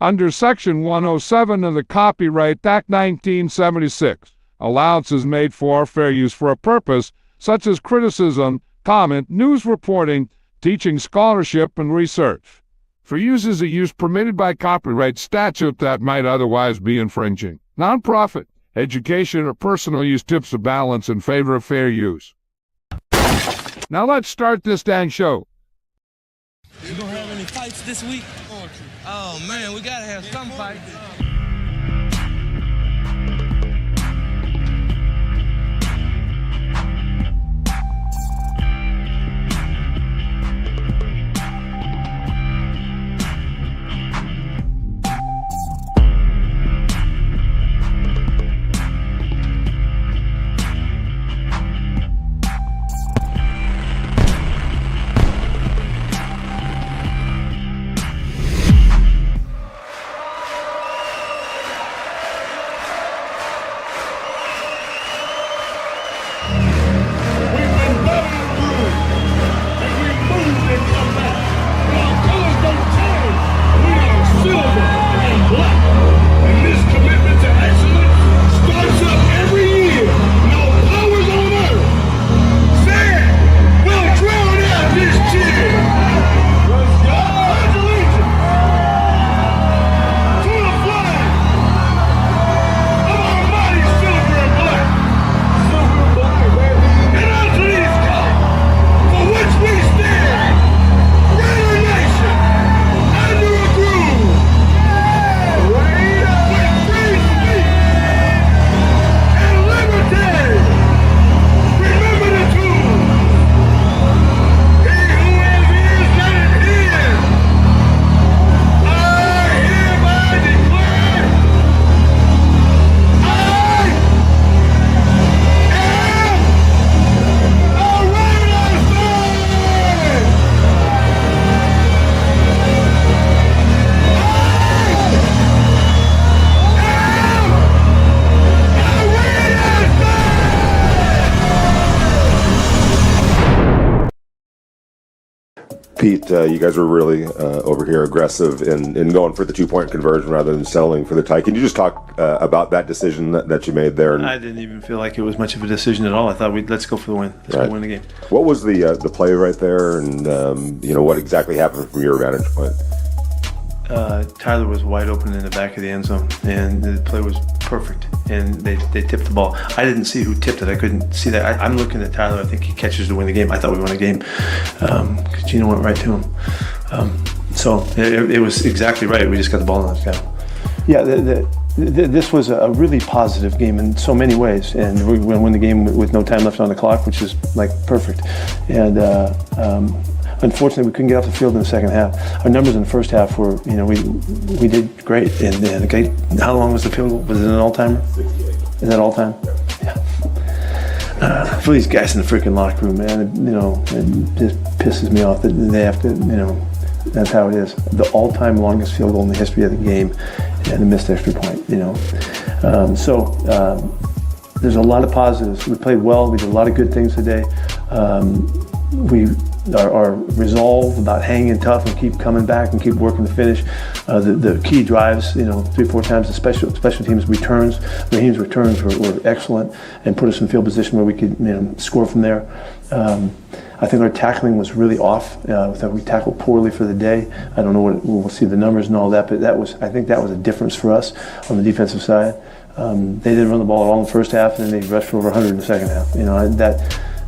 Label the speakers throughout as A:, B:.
A: Under Section 107 of the Copyright Act 1976, allowance is made for fair use for a purpose such as criticism, comment, news reporting, teaching, scholarship, and research. For uses of use permitted by copyright statute that might otherwise be infringing. Nonprofit, education, or personal use tips the balance in favor of fair use. Now let's start this dang show.
B: You gonna have any fights this week? Oh man, we gotta have some fights.
C: Pete, you guys were really over here aggressive in going for the 2-point conversion rather than settling for the tie. Can you just talk about that decision that you made there?
D: I didn't even feel like it was much of a decision at all. I thought let's go for the win. Let's go win the game.
C: What was the play right there, and what exactly happened from your vantage point?
D: Tyler was wide open in the back of the end zone, and the play was perfect. And they tipped the ball. I didn't see who tipped it. I couldn't see that. I'm looking at Tyler. I think he catches to win the game. I thought we won a game because Gino went right to him. So it was exactly right. We just got the ball in the guy. Yeah, this was a really positive game in so many ways, and we're going to win the game with no time left on the clock, which is like perfect. And unfortunately, we couldn't get off the field in the second half. Our numbers in the first half were, we did great. And okay, how long was the field goal? Was it an all-timer? 68. Is that all-time? Yeah. For these guys in the freaking locker room, man, it just pisses me off that they have to, that's how it is. The all-time longest field goal in the history of the game and a missed extra point, there's a lot of positives. We played well. We did a lot of good things today. Our resolve about hanging tough and keep coming back and keep working to finish. The key drives, 3-4 times. The special teams returns. Raheem's returns were excellent and put us in field position where we could score from there. I think our tackling was really off. We tackled poorly for the day. I don't know we'll see the numbers and all that, but I think that was a difference for us on the defensive side. They didn't run the ball at all in the first half, and then they rushed for over 100 in the second half.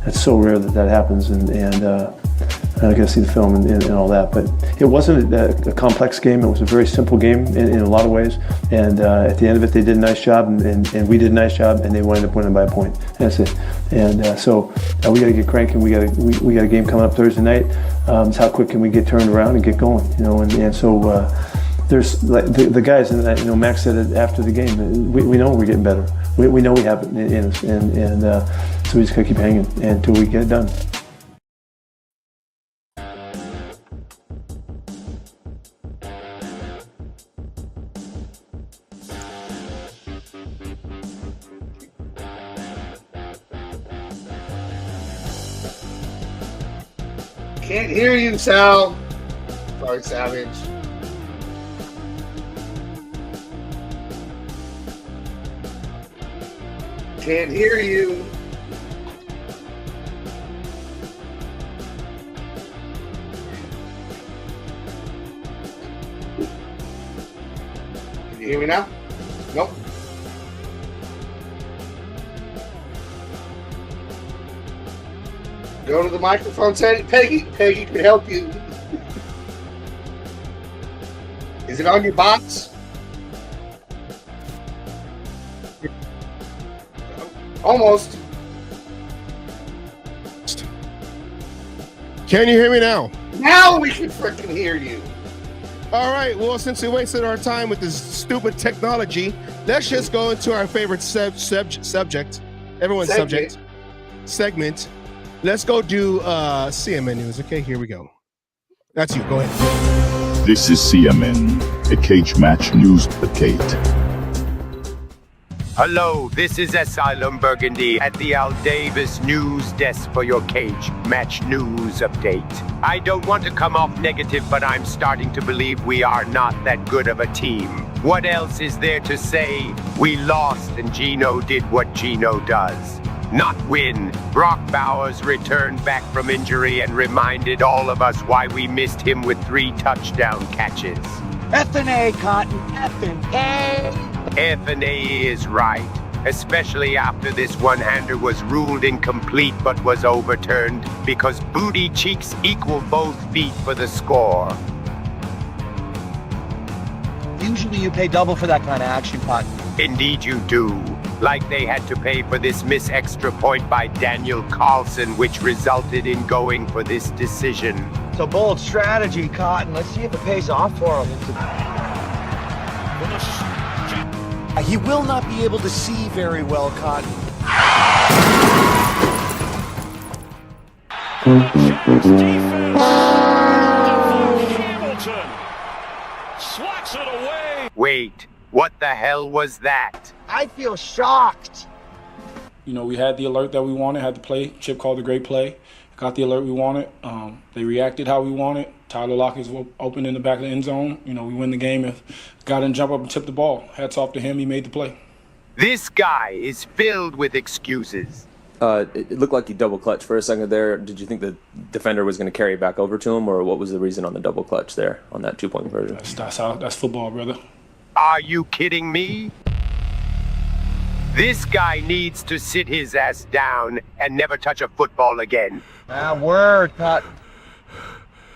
D: That's so rare that happens, and I got to see the film and all that. But it wasn't a complex game. It was a very simple game in a lot of ways. And at the end of it, they did a nice job, and we did a nice job, and they wound up winning by a point. That's it. And so we got to get cranking. We got a game coming up Thursday night. It's how quick can we get turned around and get going? And so there's like the guys, and Max said it after the game. We know we're getting better. We know we have it in us, and so we just gotta keep hanging until we get it done.
E: Can't hear you, Sal. Sorry, Savage. Can't hear you. Can you hear me now? Nope. Go to the microphone setting. Peggy can help you. Is it on your box? Almost.
F: Can you hear me now?
E: Now we can freaking hear you.
F: All right. Well, since we wasted our time with this stupid technology, let's just go into our favorite subject. Everyone's segment. Let's go do CMN News. Okay, here we go. That's you. Go ahead.
G: This is CMN, a cage match news update.
H: Hello, this is Asylum Burgundy at the Al Davis News Desk for your cage match news update. I don't want to come off negative, but I'm starting to believe we are not that good of a team. What else is there to say? We lost and Gino did what Gino does. Not win. Brock Bowers returned back from injury and reminded all of us why we missed him with 3 touchdown catches.
I: F&A, Cotton, F&A.
H: F&A is right, especially after this one-hander was ruled incomplete but was overturned because booty cheeks equal both feet for the score.
I: Usually you pay double for that kind of action, Cotton.
H: Indeed you do. Like they had to pay for this missed extra point by Daniel Carlson, which resulted in going for this decision.
I: It's a bold strategy, Cotton. Let's see if it pays off for him. He will not be able to see very well, Cotton.
J: Jags defense. Hamilton swats it away.
H: Wait, what the hell was that?
I: I feel shocked.
K: You know, we had the alert that we wanted, had the play. Chip called a great play. Got the alert we wanted. They reacted how we wanted. Tyler Lockett was open in the back of the end zone. You know, we win the game if guy didn't jump up and tip the ball. Hats off to him. He made the play.
H: This guy is filled with excuses.
L: It looked like he double clutched for a second there. Did you think the defender was going to carry it back over to him, or what was the reason on the double clutch there on that 2-point conversion?
K: That's football, brother.
H: Are you kidding me? This guy needs to sit his ass down and never touch a football again.
I: Word, Cotton.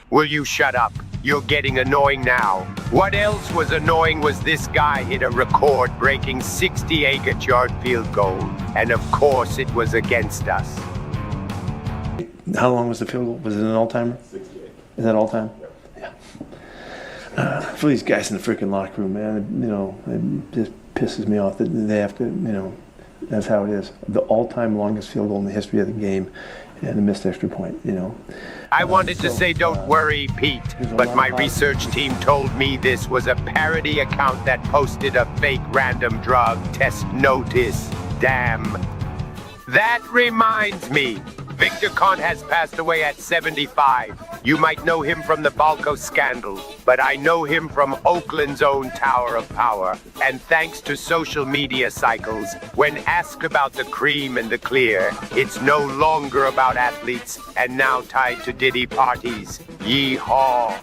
H: Will you shut up? You're getting annoying now. What else was annoying was this guy hit a record-breaking 68-yard field goal. And of course it was against us.
D: How long was the field goal? Was it an all-timer?
L: 68.
D: Is that all-time?
L: Yeah.
D: For these guys in the freaking locker room, man, you know, it just pisses me off that they have to, you know, that's how it is. The all-time longest field goal in the history of the game and a missed extra point, you know.
H: I wanted to say don't worry, Pete, but my research team told me this was a parody account that posted a fake random drug test notice. Damn. That reminds me. Victor Kant has passed away at 75. You might know him from the Balco scandal, but I know him from Oakland's own Tower of Power. And thanks to social media cycles, when asked about the cream and the clear, it's no longer about athletes and now tied to Diddy parties. Yee-haw.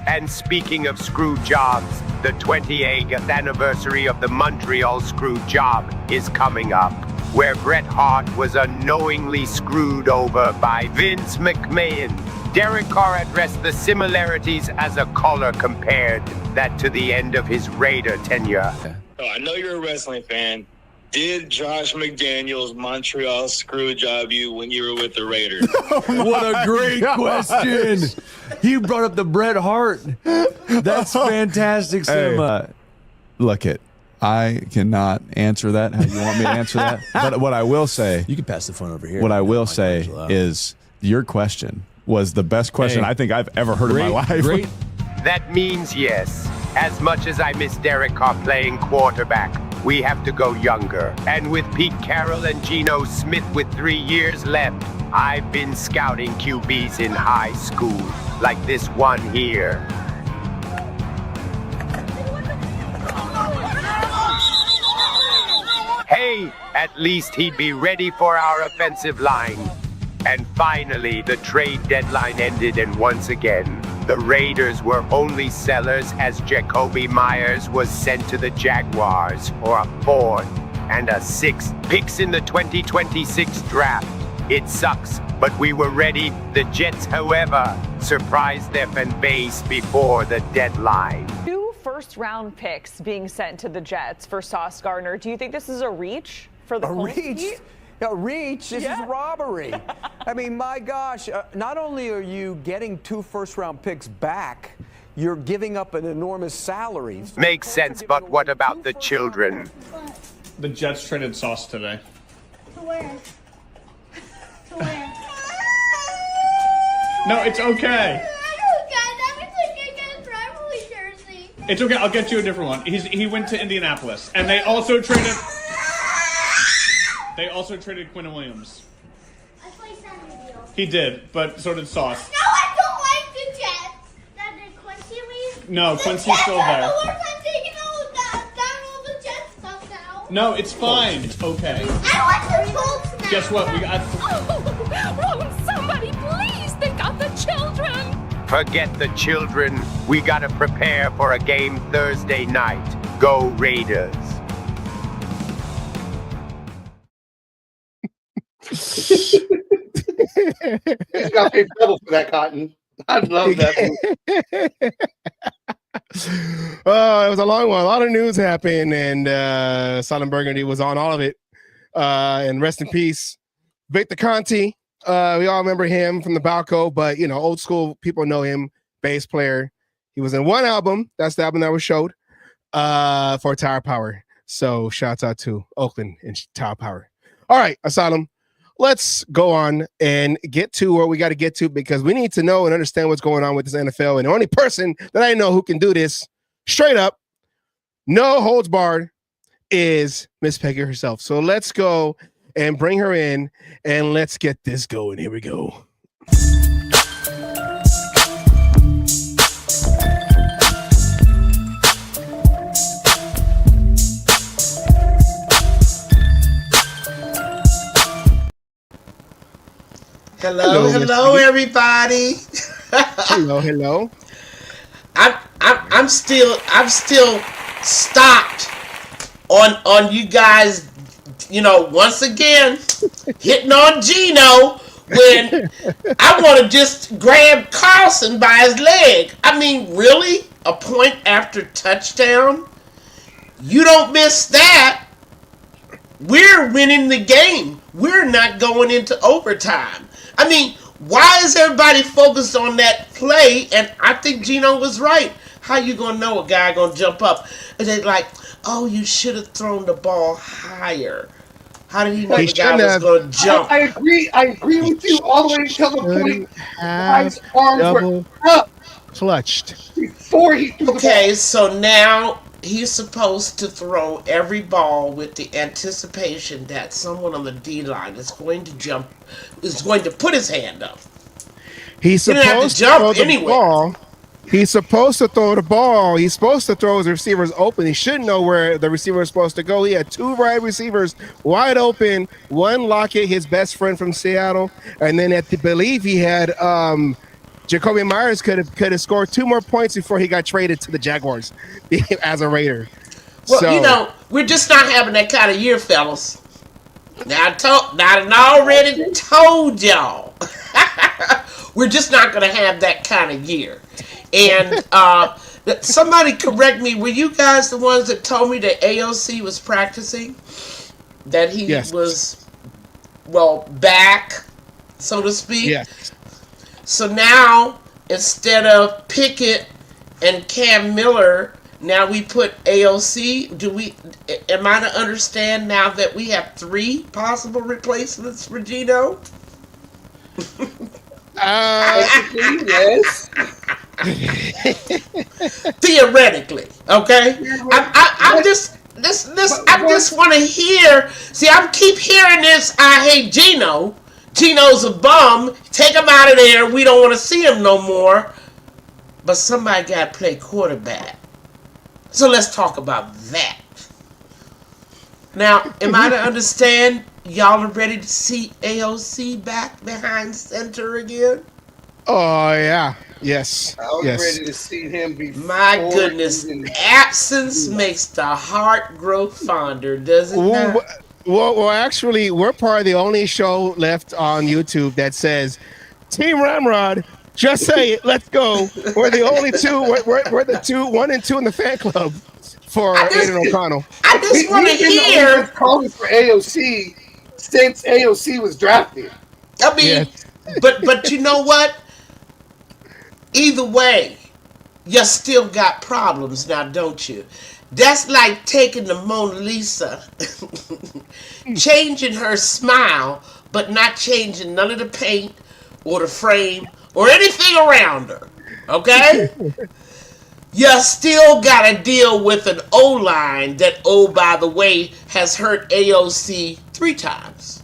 H: And speaking of screw jobs, the 28th anniversary of the Montreal screw job is coming up, where Bret Hart was unknowingly screwed over by Vince McMahon. Derek Carr addressed the similarities as a caller compared that to the end of his Raider tenure.
M: Oh, I know you're a wrestling fan. Did Josh McDaniels Montreal screw job you when you were with the Raiders?
N: What a great question. You brought up the Bret Hart. That's fantastic, Cinema.
O: Look it. I cannot answer that how you want me to answer that. But what I will say,
N: You can pass the phone over here.
O: what I will say is your question was the best question I think I've ever heard in my life.
N: Great.
H: That means yes. As much as I miss Derek Carr playing quarterback, we have to go younger. And with Pete Carroll and Geno Smith with 3 years left, I've been scouting QBs in high school, like this one here. At least he'd be ready for our offensive line. And finally, the trade deadline ended, and once again, the Raiders were only sellers as Jakobi Meyers was sent to the Jaguars for a 4th and a 6th picks in the 2026 draft. It sucks, but we were ready. The Jets, however, surprised their fan base before the deadline.
P: 2 first-round picks being sent to the Jets for Sauce Gardner. Do you think this is a reach for the Colts?
Q: Reach? A reach? This is robbery. I mean, my gosh, not only are you getting 2 first-round picks back, you're giving up an enormous salary.
H: Makes sense, but what about the children?
R: The Jets traded Sauce today.
S: To where? To where?
R: No, it's okay. It's okay. I'll get you a different one. He went to Indianapolis, and they also traded. They also traded Quinn Williams. He did, but so did Sauce.
S: No, I don't like the Jets. That did Quincy leave?
R: No, Quincy's still there. No, it's fine. It's okay.
S: I want the Colts now.
R: Guess what? We got.
S: Oh, somebody please! They got the children.
H: Forget the children. We gotta prepare for a game Thursday night. Go Raiders.
E: He's got paid double for that, Cotton. I love that.
F: It was a long one. A lot of news happened, and Silent Burgundy was on all of it. And rest in peace, Victor Conti. We all remember him from the Balco, but old school people know him. Bass player. He was in one album. That's the album that was showed for Tower Power. So shouts out to Oakland and Tower Power. All right, Asylum. Let's go on and get to where we got to get to, because we need to know and understand what's going on with this NFL. And the only person that I know who can do this straight up, no holds barred, is Miss Peggy herself. So let's go and bring her in and let's get this going. Here we go.
T: Hello, everybody.
F: Hello.
T: I'm still stopped on you guys. Once again, hitting on Gino when I want to just grab Carlson by his leg. I mean, really? A point after touchdown? You don't miss that. We're winning the game. We're not going into overtime. I mean, why is everybody focused on that play? And I think Gino was right. How you gonna know a guy gonna jump up? And they're like, oh, you should have thrown the ball higher. How did he know the guy was gonna jump?
E: I agree with you all the way until the point his arms were up.
F: Clutched.
E: Before he threw the ball.
T: Okay, so now he's supposed to throw every ball with the anticipation that someone on the D-line is going to jump, is going to put his hand up.
F: He's supposed to throw the ball. He's supposed to throw the ball. He's supposed to throw his receivers open. He should know where the receiver is supposed to go. He had 2 wide receivers wide open. One Lockett, his best friend from Seattle, and then at the believe he had Jakobi Meyers could have scored 2 more points before he got traded to the Jaguars as a Raider.
T: Well, we're just not having that kind of year, fellas. Now I already told y'all. We're just not going to have that kind of year. And somebody correct me. Were you guys the ones that told me that AOC was practicing? That he was, back, so to speak?
F: Yes.
T: So now, instead of Pickett and Cam Miller, now we put AOC. Am I to understand now that we have 3 possible replacements for Gino?
E: Yes.
T: Theoretically, okay. I just want to hear. See, I keep hearing this. I hate Gino. Gino's a bum. Take him out of there. We don't want to see him no more. But somebody got to play quarterback. So let's talk about that. Now, am I to understand y'all are ready to see AOC back behind center again?
F: Oh yeah, yes,
E: I was
F: yes.
E: ready to see him be.
T: My goodness, absence makes the heart grow fonder, does it not?
F: Well, actually, we're part of the only show left on YouTube that says, Team Ramrod, just say it, let's go. We're the only two, we're the 1 and 2 in the fan club for Aiden O'Connell.
T: I just want to
E: We've been the only ones calling for AOC since AOC was drafted.
T: I mean, but you know what? Either way, you still got problems now, don't you? That's like taking the Mona Lisa, changing her smile, but not changing none of the paint or the frame or anything around her. Okay? You still got to deal with an O-line that, oh, by the way, has hurt AOC 3 times.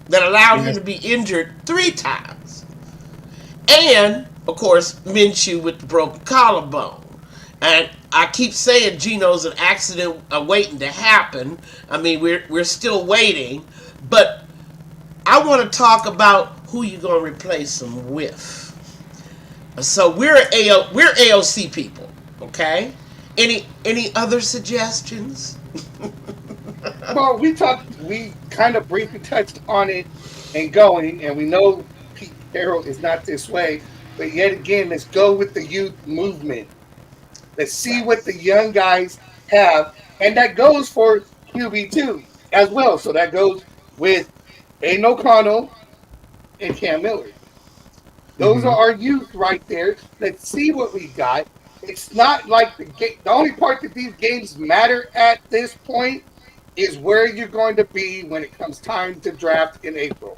T: That allowed him to be injured 3 times. And, of course, Minshew with the broken collarbone. And I keep saying Geno's an accident waiting to happen. I mean, we're still waiting. But I want to talk about who you're going to replace him with. So we're AOC people, okay? Any other suggestions?
E: Well, we kind of briefly touched on it and going, and we know Pete Carroll is not this way. But yet again, let's go with the youth movement. Let's see what the young guys have. And that goes for QB2 as well. So that goes with Aiden O'Connell and Cam Miller. Those are our youth right there. Let's see what we got. It's not like the only part that these games matter at this point is where you're going to be when it comes time to draft in April.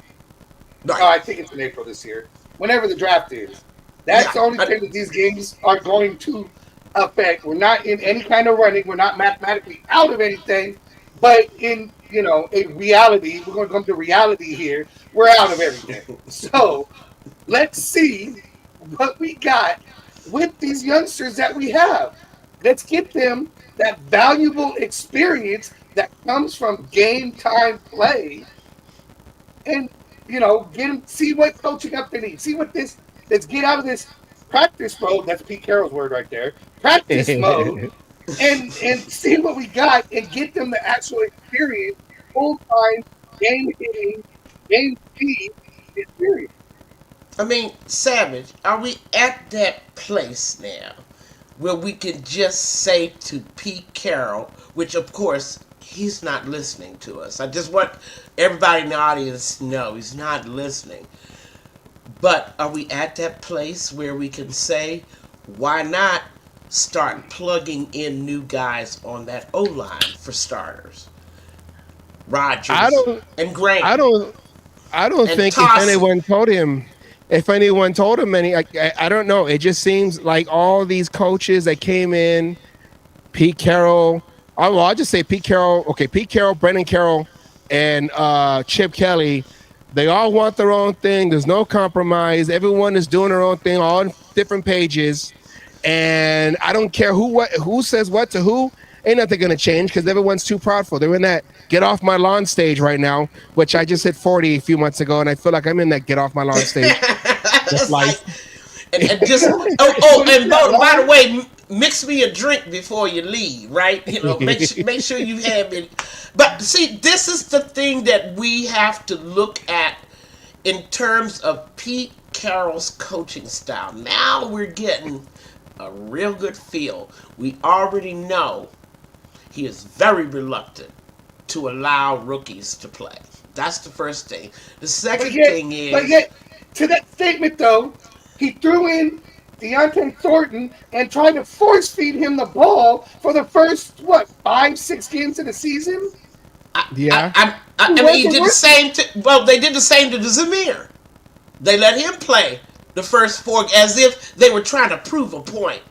E: Right. I think it's in April this year. Whenever the draft is. That's the only thing that these games are going to affect. We're not in any kind of running. We're not mathematically out of anything. But in, a reality, we're going to come to reality here. We're out of everything. So let's see what we got with these youngsters that we have. Let's get them that valuable experience that comes from game time play, and get them, see what coaching up they need. See what let's get out of this practice mode. That's Pete Carroll's word right there. Practice mode, and see what we got, and get them the actual experience, full time game hitting, game speed experience.
T: I mean, Savage, are we at that place now where we can just say to Pete Carroll, which of course he's not listening to us. I just want everybody in the audience to know he's not listening. But are we at that place where we can say, why not start plugging in new guys on that O-line for starters? Rodgers and Grant.
F: I don't think if anyone told him. If anyone told him I don't know. It just seems like all these coaches that came in, Pete Carroll. I'll just say Pete Carroll. Okay, Pete Carroll, Brendan Carroll, and Chip Kelly. They all want their own thing. There's no compromise. Everyone is doing their own thing, all on different pages. And I don't care who says what to who. Ain't nothing gonna change because everyone's too proudful. They're in that get off my lawn stage right now, which I just hit 40 a few months ago, and I feel like I'm in that get off my lawn stage. That's life.
T: And just and by the way, mix me a drink before you leave, right? Make sure you have it. But see, this is the thing that we have to look at in terms of Pete Carroll's coaching style. Now we're getting a real good feel. We already know he is very reluctant to allow rookies to play. That's the first thing. The second thing is...
E: But yet, to that statement, though, he threw in Deontay Thornton and tried to force feed him the ball for the first, 5-6 games of the season?
T: I mean, he did the same they did the same to Zamir. They let him play the first 4 as if they were trying to prove a point.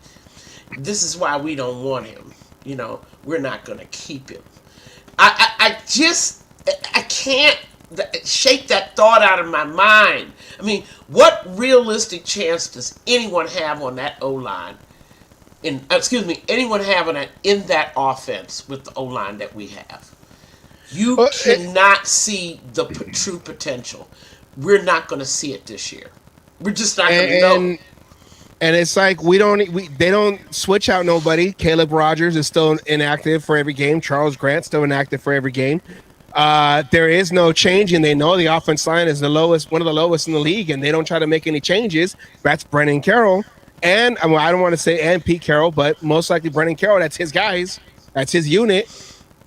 T: This is why we don't want him. We're not going to keep him. I can't shake that thought out of my mind. I mean, what realistic chance does anyone have on that O-line anyone having it in that offense with the O-line that we have. You cannot see the true potential. We're not going to see it this year. We're just not going to know.
F: And it's like they don't switch out nobody. Caleb Rogers is still inactive for every game. Charles Grant still inactive for every game. There is no change, and they know the offense line is one of the lowest in the league, and they don't try to make any changes. That's Brennan Carroll, and I don't want to say and Pete Carroll, but most likely Brennan Carroll. That's his guys. That's his unit,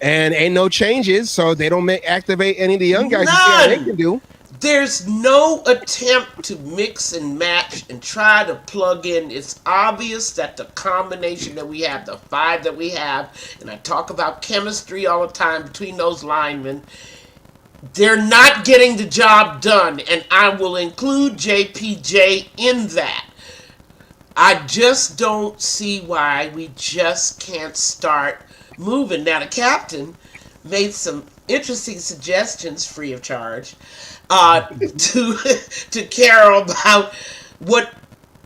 F: and ain't no changes, so they don't activate any of the young guys to see how they can do.
T: There's no attempt to mix and match and try to plug in. It's obvious that the combination that we have, the five that we have, and I talk about chemistry all the time between those linemen, they're not getting the job done, and I will include JPJ in that. I just don't see why we just can't start moving. Now, the captain made some interesting suggestions free of charge to Carroll about what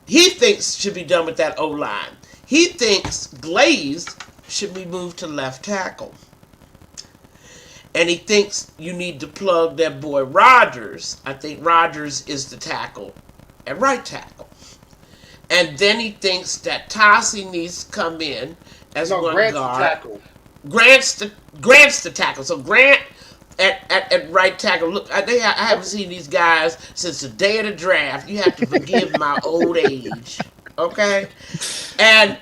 T: he thinks should be done with that O-line. He thinks Glazed should be moved to left tackle. And he thinks you need to plug that boy Rodgers. I think Rodgers is the tackle at right tackle. And then he thinks that Tossie needs to come in as one
E: Grant's
T: guard.
E: The tackle.
T: Grant's the tackle. So Grant at right tackle. Look, I haven't seen these guys since the day of the draft. You have to forgive my old age, okay? And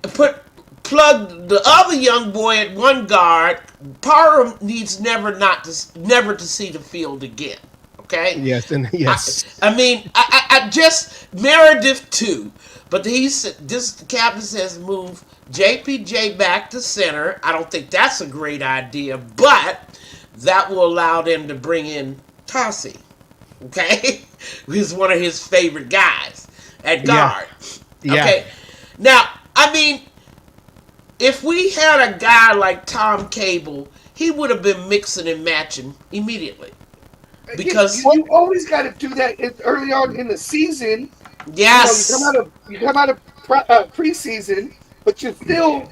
T: plug the other young boy at one guard. Parham needs never to see the field again, okay?
F: Yes, and yes.
T: I just Meredith too, but the captain says move JPJ back to center. I don't think that's a great idea, but that will allow them to bring in Tossie, okay? Who's one of his favorite guys at guard.
F: Yeah.
T: Okay. Now, if we had a guy like Tom Cable, he would have been mixing and matching immediately. Because
E: you always got to do that early on in the season.
T: Yes.
E: You come out of preseason, but you're still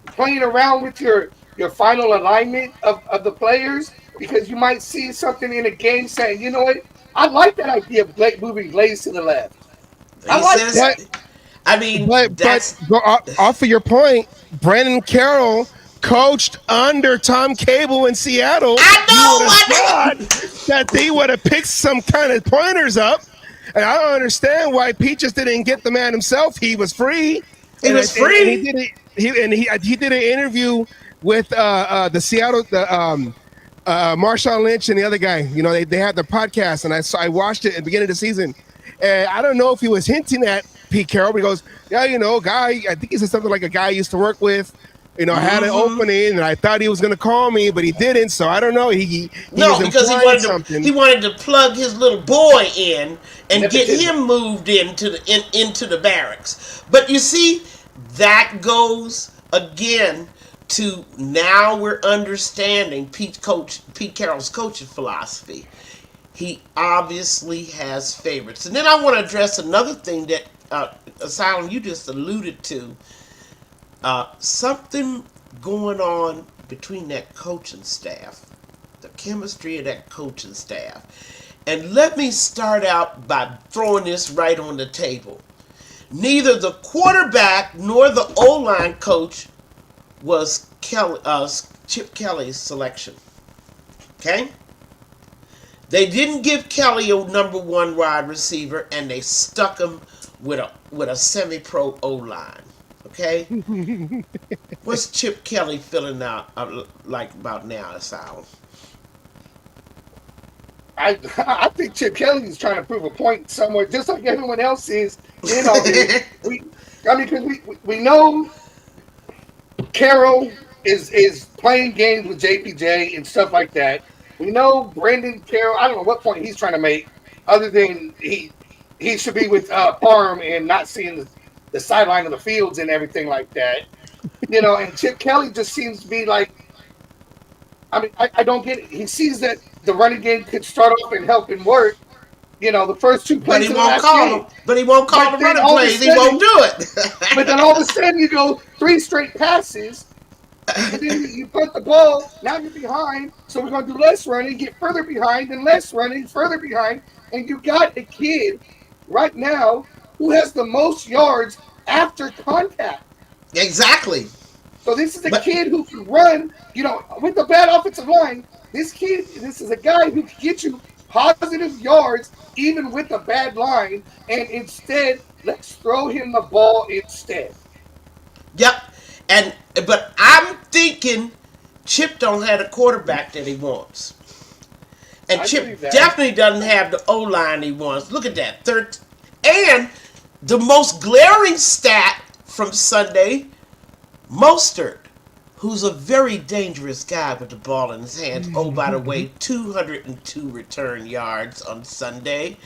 E: playing around with your final alignment of the players, because you might see something in a game saying, you know what, I like that idea of moving Glaze to the left. I like that.
F: But off of your point, Brennan Carroll coached under Tom Cable in Seattle.
T: I know.
F: That they would have picked some kind of pointers up, and I don't understand why Pete just didn't get the man himself. He was free.
T: He was free.
F: And he did an interview with the Seattle Marshawn Lynch and the other guy. You know, they had their podcast, and I watched it at the beginning of the season. And I don't know if he was hinting at Pete Carroll, but he goes, yeah, guy, I think he said something like a guy I used to work with, had an opening, and I thought he was going to call me, but he didn't. So I don't know.
T: Because he wanted to plug his little boy in and get him moved into the barracks. But you see, that goes again to now we're understanding Pete Carroll's coaching philosophy. He obviously has favorites. And then I want to address another thing that, Asylum, you just alluded to. Something going on between that coaching staff, the chemistry of that coaching staff. And let me start out by throwing this right on the table. Neither the quarterback nor the O-line coach was Chip Kelly's selection. Okay? They didn't give Kelly a number one wide receiver, and they stuck him with a semi-pro O-line. Okay? What's Chip Kelly feeling out like about now, Asylum?
E: I think Chip Kelly is trying to prove a point somewhere, just like everyone else is. Because we know Carroll is playing games with JPJ and stuff like that. We know Brendan Carroll. I don't know what point he's trying to make, other than he should be with Parham and not seeing the sideline of the fields and everything like that. And Chip Kelly just seems to be like, I don't get it. He sees that the running game could start off and help and work, the first 2 plays of the last game.
T: But he won't call the running plays. He won't do it.
E: But then all of a sudden you go 3 straight passes, and then you put the ball. Now you're behind, so we're going to do less running, get further behind, and less running, further behind, and you got a kid right now who has the most yards after contact.
T: Exactly.
E: So this is a kid who can run, with the bad offensive line. This is a guy who can get you positive yards even with a bad line, and instead, let's throw him the ball instead.
T: Yep. But I'm thinking Chip don't have the quarterback that he wants. And Chip definitely doesn't have the O-line he wants. Look at that. And the most glaring stat from Sunday, Mostert, who's a very dangerous guy with the ball in his hands. Oh, by the way, 202 return yards on Sunday.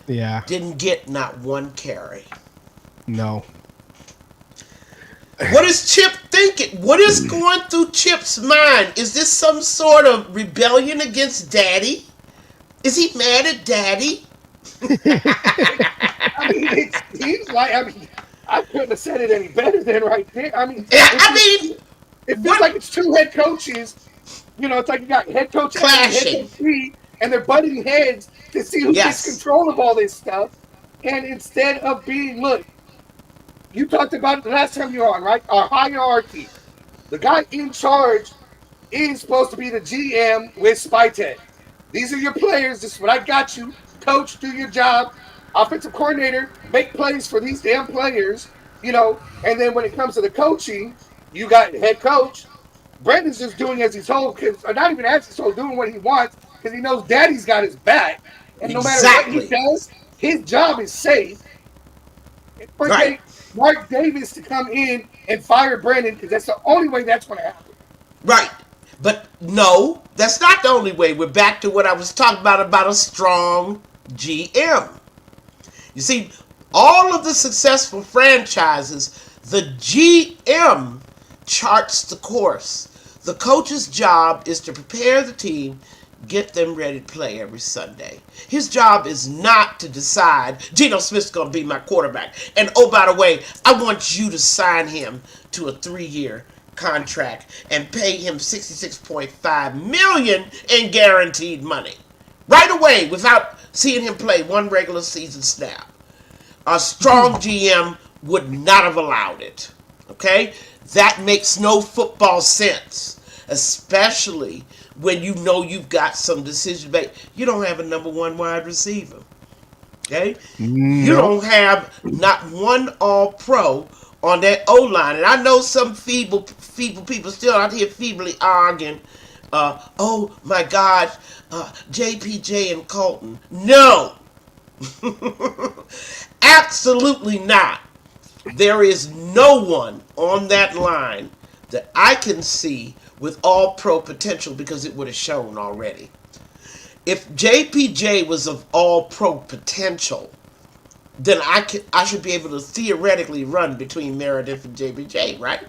F: Yeah.
T: Didn't get not one carry.
F: No.
T: What is Chip thinking? What is going through Chip's mind? Is this some sort of rebellion against Daddy? Is he mad at Daddy?
E: It seems like, I couldn't have said it any better than right there. It feels like it's 2 head coaches. It's like you got head coach A and head coach B, and they're butting heads to see who gets control of all this stuff. And instead of being, look, you talked about it the last time you were on, right? Our hierarchy. The guy in charge is supposed to be the GM with Spytek. These are your players. This is what I got you. Coach, do your job. Offensive coordinator, make plays for these damn players, And then when it comes to the coaching, you got head coach. Brendan's just doing as he's told, or not even as he's told, doing what he wants, because he knows Daddy's got his back. And no matter what he does, his job is safe. For Mark Davis to come in and fire Brendan, because that's the only way that's going to happen.
T: Right. But no, that's not the only way. We're back to what I was talking about a strong GM. You see, all of the successful franchises, the GM charts the course. The coach's job is to prepare the team, get them ready to play every Sunday. His job is not to decide, Geno Smith's going to be my quarterback. And oh, by the way, I want you to sign him to a 3-year contract and pay him $66.5 million in guaranteed money. Right away, without seeing him play one regular season snap. A strong GM would not have allowed it. Okay? That makes no football sense. Especially when you know you've got some decision made. You don't have a number 1 wide receiver. Okay? You don't have not one all-pro on that O-line. And I know some feeble people still out here feebly arguing, oh my gosh, JPJ and Colton. No! Absolutely not. There is no one on that line that I can see with all-pro potential, because it would have shown already. If JPJ was of all-pro potential, then I should be able to theoretically run between Meredith and JPJ, right?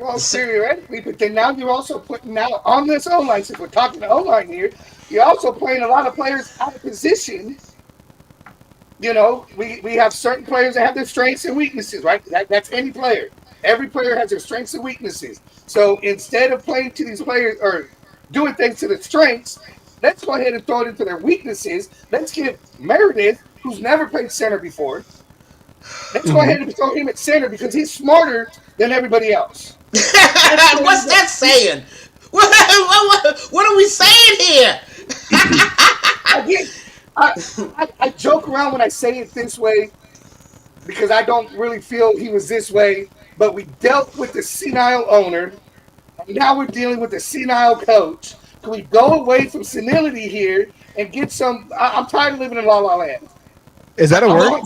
E: Well, theoretically, but then now you're also putting out on this O-line, since we're talking O-line here, you're also playing a lot of players out of position. We have certain players that have their strengths and weaknesses, right? That's any player. Every player has their strengths and weaknesses. So instead of playing to these players or doing things to their strengths, let's go ahead and throw it into their weaknesses. Let's give Meredith, who's never played center before, let's go ahead and throw him at center because he's smarter than everybody else.
T: What's that saying? What are we saying here?
E: I joke around when I say it this way because I don't really feel he was this way, but we dealt with the senile owner, and now we're dealing with the senile coach. Can we go away from senility here and get some? I'm tired of living in La La Land.
F: Is that a word?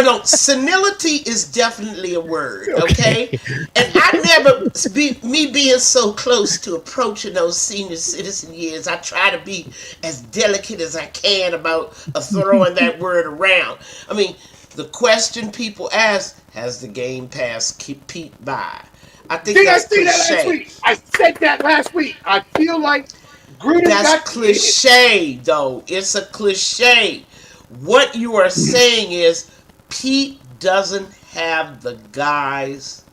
T: No, senility is definitely a word, okay? And I never, me being so close to approaching those senior citizen years, I try to be as delicate as I can about throwing that word around. I mean, the question people ask, has the game passed Pete by? I think that's
E: I said that last week. I said that last week. I feel like
T: That's cliche, though. It's a cliche. What you are saying is Pete doesn't have the guys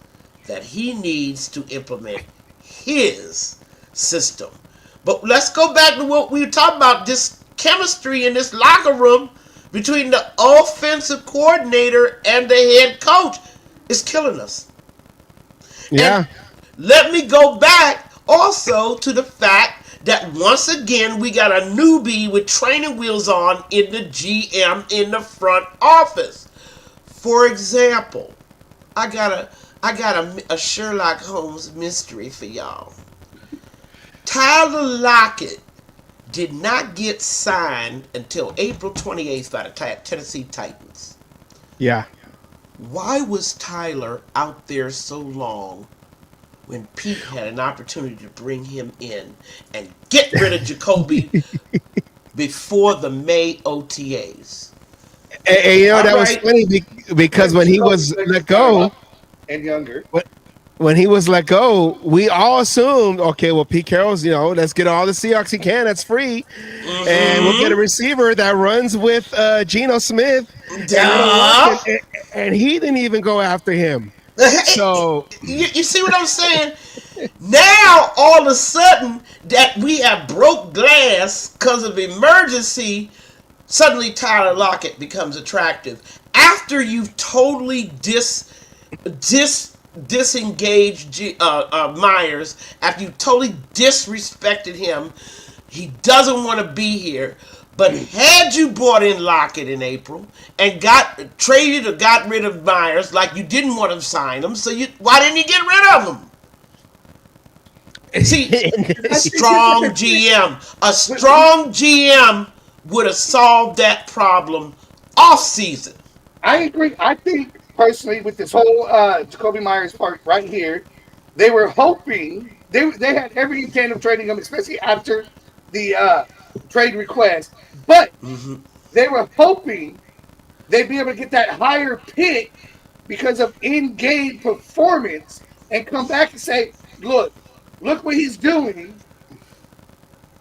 T: that he needs to implement his system. But let's go back to what we were talking about. This chemistry in this locker room between the offensive coordinator and the head coach is killing us.
F: Yeah.
T: And let me go back also to the fact that once again we got a newbie with training wheels on in the GM in the front office. For example, I got a Sherlock Holmes mystery for y'all. Tyler Lockett did not get signed until April 28th by the Tennessee Titans.
F: Yeah.
T: Why was Tyler out there so long when Pete had an opportunity to bring him in and get rid of Jakobi before the May OTAs?
F: And that was funny because when he was let go
E: and younger,
F: when he was let go, we all assumed, okay, well, Pete Carroll's, let's get all the Seahawks he can. That's free. Mm-hmm. And we'll get a receiver that runs with Geno Smith. And he didn't even go after him. So
T: you see what I'm saying? Now, all of a sudden, that we have broke glass because of emergency, suddenly Tyler Lockett becomes attractive. After you've totally disengaged Myers, after you totally disrespected him, he doesn't want to be here. But had you brought in Lockett in April and got traded or got rid of Myers, like you didn't want to sign him, why didn't you get rid of him? See, a strong GM would have solved that problem off season.
E: I agree. I think personally with this whole Jakobi Meyers part right here, they were hoping they had every intent of trading him, especially after the trade request. But they were hoping they'd be able to get that higher pick because of in-game performance and come back and say, look what he's doing,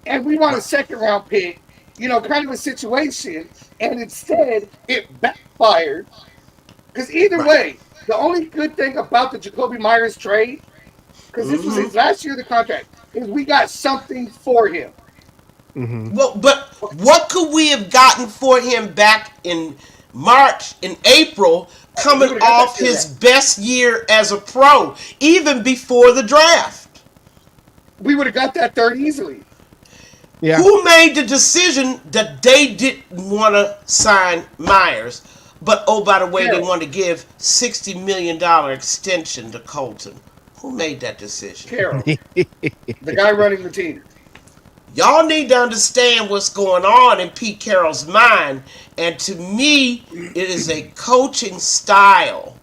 E: and we want a second-round pick, kind of a situation, and instead it backfired. Because either way, the only good thing about the Jakobi Meyers trade, because this was his last year of the contract, is we got something for him.
F: Mm-hmm.
T: Well, but what could we have gotten for him back in March, in April, coming off his best year as a pro, even before the draft?
E: We would have got that third easily.
F: Yeah.
T: Who made the decision that they didn't want to sign Myers, but by the way, they wanted to give $60 million extension to Colton? Who made that decision?
E: Carroll, the guy running the team.
T: Y'all need to understand what's going on in Pete Carroll's mind. And to me, it is a coaching style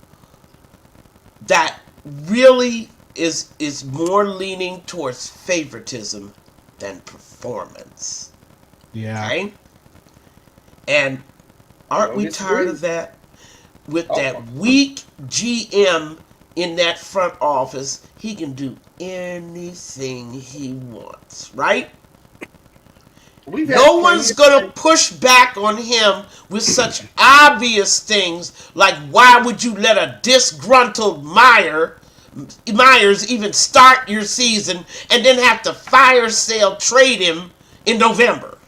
T: that really is more leaning towards favoritism than performance.
F: Yeah.
T: Okay? And aren't we tired of that? With that weak GM in that front office, he can do anything he wants, right? No one's going to push back on him with such obvious things like, why would you let a disgruntled Myers even start your season and then have to fire sale trade him in November?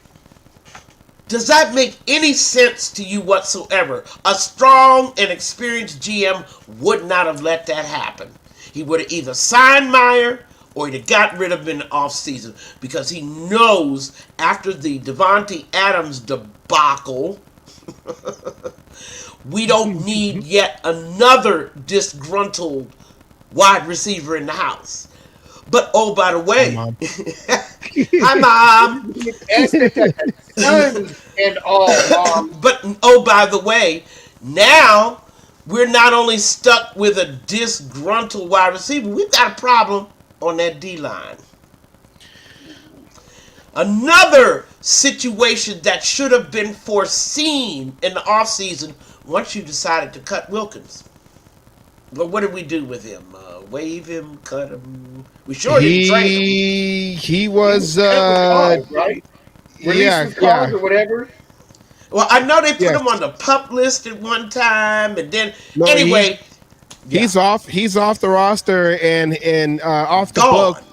T: Does that make any sense to you whatsoever? A strong and experienced GM would not have let that happen. He would have either signed Myers or he'd have got rid of him in the offseason, because he knows after the Devontae Adams debacle, we don't need yet another disgruntled wide receiver in the house. But, oh, by the way, hi, Mom.
E: And all, Mom.
T: But, oh, by the way, now we're not only stuck with a disgruntled wide receiver, we've got a problem on that D-line. Another situation that should have been foreseen in the offseason once you decided to cut Wilkins. But what did we do with him? Waive him, cut him? We sure didn't trade him.
F: He was
E: right? Released his cause or whatever.
T: Well, I know they put him on the PUP list at one time, and then anyway,
F: he's off the roster and off the book,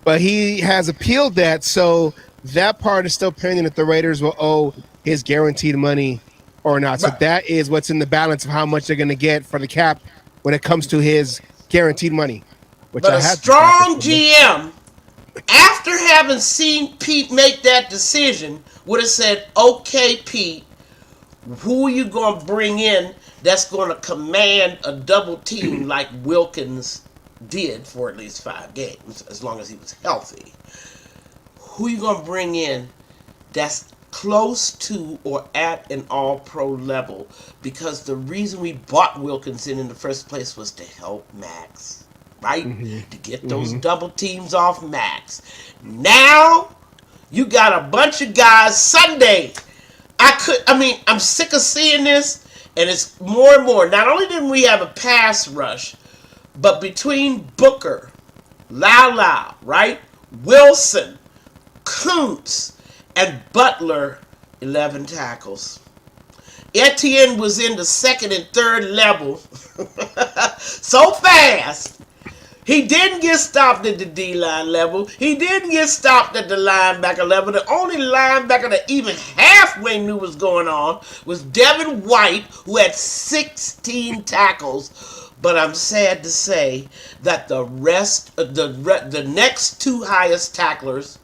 F: but he has appealed that, so that part is still pending if the Raiders will owe his guaranteed money or not. So that is what's in the balance of how much they're going to get for the cap when it comes to his guaranteed money.
T: But a strong GM, after having seen Pete make that decision, would have said, okay, Pete, who are you going to bring in that's going to command a double team like Wilkins did for at least 5 games, as long as he was healthy? Who are you going to bring in that's close to or at an all-pro level? Because the reason we bought Wilkins in the first place was to help Max, right? To get those double teams off Max. Now, you got a bunch of guys Sunday. I'm sick of seeing this, and it's more and more. Not only did we have a pass rush, but between Booker, Lau, right? Wilson, Kuntz, and Butler, 11 tackles. Etienne was in the second and third level so fast. He didn't get stopped at the D-line level. He didn't get stopped at the linebacker level. The only linebacker that even halfway knew what was going on was Devin White, who had 16 tackles. But I'm sad to say that the rest, the next 2 highest tacklers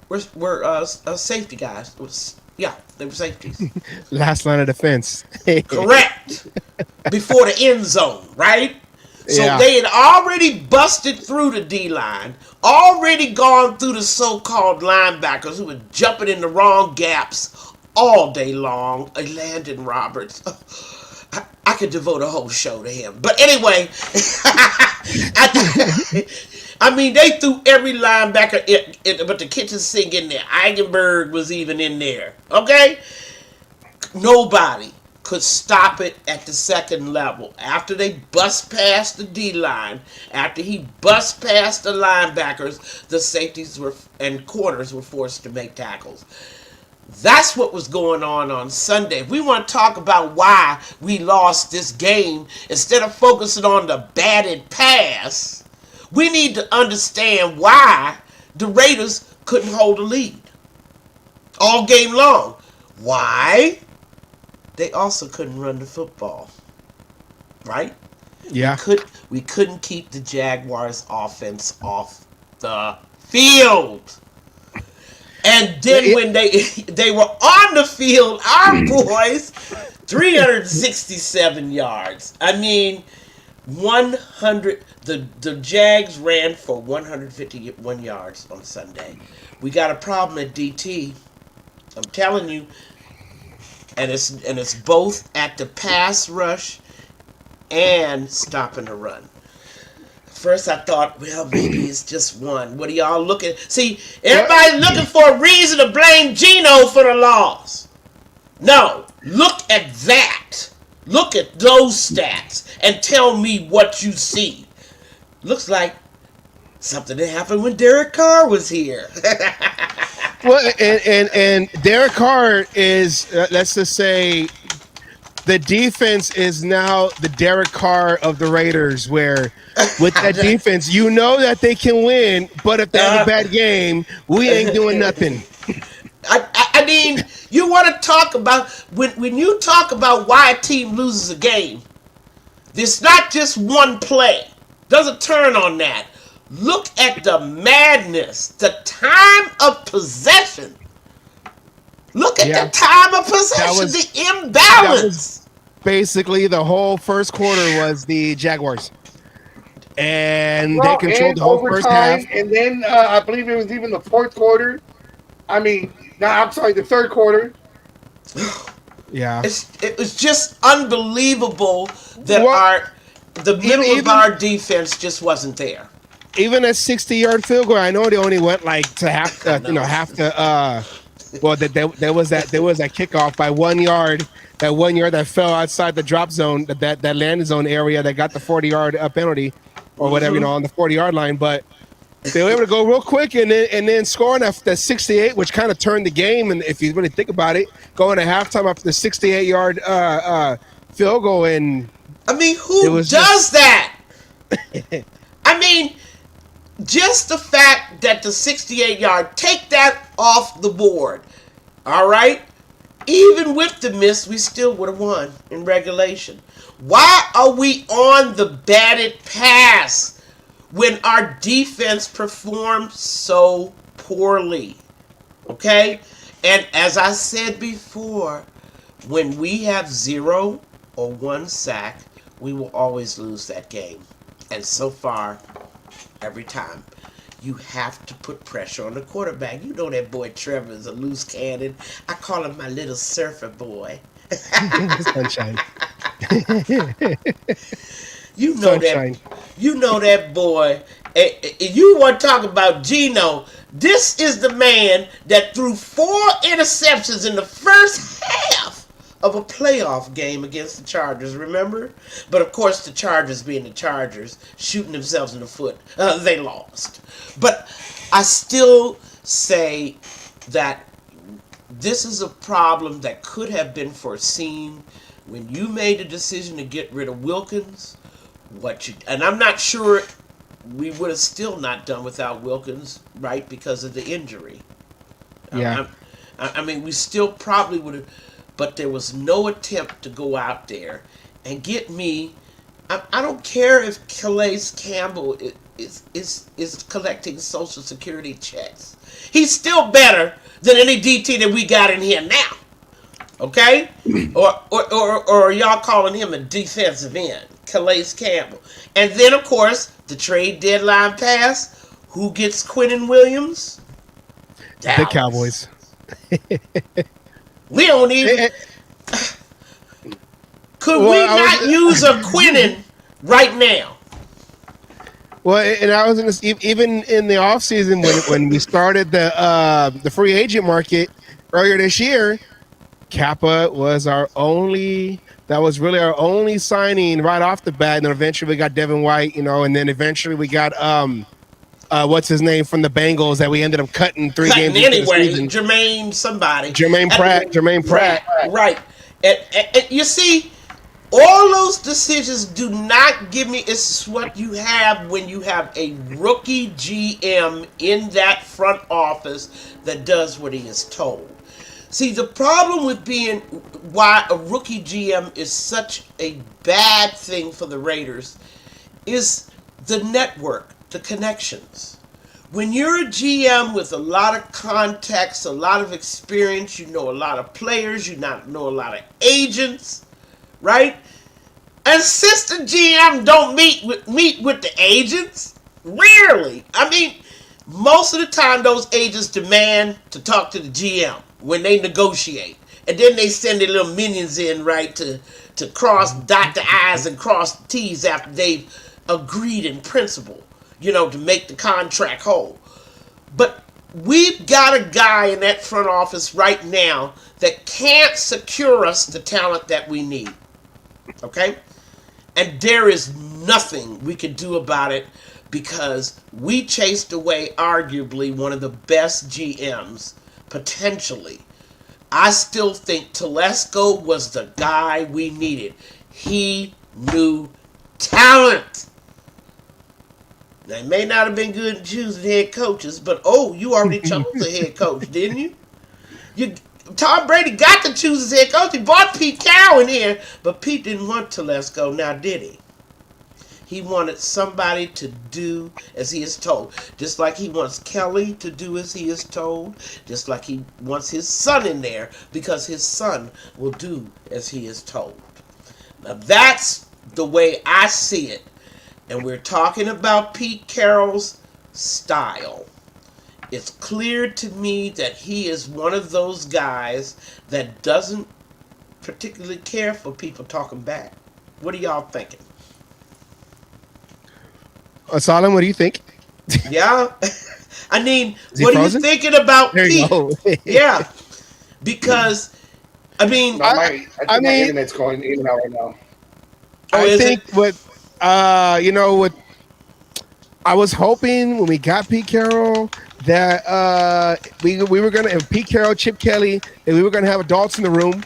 T: were safety guys. They were safeties. Last
F: line of defense.
T: Correct. Before the end zone, right? So they had already busted through the D-line, already gone through the so-called linebackers who were jumping in the wrong gaps all day long. Landon Roberts. I could devote a whole show to him. But anyway, they threw every linebacker, but the kitchen sink in there. Eigenberg was even in there. Okay? Nobody could stop it at the second level. After they bust past the D-line, after he bust past the linebackers, the safeties and corners were forced to make tackles. That's what was going on Sunday. If we want to talk about why we lost this game, instead of focusing on the batted pass, we need to understand why the Raiders couldn't hold a lead all game long. Why? They also couldn't run the football, right?
F: Yeah.
T: We couldn't keep the Jaguars offense off the field. And then when they were on the field, our boys, 367 yards. 100. The Jags ran for 151 yards on Sunday. We got a problem at DT. I'm telling you. And it's both at the pass rush and stopping the run. First I thought, well, maybe it's just one. What are y'all looking? See, everybody's looking for a reason to blame Geno for the loss. No, look at that. Look at those stats and tell me what you see. Looks like something that happened when Derek Carr was here.
F: Well, and Derek Carr is, let's just say, the defense is now the Derek Carr of the Raiders, where with that defense, you know that they can win, but if they have a bad game, we ain't doing nothing.
T: You want to talk about, when you talk about why a team loses a game, it's not just one play. Doesn't turn on that. Look at the madness, the time of possession. Look at the time of possession, the imbalance.
F: Basically, the whole first quarter was the Jaguars. And they controlled the whole first half.
E: And then I believe it was even the fourth quarter. The third quarter.
F: Yeah.
T: It was just unbelievable that the middle of our defense just wasn't there.
F: Even a 60-yard field goal, I know they only went to half the. There was that kickoff by 1 yard that 1 yard that fell outside the drop zone, that landing zone area that got the 40-yard penalty or whatever, on the 40-yard line. But they were able to go real quick and then scoring that 68, which kind of turned the game. And if you really think about it, going to halftime after the 68-yard field goal. And
T: I mean, who does that? I mean, just the fact that the 68-yard, take that off the board, all right? Even with the miss, we still would have won in regulation. Why are we on the batted pass when our defense performed so poorly? Okay? And as I said before, when we have 0 or 1 sack, we will always lose that game. And so far, every time, you have to put pressure on the quarterback. You know that boy Trevor is a loose cannon. I call him my little surfer boy.
F: Sunshine.
T: You know Sunshine. You know that boy. You want to talk about Geno? This is the man that threw 4 interceptions in the first half of a playoff game against the Chargers, remember? But of course, the Chargers being the Chargers, shooting themselves in the foot, they lost. But I still say that this is a problem that could have been foreseen when you made the decision to get rid of Wilkins. And I'm not sure we would have still not done without Wilkins, right, because of the injury.
F: Yeah.
T: I mean, we still probably would have. But there was no attempt to go out there and get me. I don't care if Calais Campbell is collecting Social Security checks. He's still better than any DT that we got in here now. Okay? or y'all calling him a defensive end, Calais Campbell. And then, of course, the trade deadline pass. Who gets Quinnen Williams? Dallas.
F: The Cowboys.
T: We don't even. Could we not use a Quinnen right now?
F: Well, and I was in this even in the offseason when we started the free agent market earlier this year. Kappa was really our only signing right off the bat, and then eventually we got Devin White, and then eventually we got what's his name from the Bengals that we ended up cutting 3 games
T: anyway. Jermaine
F: Pratt.
T: Right. And you see, all those decisions do not give me. It's what you have when you have a rookie GM in that front office that does what he is told. See, the problem with why a rookie GM is such a bad thing for the Raiders is the network. The connections. When you're a GM with a lot of contacts, a lot of experience, you know a lot of players, you know a lot of agents, right? Assistant GM don't meet with the agents. Rarely. I mean, most of the time those agents demand to talk to the GM when they negotiate. And then they send their little minions in, right, to dot the I's and cross the T's after they've agreed in principle. To make the contract whole. But we've got a guy in that front office right now that can't secure us the talent that we need. Okay? And there is nothing we can do about it because we chased away arguably one of the best GMs, potentially. I still think Telesco was the guy we needed. He knew talent. Now, he may not have been good at choosing head coaches, but you already chose a head coach, didn't you? Tom Brady got to choose his head coach. He brought Pete Carroll in here, but Pete didn't want Telesco, now did he? He wanted somebody to do as he is told. Just like he wants Kelly to do as he is told. Just like he wants his son in there because his son will do as he is told. Now that's the way I see it. And we're talking about Pete Carroll's style. It's clear to me that he is one of those guys that doesn't particularly care for people talking back. What are y'all thinking?
F: Solomon, what do you think?
T: Yeah. I mean, what are you thinking about Pete? Yeah. Because I mean,
E: I think my internet's going in and out right now.
F: I think what I was hoping when we got Pete Carroll that we were gonna have Pete Carroll, Chip Kelly, and we were gonna have adults in the room,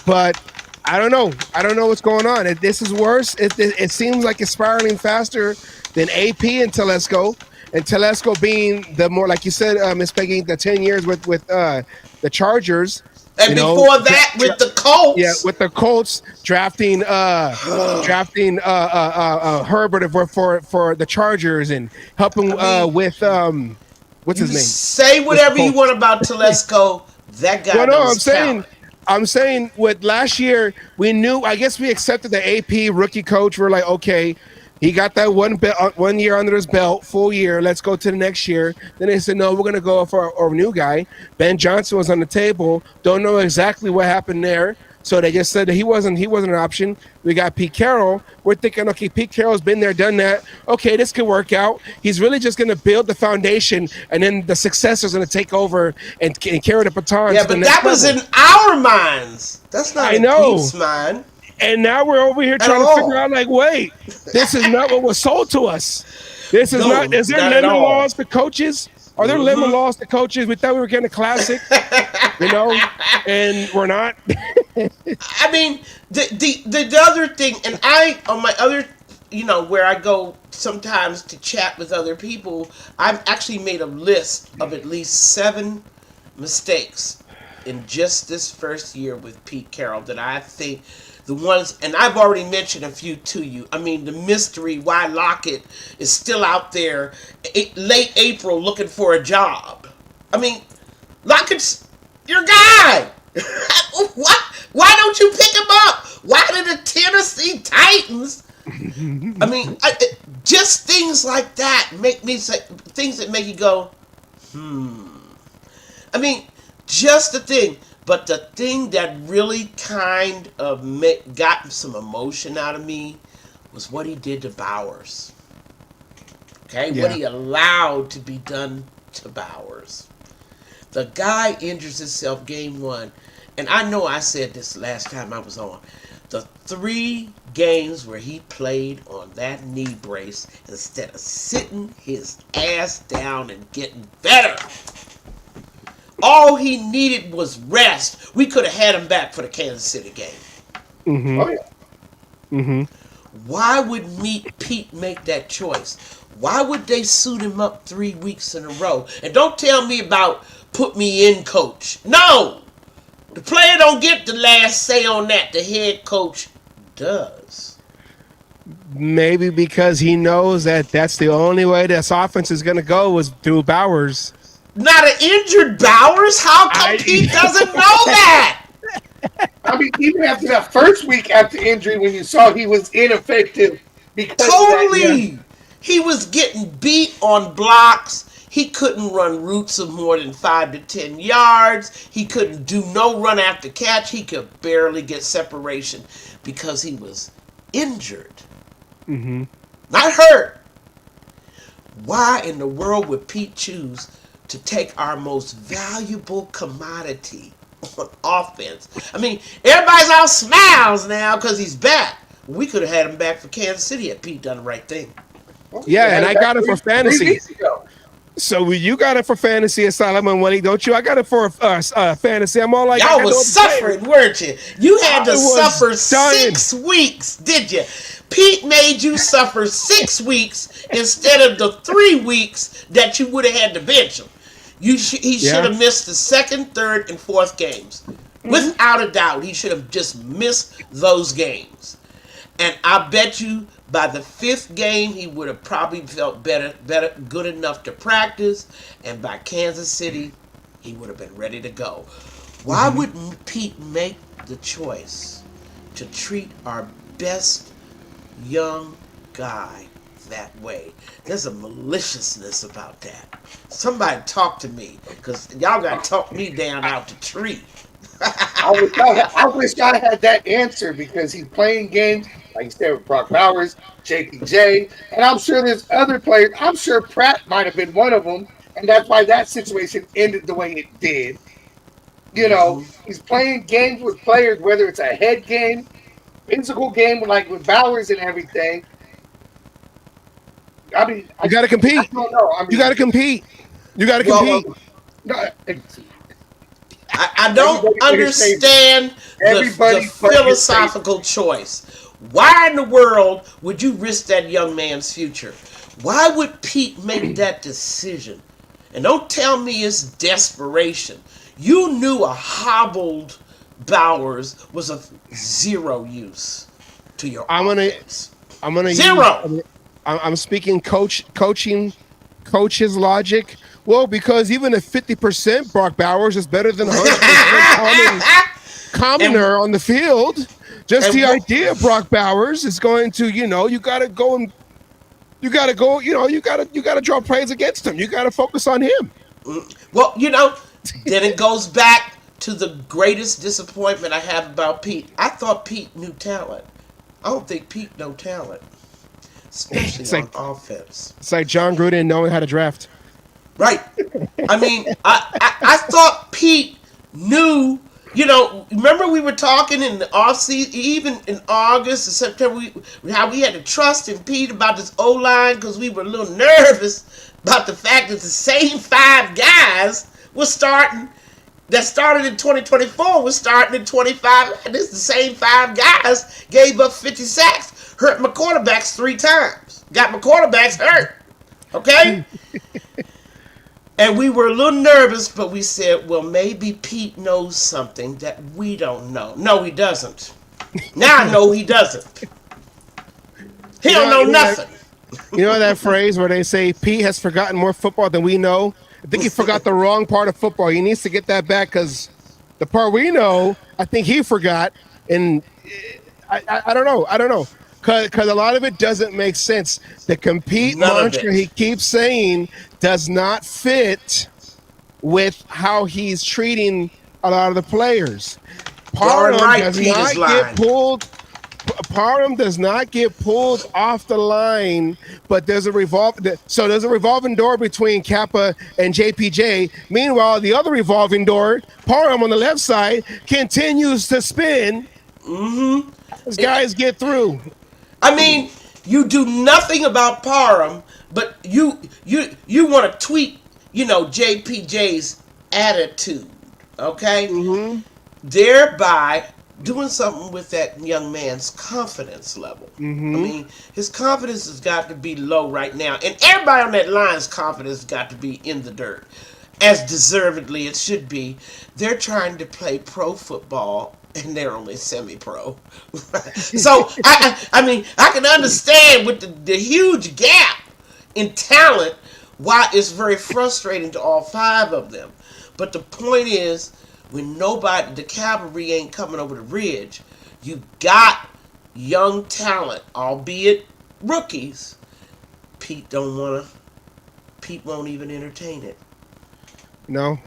F: but I don't know. I don't know what's going on. This is worse. It seems like it's spiraling faster than AP and Telesco. And Telesco being the more, like you said, Miss Peggy, the 10 years with the Chargers.
T: And before that, with the Colts.
F: Yeah, with the Colts drafting Herbert for the Chargers and helping with what's his name?
T: Say whatever you want about Telesco. That guy.
F: I'm saying with last year, we knew, I guess we accepted the AP rookie coach. We're like, okay, he got that 1 year under his belt, full year. Let's go to the next year. Then they said, no, we're going to go for our new guy. Ben Johnson was on the table. Don't know exactly what happened there. So they just said that he wasn't an option. We got Pete Carroll. We're thinking, okay, Pete Carroll's been there, done that. Okay, this could work out. He's really just going to build the foundation, and then the successor's going to take over and carry the baton.
T: Yeah, but that was in our minds. That's not in Pete's mind.
F: And now we're over here trying to figure out, like, wait, this is not what was sold to us. This is not. Is there limit laws for coaches? Are there limit laws to coaches? We thought we were getting a classic, and we're not.
T: I mean, the other thing, and on my other, where I go sometimes to chat with other people, I've actually made a list of at least 7 mistakes in just this first year with Pete Carroll that I think the ones, and I've already mentioned a few to you. I mean, the mystery why Lockett is still out there late April looking for a job. I mean, Lockett's your guy. Why don't you pick him up? Why did the Tennessee Titans? I mean, just things like that make me say things that make you go, I mean, just the thing. But the thing that really kind of got some emotion out of me was what he did to Bowers. Okay? Yeah. What he allowed to be done to Bowers. The guy injures himself game 1. And I know I said this last time I was on. The 3 games where he played on that knee brace instead of sitting his ass down and getting better. All he needed was rest. We could have had him back for the Kansas City game.
F: Mm-hmm. Oh, yeah. Mm-hmm.
T: Why would Pete make that choice? Why would they suit him up 3 weeks in a row? And don't tell me about put me in, coach. No! The player don't get the last say on that. The head coach does.
F: Maybe because he knows that that's the only way this offense is going to go is through Bowers.
T: Not an injured Bowers? How come Pete doesn't know that?
E: I mean, even after that first week after injury, when you saw he was ineffective because
T: totally, he was getting beat on blocks. He couldn't run routes of more than 5 to 10 yards. He couldn't do no run after catch. He could barely get separation because he was injured, not hurt. Why in the world would Pete choose to take our most valuable commodity on offense? I mean, everybody's all smiles now because he's back. We could have had him back for Kansas City had Pete done the right thing.
F: Yeah, and I got it for fantasy. So you got it for fantasy at Solomon Willie, don't you? I got it for fantasy. I'm all like,
T: y'all was suffering, weren't you? You had to suffer 6 weeks, did you? Pete made you suffer 6 weeks instead of the 3 weeks that you would have had to bench him. He should have missed the 2nd, 3rd, and 4th games. Without a doubt, he should have just missed those games. And I bet you by the 5th game, he would have probably felt better, good enough to practice. And by Kansas City, he would have been ready to go. Why would Pete make the choice to treat our best young guy that way? There's a maliciousness about that. Somebody talk to me, because y'all got to talk me down out the tree.
E: I wish I had that answer, because he's playing games, like you said, with Brock Bowers, JPJ, and I'm sure there's other players. I'm sure Pratt might have been one of them, and that's why that situation ended the way it did. You know, he's playing games with players, whether it's a head game, physical game, like with Bowers and everything. I mean,
F: you got to compete.
E: I don't know. I mean,
F: you got to compete. You got to compete.
T: I don't understand the philosophical choice. Why in the world would you risk that young man's future? Why would Pete make that decision? And don't tell me it's desperation. You knew a hobbled Bowers was of zero use to your offense.
F: I'm gonna
T: zero.
F: I'm speaking coach's logic. Well, because even at 50%, Brock Bowers is better than 100% commoner on the field. Just the idea of Brock Bowers is going to, you got to go, you got to draw plays against him. You got to focus on him.
T: Well, then it goes back to the greatest disappointment I have about Pete. I thought Pete knew talent. I don't think Pete knows talent, especially on offense.
F: It's like John Gruden knowing how to draft.
T: Right. I mean, I thought Pete knew, remember we were talking in the offseason, even in August and September, how we had to trust in Pete about this O-line because we were a little nervous about the fact that the same 5 guys were starting, that started in 2024 was starting in 25. And this the same 5 guys gave up 50 sacks, hurt my quarterbacks 3 times, got my quarterbacks hurt. Okay? And we were a little nervous, but we said, well, maybe Pete knows something that we don't know. No, he doesn't. Now I know he doesn't. He don't know nothing.
F: You know that phrase where they say Pete has forgotten more football than we know? I think he forgot the wrong part of football. He needs to get that back because the part we know, I think he forgot. And I don't know. Because a lot of it doesn't make sense. The compete mantra he keeps saying does not fit with how he's treating a lot of the players. Parham does not get pulled off the line, but there's a revolving door between Kappa and JPJ. Meanwhile, the other revolving door, Parham on the left side, continues to spin. Those guys get through.
T: I mean, you do nothing about Parham, but you want to tweak, JPJ's attitude, okay? Thereby doing something with that young man's confidence level. I mean, his confidence has got to be low right now, and everybody on that line's confidence has got to be in the dirt, as deservedly it should be. They're trying to play pro football, and they're only semi-pro. So, I mean, I can understand with the huge gap in talent why it's very frustrating to all 5 of them. But the point is, when the cavalry ain't coming over the ridge, you got young talent, albeit rookies. Pete won't even entertain it.
F: No.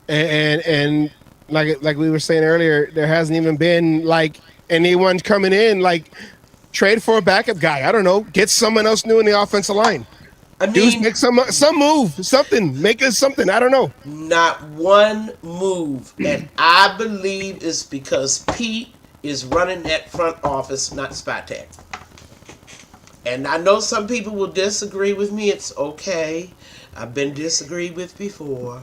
F: And like we were saying earlier, there hasn't even been anyone coming in trade for a backup guy. I don't know, get someone else new in the offensive line. I mean, make some move, something, make it something. I don't know.
T: Not one move, and I believe it's because Pete is running that front office, not Spytek. And I know some people will disagree with me. It's okay. I've been disagreed with before.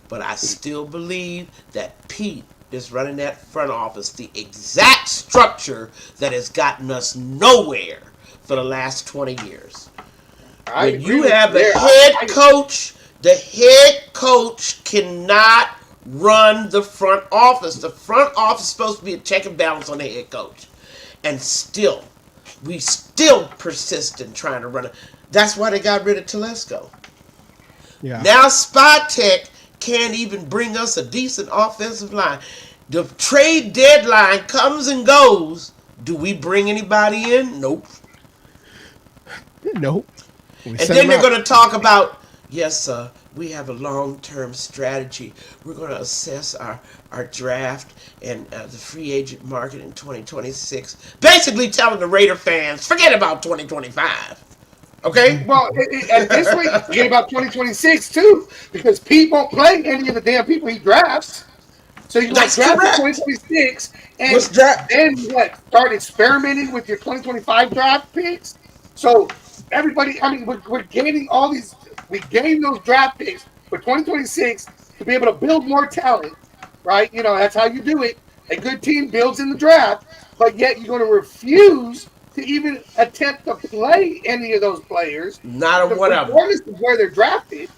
T: But I still believe that Pete is running that front office, the exact structure that has gotten us nowhere for the last 20 years. When you have a head coach, the head coach cannot run the front office. The front office is supposed to be a check and balance on the head coach. And we still persist in trying to run it. That's why they got rid of Telesco.
F: Yeah.
T: Now Spytek can't even bring us a decent offensive line. The trade deadline comes and goes. Do we bring anybody in? Nope.
F: Nope.
T: And then they're going to talk about, yes, we have a long-term strategy. We're going to assess our draft and the free agent market in 2026. Basically telling the Raider fans, forget about 2025. Okay?
E: Well, at this rate, forget about 2026 too, because Pete won't play any of the damn people he drafts. So you want to draft in 2026, and then start experimenting with your 2025 draft picks. So everybody, I mean, we're gaining all these. We gain those draft picks for 2026 to be able to build more talent, right? You know, that's how you do it. A good team builds in the draft, but yet you're going to refuse to even attempt to play any of those players.
T: Not a one of them.
E: Regardless of where they're drafted.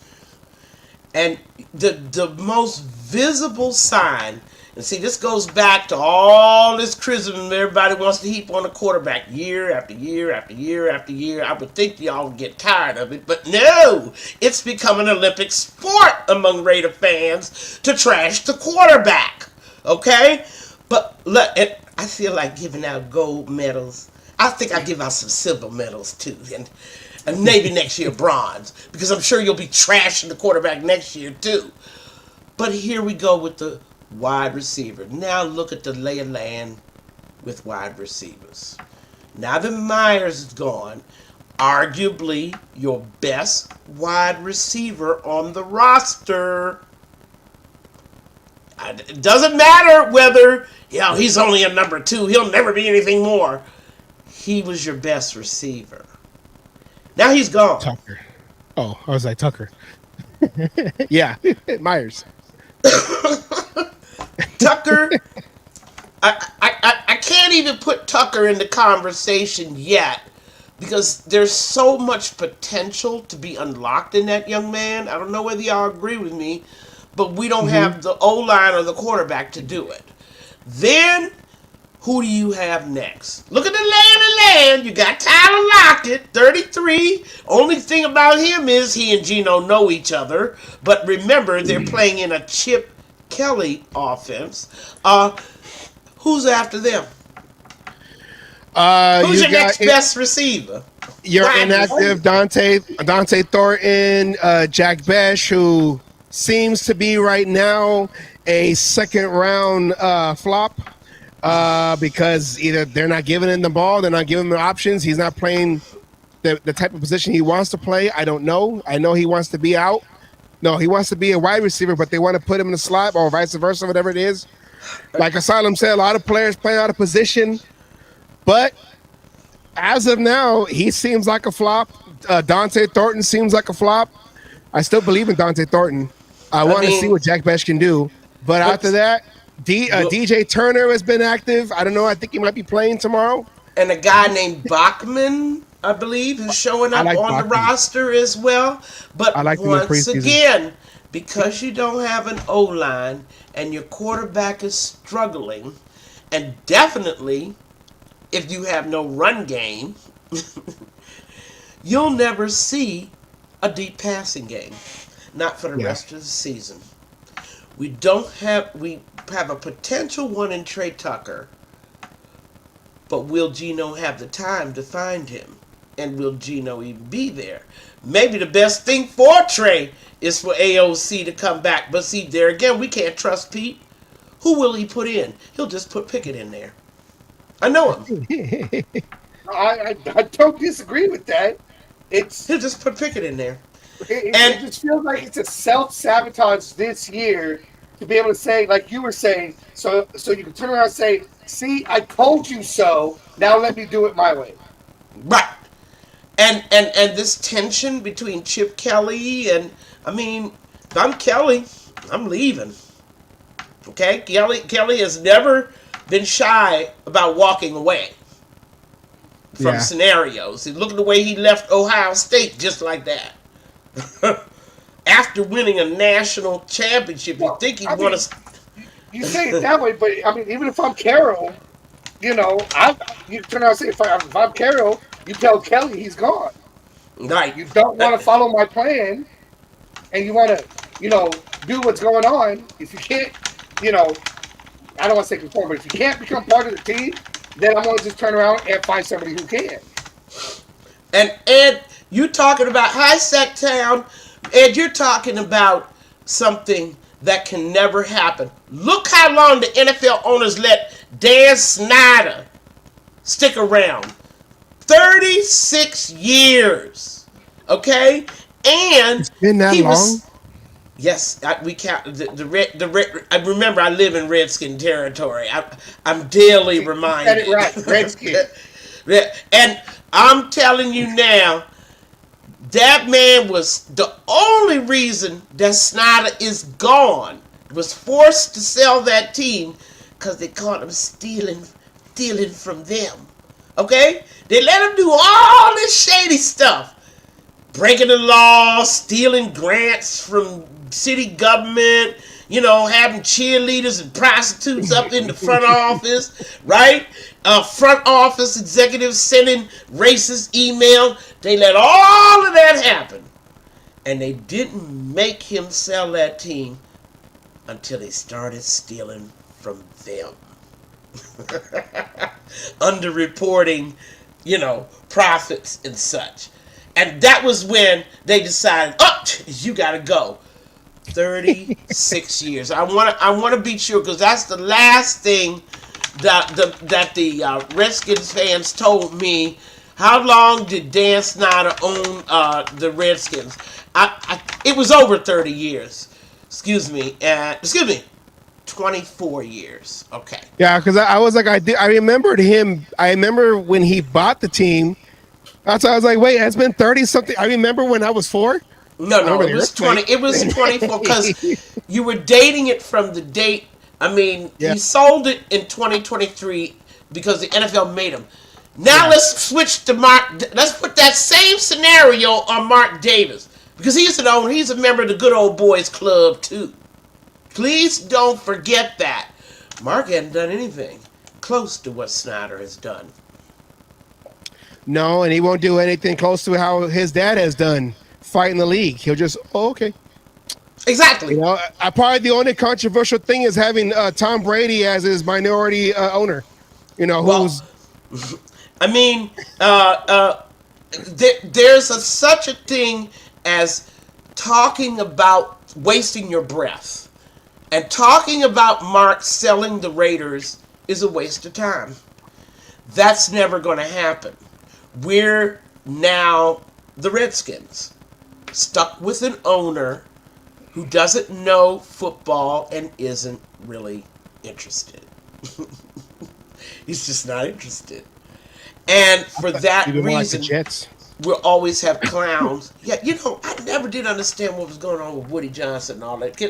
T: And the most visible sign, and see, this goes back to all this criticism everybody wants to heap on the quarterback year after year after year after year. I would think y'all would get tired of it, but no, it's become an Olympic sport among Raider fans to trash the quarterback. Okay, but look, I feel like giving out gold medals. I think I give out some silver medals too, and maybe next year bronze, because I'm sure you'll be trashing the quarterback next year too. But here we go with the wide receiver. Now look at the lay of land with wide receivers. Now that Meyers is gone, arguably your best wide receiver on the roster. It doesn't matter whether he's only a number 2. He'll never be anything more. He was your best receiver. Now he's gone.
F: Tucker. Oh, I was like Tucker. Yeah, Meyers.
T: Tucker. I can't even put Tucker in the conversation yet because there's so much potential to be unlocked in that young man. I don't know whether y'all agree with me, but we don't have the O-line or the quarterback to do it. Then who do you have next? Look at the lay of the land. You got Tyler Lockett, 33. Only thing about him is he and Geno know each other. But remember, they're playing in a Chip Kelly offense. Who's after them? Who's your next best receiver?
F: Your inactive Dante Thornton, Jack Besh, who seems to be right now a second-round flop. Because either they're not giving him the ball, they're not giving him the options. He's not playing the type of position he wants to play. I don't know. I know he wants to be out. No, he wants to be a wide receiver, but they want to put him in the slot or vice versa, whatever it is. Like Asylum said, a lot of players play out of position. But as of now, he seems like a flop. Dante Thornton seems like a flop. I still believe in Dante Thornton. I want to see what Jack Besh can do. But after that, DJ Turner has been active. I don't know. I think he might be playing tomorrow.
T: And a guy named Bachman, I believe, is showing up on the roster as well. But once again, because you don't have an O-line and your quarterback is struggling, and definitely if you have no run game, you'll never see a deep passing game. Not for the rest of the season. We have a potential one in Trey Tucker, but will Geno have the time to find him? And will Geno even be there? Maybe the best thing for Trey is for AOC to come back. But see, there again, we can't trust Pete. Who will he put in? He'll just put Pickett in there. I know him.
E: I don't disagree with that.
T: He'll just put Pickett in there.
E: It just feels like it's a self-sabotage this year to be able to say, like you were saying, so you can turn around and say, see, I told you so, now let me do it my way.
T: Right. And this tension between Chip Kelly and, I mean, if I'm Kelly, I'm leaving. Okay? Kelly has never been shy about walking away from scenarios. Look at the way he left Ohio State just like that. After winning a national championship, you think he'd want to.
E: You say it that way, but I mean, even if I'm Carroll, you turn around and say, if I'm Carroll, you tell Kelly he's gone.
T: Right.
E: You don't want to follow my plan, and you want to, do what's going on. If you can't, I don't want to say conform, but if you can't become part of the team, then I'm going to just turn around and find somebody who can.
T: And Ed, you talking about High Sack Town, Ed, you're talking about something that can never happen. Look how long the NFL owners let Dan Snyder stick around. 36 years. Okay? And
F: it's been that long?
T: Yes, we count I remember I live in Redskin territory. I'm daily reminded.
E: Said it right, Redskin.
T: And I'm telling you now, that man was the only reason that Snyder is gone. Was forced to sell that team because they caught him stealing from them. Okay? They let him do all this shady stuff. Breaking the law, stealing grants from city government, having cheerleaders and prostitutes up in the front office, right? Front office executives sending racist email. They let all of that happen. And they didn't make him sell that team until they started stealing from them. Underreporting, profits and such. And that was when they decided, you gotta go. 36 years. I want to be sure, because that's the last thing that the Redskins fans told me. How long did Dan Snyder own the Redskins? It was over 30 years. Excuse me. 24 years. Okay.
F: Yeah, because I was like, I remembered him. I remember when he bought the team. That's why I was like, wait, it's been 30 something. I remember when I was 4.
T: No, it was 20. It was 24 because you were dating it from the date. I mean, he sold it in 2023 because the NFL made him. Now let's switch to Mark. Let's put that same scenario on Mark Davis, because he's an owner. He's a member of the Good Old Boys Club too. Please don't forget that. Mark hadn't done anything close to what Snyder has done.
F: No, and he won't do anything close to how his dad has done fighting the league. He'll just, okay.
T: Exactly.
F: Probably the only controversial thing is having Tom Brady as his minority owner. Who's...
T: I mean, there's such a thing as talking about wasting your breath. And talking about Mark selling the Raiders is a waste of time. That's never going to happen. We're now the Redskins, stuck with an owner who doesn't know football and isn't really interested. He's just not interested. And for that reason, we'll always have clowns. Yeah, I never did understand what was going on with Woody Johnson and all that.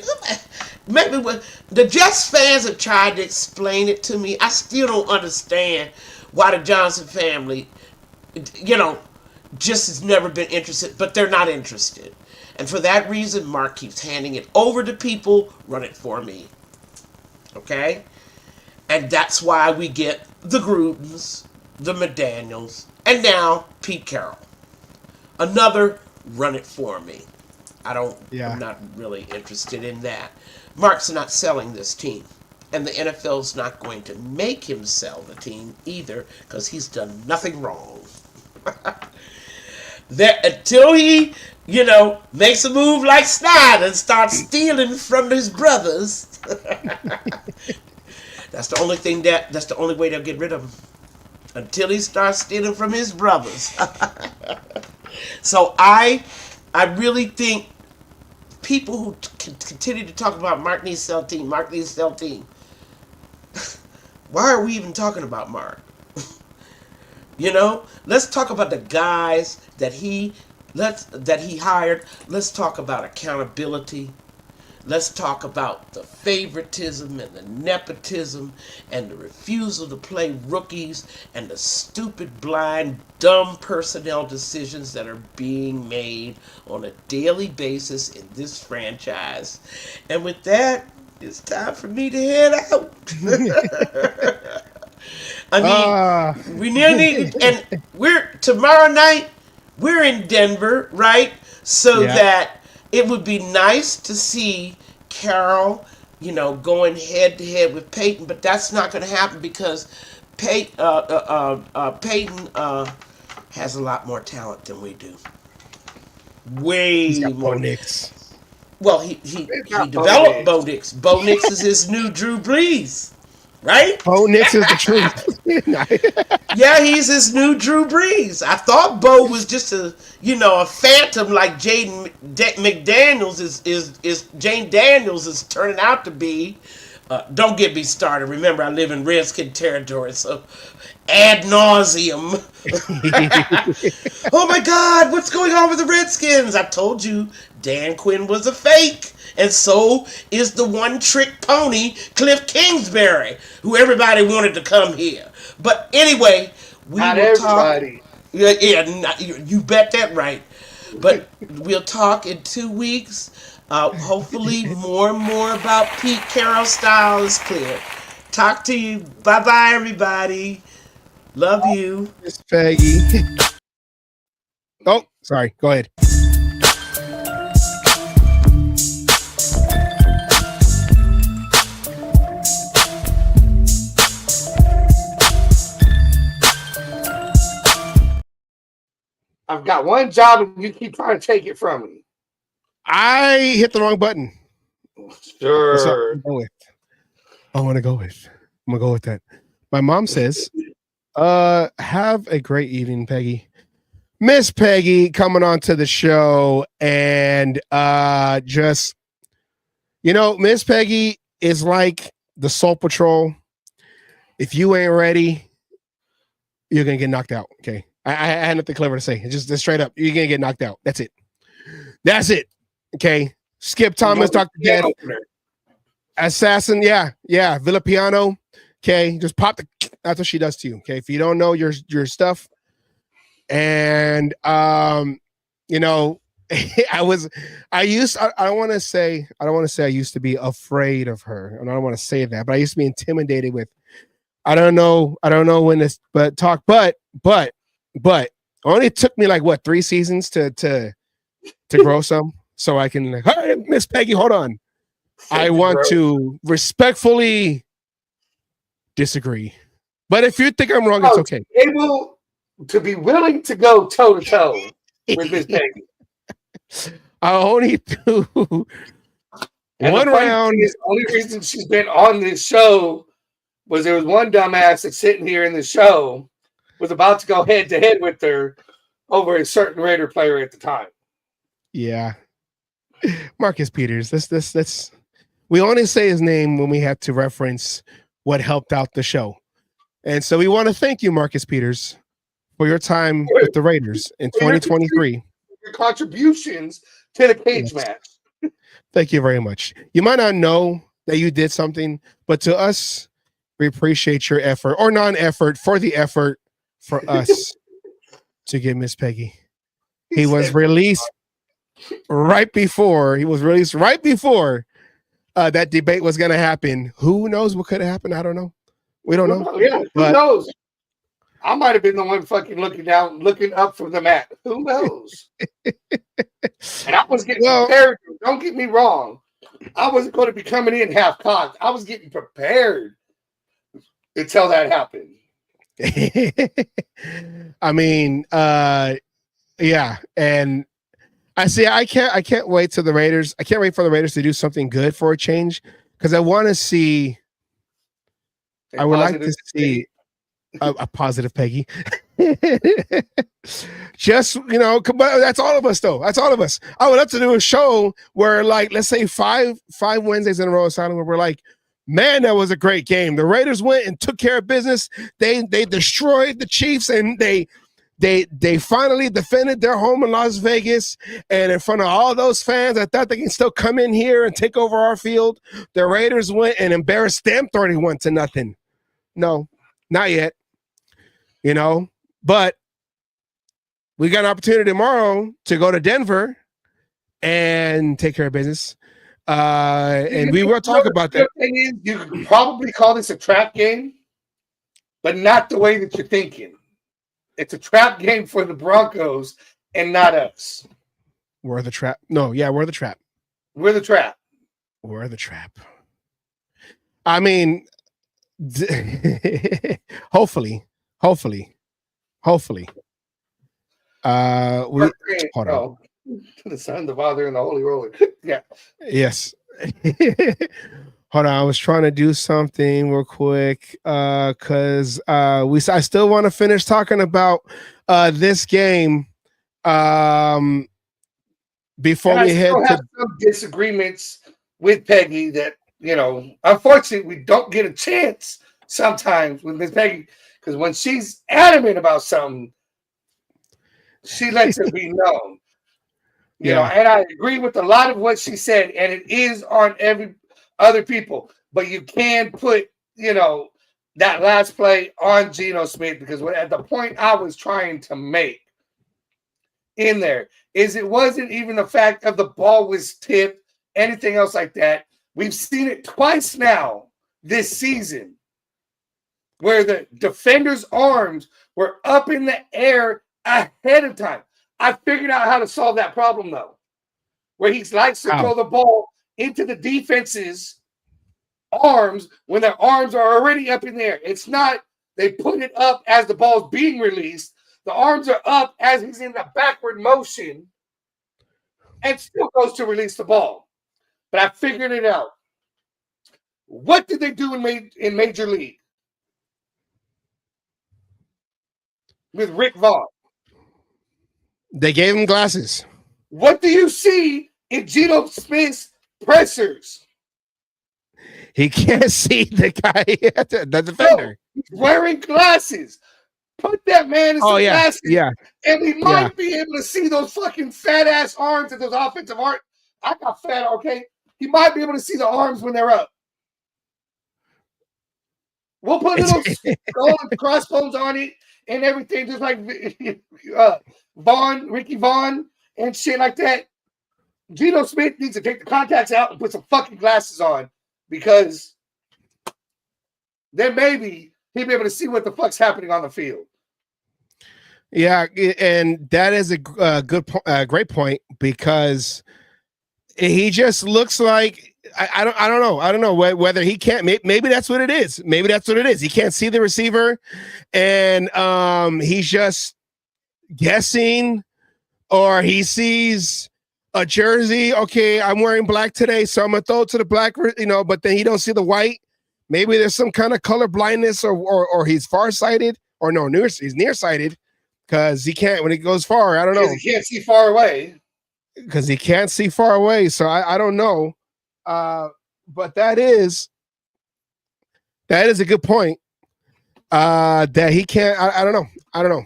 T: Maybe when the Jets fans have tried to explain it to me, I still don't understand why the Johnson family, just has never been interested, but they're not interested. And for that reason, Mark keeps handing it over to people, run it for me. Okay? And that's why we get the Grudens, the McDaniels, and now Pete Carroll. Another run it for me. I'm not really interested in that. Mark's not selling this team. And the NFL's not going to make him sell the team either, because he's done nothing wrong. Until he, makes a move like Snyder and starts stealing from his brothers. That's the only way they'll get rid of him. Until he starts stealing from his brothers. So I really think people who continue to talk about Mark needs to sell team, why are we even talking about Mark? Let's talk about the guys that he hired. Let's talk about accountability. Let's talk about the favoritism and the nepotism and the refusal to play rookies and the stupid, blind, dumb personnel decisions that are being made on a daily basis in this franchise. And with that, it's time for me to head out. We nearly need, and tomorrow night, we're in Denver, right? So that it would be nice to see Carroll, going head to head with Peyton, but that's not going to happen because Peyton has a lot more talent than we do. Way more. Bo Nix. Well, he developed Bo Nix. Bo Nix is his new Drew Brees, right?
F: Bo Nix is the truth.
T: Yeah, he's his new Drew Brees. I thought Bo was just a phantom like Jaden McDaniels is Jane Daniels is turning out to be. Don't get me started. Remember, I live in Redskin territory, so ad nauseum. Oh my God, what's going on with the Redskins? I told you Dan Quinn was a fake. And so is the one-trick pony, Cliff Kingsbury, who everybody wanted to come here. But anyway, we
E: Not
T: will
E: everybody.
T: talk. Yeah, you bet that right. But we'll talk in 2 weeks. Hopefully, more and more about Pete Carroll style is clear. Talk to you. Bye-bye, everybody. Love you.
F: Miss Peggy. Oh, sorry. Go ahead.
E: I've got one job and you keep trying to take it from me.
F: I hit the wrong button.
E: Sure.
F: I'm going to go with that. My mom says, have a great evening, Peggy. Miss Peggy coming on to the show and just, Miss Peggy is like the Soul Patrol. If you ain't ready, you're going to get knocked out. Okay. I had nothing clever to say. It's just straight up. You're going to get knocked out. That's it. Okay. Skip Thomas, Dr. Death. Assassin. Yeah. Villapiano. Okay. Just pop that's what she does to you. Okay. If you don't know your stuff. And, I don't want to say I used to be afraid of her. And I don't want to say that, but I used to be intimidated with, I don't know when this, but only took me like 3 seasons to grow some, so I can hey, Miss Peggy, hold on. I want to respectfully disagree. But if you think I'm wrong, it's okay.
E: Able to be willing to go toe to toe with Miss Peggy.
F: I only do one round.
E: The only reason she's been on this show was there was one dumbass that's sitting here in the show was about to go head to head with her over a certain Raider player at the time.
F: Yeah. Marcus Peters. That's we only say his name when we have to reference what helped out the show. And so we want to thank you, Marcus Peters, for your time with the Raiders in 2023.
E: Your contributions to the cage match.
F: Thank you very much. You might not know that you did something, but to us, we appreciate your effort or non-effort for the effort for us to get Miss Peggy. He was released right before that debate was going to happen. Who knows what could have happened? I don't know. We don't know.
E: Yeah, who knows? I might have been the one fucking looking up from the mat. Who knows? And I was getting prepared. Don't get me wrong. I wasn't going to be coming in half cocked. I was getting prepared until that happened.
F: I mean, yeah, and I can't wait till the Raiders. I can't wait for the Raiders to do something good for a change because I want to see. I would like to see a positive Peggy. Just but that's all of us though. That's all of us. I would love to do a show where, like, let's say five Wednesdays in a row of silent where we're like, man, that was a great game. The Raiders went and took care of business. They destroyed the Chiefs and they finally defended their home in Las Vegas. And in front of all those fans, I thought they can still come in here and take over our field. The Raiders went and embarrassed them 31-0. No, not yet. But we got an opportunity tomorrow to go to Denver and take care of business. And we will talk about that.
E: The thing is, you could probably call this a trap game, but not the way that you're thinking. It's a trap game for the Broncos and not us.
F: We're the trap. No, yeah, we're the trap.
E: We're the trap.
F: We're the trap. I mean, hopefully. We hold on.
E: The Son, the Father, and the Holy Roller. Yeah.
F: Yes. Hold on, I was trying to do something real quick because I still want to finish talking about this game before
E: And I
F: we head
E: still have
F: to.
E: some disagreements with Peggy that, unfortunately, we don't get a chance sometimes with Miss Peggy, because when she's adamant about something, she lets it be known. And I agree with a lot of what she said, and it is on every other people. But you can put, that last play on Geno Smith, because at the point I was trying to make in there is it wasn't even the fact of the ball was tipped, anything else like that. We've seen it twice now this season where the defender's arms were up in the air ahead of time. I figured out how to solve that problem, though, where he likes to throw the ball into the defense's arms when their arms are already up in the air. It's not they put it up as the ball's being released. The arms are up as he's in the backward motion and still goes to release the ball. But I figured it out. What did they do in Major League with Rick Vaughn?
F: They gave him glasses.
E: What do you see in Geno Smith's pressers?
F: He can't see the guy, the defender.
E: No, he's wearing glasses. Put that man in some glasses.
F: Yeah.
E: And we might be able to see those fucking fat-ass arms and those offensive arms. I got fat, okay? He might be able to see the arms when they're up. We'll put little skull and crossbones on it and everything, just like Ricky Vaughn and shit like that. Geno Smith needs to take the contacts out and put some fucking glasses on, because then maybe he'll be able to see what the fuck's happening on the field.
F: Yeah, and that is a great point, because he just looks like I don't know whether he can't. Maybe that's what it is. Maybe that's what it is. He can't see the receiver, and he's just guessing, or he sees a jersey. Okay, I'm wearing black today, so I'm gonna throw it to the black. But then he don't see the white. Maybe there's some kind of color blindness, or he's farsighted, or no, he's nearsighted, because he can't when he goes far. I don't know.
E: He can't see far away.
F: Because he can't see far away, so I don't know. But that is a good point. That he can't. I don't know.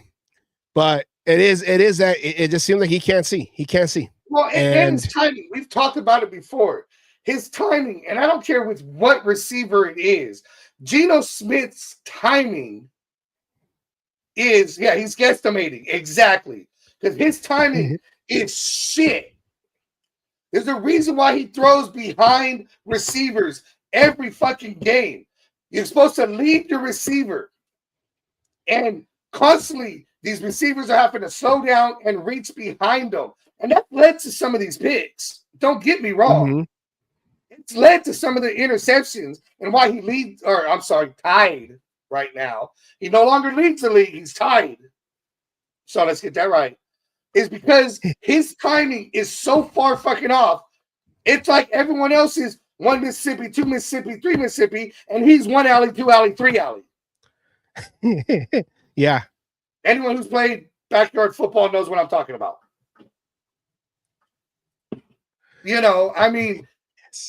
F: But it is that it just seems like he can't see. He can't see.
E: Well, and his timing. We've talked about it before. His timing, and I don't care with what receiver it is. Geno Smith's timing is, he's guesstimating exactly, because his timing is shit. There's a reason why he throws behind receivers every fucking game. You're supposed to lead your receiver, and constantly these receivers are having to slow down and reach behind them, and that led to some of these picks. Don't get me wrong.
F: Mm-hmm.
E: It's led to some of the interceptions and why he tied right now. He no longer leads the league. He's tied. So let's get that right. Is because his timing is so far fucking off. It's like everyone else is 1 Mississippi, 2 Mississippi, 3 Mississippi, and he's 1 alley, 2 alley, 3 alley.
F: Yeah.
E: Anyone who's played backyard football knows what I'm talking about.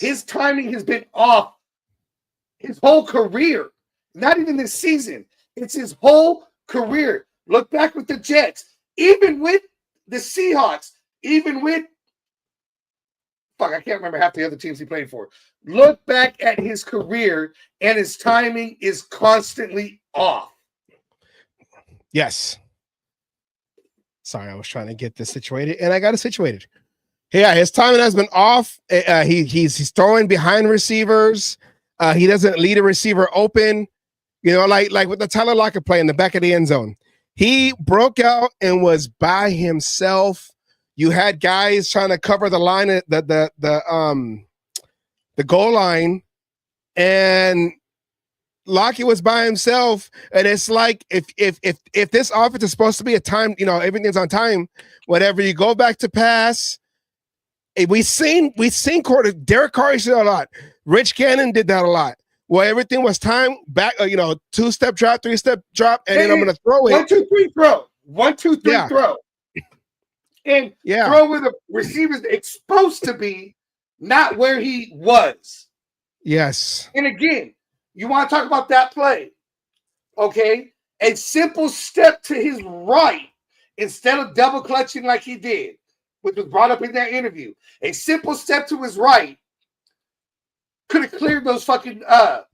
E: His timing has been off his whole career. Not even this season. It's his whole career. Look back with the Jets. Even with the Seahawks. Even with... I can't remember half the other teams he played for. Look back at his career, and his timing is constantly off.
F: Yes. Sorry, I was trying to get this situated, and I got it situated. Yeah, his timing has been off. He's throwing behind receivers. He doesn't lead a receiver open. Like with the Tyler Lockett play in the back of the end zone. He broke out and was by himself. You had guys trying to cover the line, the goal line, and Lockett was by himself. And it's like if this offense is supposed to be a time, everything's on time. Whatever, you go back to pass. we seen quarter. Derek Carr used to do that a lot. Rich Gannon did that a lot. Well, everything was time back, 2-step drop, 3-step drop, and then I'm going to throw it.
E: 1, 2, 3, throw. 1, 2, 3, throw. And throw where the receiver's supposed to be, not where he was.
F: Yes.
E: And again, you want to talk about that play, okay? A simple step to his right instead of double clutching like he did, which was brought up in that interview. A simple step to his right could have cleared those fucking that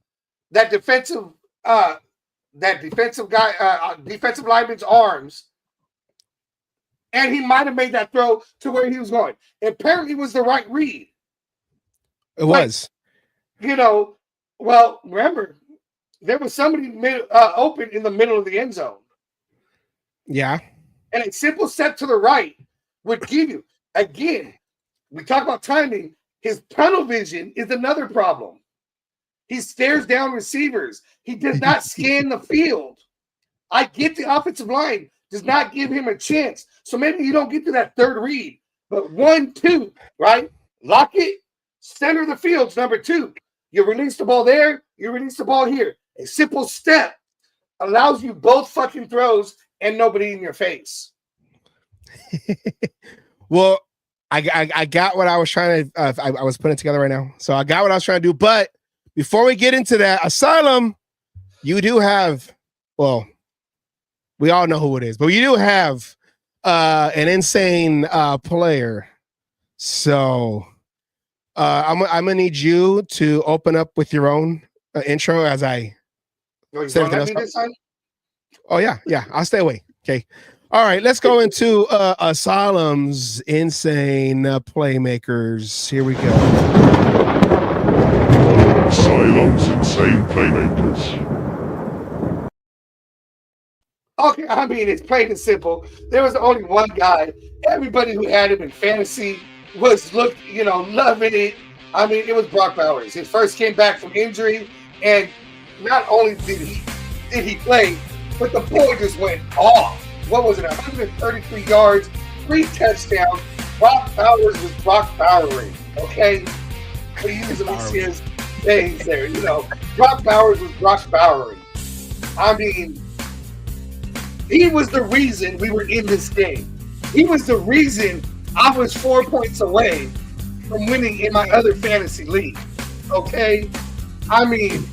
E: defensive lineman's arms, and he might have made that throw to where he was going. Apparently, it was the right read.
F: It was.
E: Well, remember, there was somebody open in the middle of the end zone.
F: Yeah.
E: And a simple step to the right would give you, again, we talk about timing. His tunnel vision is another problem. He stares down receivers. He does not scan the field. I get the offensive line does not give him a chance. So maybe you don't get to that third read. But 1, 2, right? Lock it. Center of the field's number 2. You release the ball there. You release the ball here. A simple step allows you both fucking throws and nobody in your face.
F: Well, I got what I was trying to. I was putting it together right now, so I got what I was trying to do. But before we get into that, Asylum, you do have. Well, we all know who it is, but you do have an insane player. So I'm gonna need you to open up with your own intro as I. Say everything else.
E: This time?
F: Oh yeah, I'll stay away. Okay. All right, let's go into Asylum's insane playmakers. Here we go.
G: Asylum's insane playmakers.
E: Okay, I mean, it's plain and simple. There was only one guy. Everybody who had him in fantasy was loving it. I mean, it was Brock Bowers. He first came back from injury, and not only did he play, but the boy just went off. What was it? 133 yards, 3 touchdowns. Brock Bowers was Brock Bowering. Okay, we usually see his things there. Brock Bowers was Brock Bowering. I mean, he was the reason we were in this game. He was the reason I was 4 points away from winning in my other fantasy league. Okay, I mean,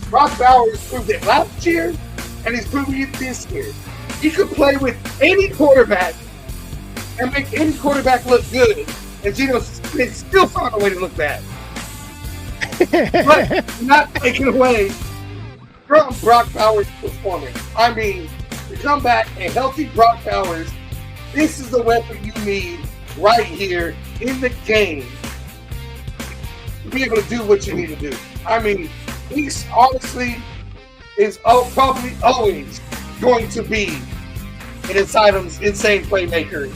E: Brock Bowers proved it last year, and he's proving it this year. He could play with any quarterback and make any quarterback look good, and Geno Smith still found a way to look bad. But not taking away from Brock Bowers' performance. I mean, to come back a healthy Brock Bowers, this is the weapon you need right here in the game to be able to do what you need to do. I mean, he honestly is probably always going to be an Asylum's insane playmaker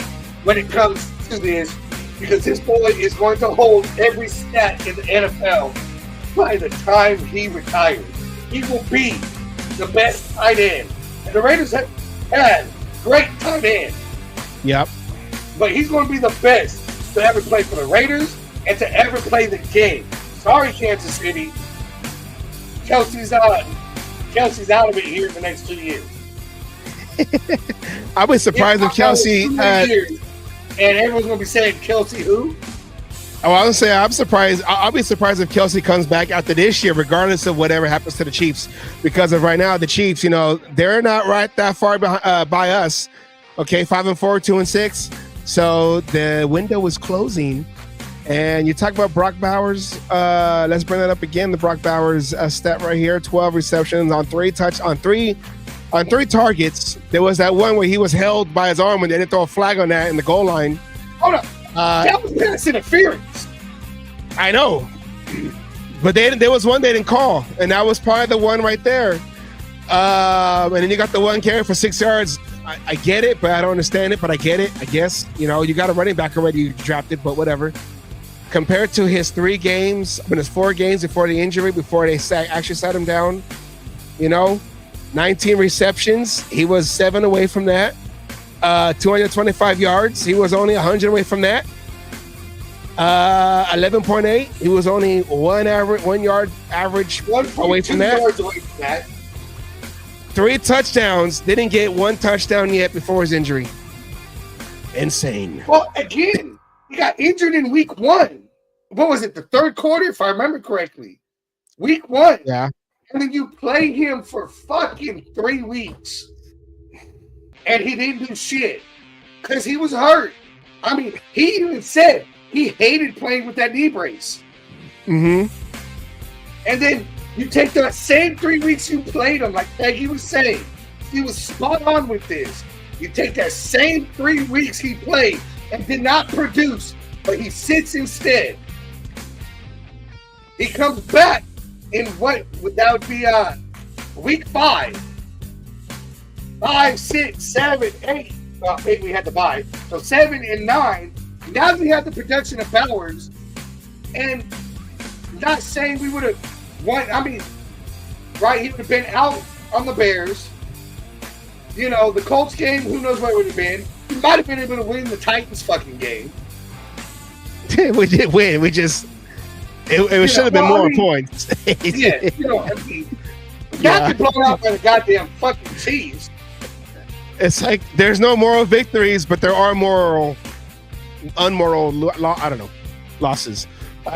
E: when it comes to this, because this boy is going to hold every stat in the NFL by the time he retires. He will be the best tight end. And the Raiders have had great tight end.
F: Yep.
E: But he's going to be the best to ever play for the Raiders and to ever play the game. Sorry, Kansas City. Kelsey's out of it here in the next 2 years.
F: I was surprised if Kelsey
E: and everyone's gonna be saying Kelsey who?
F: Oh, I was saying I'm surprised. I'll be surprised if Kelsey comes back after this year, regardless of whatever happens to the Chiefs. Because of right now, the Chiefs, they're not right that far behind, by us. Okay, 5-4, 2-6. So the window is closing. And you talk about Brock Bowers. Let's bring that up again. The Brock Bowers stat right here: 12 receptions on 3 targets. There was that one where he was held by his arm and they didn't throw a flag on that in the goal line.
E: Hold up, that was pass interference.
F: I know, but there was one they didn't call, and that was part of the one right there. And then you got the one carry for 6 yards. I get it, but I don't understand it. But I get it. I guess you got a running back already. You drafted, but whatever. Compared to his 3 games, his 4 games before the injury, before they actually sat him down, 19 receptions. He was 7 away from that. 225 yards. He was only 100 away from that. 11.8. He was only 1 yard average away from that.
E: Yards away from that.
F: 3 touchdowns. Didn't get 1 touchdown yet before his injury. Insane.
E: Well, again, he got injured in week 1. What was it? The third quarter, if I remember correctly. Week 1.
F: Yeah.
E: And then you play him for fucking 3 weeks. And he didn't do shit. Because he was hurt. I mean, he even said he hated playing with that knee brace.
F: Mm-hmm.
E: And then you take that same 3 weeks you played him, like Peggy was saying. He was spot on with this. You take that same 3 weeks he played and did not produce, but he sits instead. He comes back in what without be week 5. 5, 6, 7, 8. Well, 8 we had to buy. So 7 and 9. Now we have the production of Bowers. And not saying we would have won. I mean, right, he would have been out on the Bears. You know, the Colts game, who knows what it would have been. He might have been able to win the Titans fucking game.
F: We did win. We just it should have been more points.
E: Yeah, you know, I mean, got blown out by the goddamn fucking Chiefs.
F: It's like there's no moral victories, but there are unmoral, losses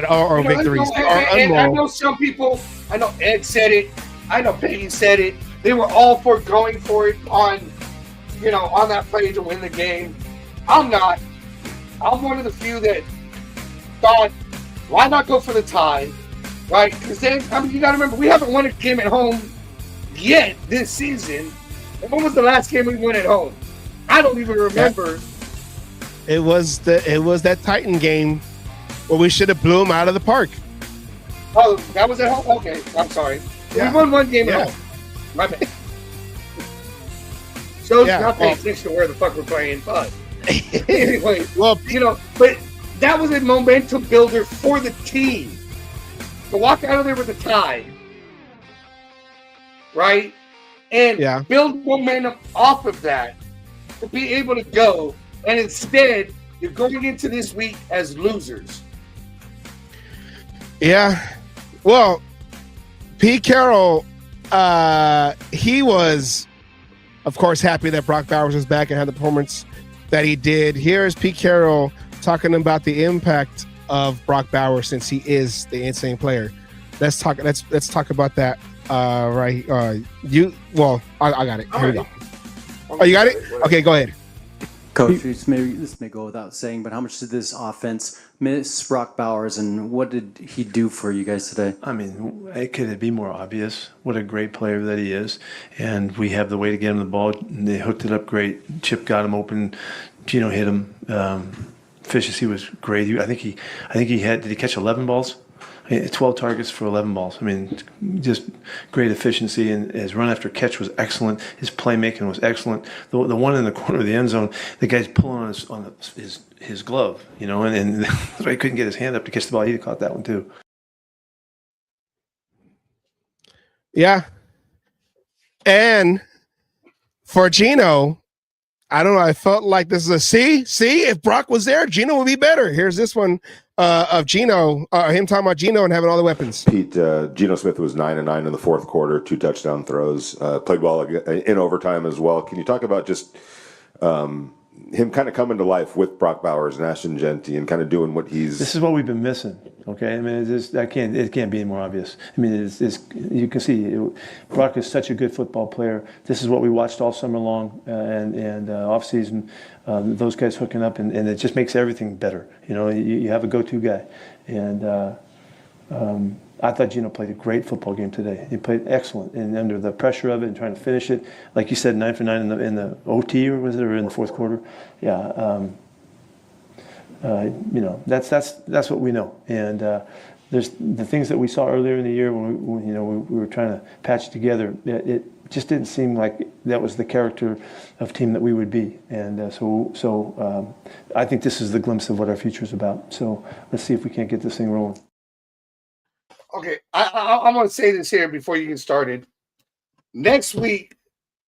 F: or victories.
E: And I know some people, I know Ed said it, I know Peggy said it, they were all for going for it on that play to win the game. I'm not. I'm one of the few that thought, why not go for the tie, right? Because then, I mean, you got to remember, we haven't won a game at home yet this season. And when was the last game we won at home? I don't even remember.
F: It was that Titan game where we should have blew them out of the park.
E: Oh, that was at home? Okay, I'm sorry. Yeah. We won one game at home. My bad. Shows not paying attention to where the fuck we're playing, but anyway, well, but that was a momentum builder for the team. To walk out of there with a tie, right? And build momentum off of that to be able to go. And instead, you're going into this week as losers.
F: Yeah. Well, Pete Carroll, he was, of course, happy that Brock Bowers was back and had the performance that he did. Here's Pete Carroll talking about the impact of Brock Bowers since he is the insane player. Let's talk about that. Right. I got it. Here we go. Oh, you got it? Okay, go ahead.
U: Coach, this may go without saying, but how much did this offense miss Brock Bowers, and what did he do for you guys today?
D: I mean, could it be more obvious what a great player that he is? And we have the way to get him the ball. They hooked it up great. Chip got him open. Gino hit him. Fishes, he was great. I think he had. Did he catch 11 balls? 12 targets for 11 balls. I mean, just great efficiency, and his run after catch was excellent. His playmaking was excellent. The one in the corner of the end zone, the guy's pulling on his glove, and he couldn't get his hand up to catch the ball. He'd have caught that one too.
F: Yeah. And for Gino, I don't know. I felt like this is a see. If Brock was there, Gino would be better. Here's this one of Gino, him talking about Gino and having all the weapons.
C: Pete, Geno Smith was 9-9 in the fourth quarter, 2 touchdown throws, played well in overtime as well. Can you talk about just him kind of coming to life with Brock Bowers and Ashton Genty and kind of doing what he's...
D: This is what we've been missing, okay? I mean, it can't be any more obvious. I mean, you can see Brock is such a good football player. This is what we watched all summer long and off-season, those guys hooking up, and it just makes everything better. You have a go-to guy. And I thought Gino played a great football game today. He played excellent, and under the pressure of it and trying to finish it, like you said, 9 for 9 in the OT, or was it, or in the fourth quarter? Yeah, that's what we know. And there's the things that we saw earlier in the year when we were trying to patch together. It just didn't seem like that was the character of team that we would be. And so I think this is the glimpse of what our future is about. So let's see if we can't get this thing rolling.
E: Okay, I want to say this here before you get started. Next week,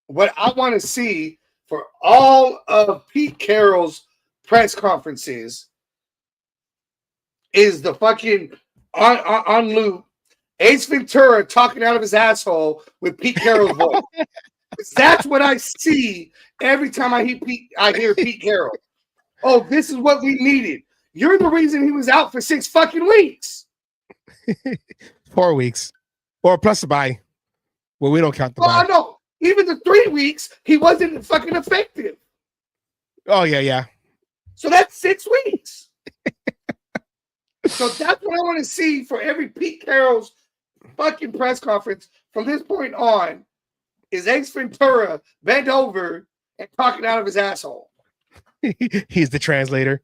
E: what I want to see for all of Pete Carroll's press conferences is the fucking on loop Ace Ventura talking out of his asshole with Pete Carroll's voice. That's what I see every time I hear Pete Carroll. Oh, this is what we needed. You're the reason he was out for 6 fucking weeks.
F: 4 weeks. Or plus a bye. Well, we don't count the bye.
E: Oh, no. Even the 3 weeks, he wasn't fucking effective.
F: Oh, yeah.
E: So that's 6 weeks. So that's what I want to see for every Pete Carroll's fucking press conference from this point on is Ace Ventura bent over and talking out of his asshole.
F: He's the translator.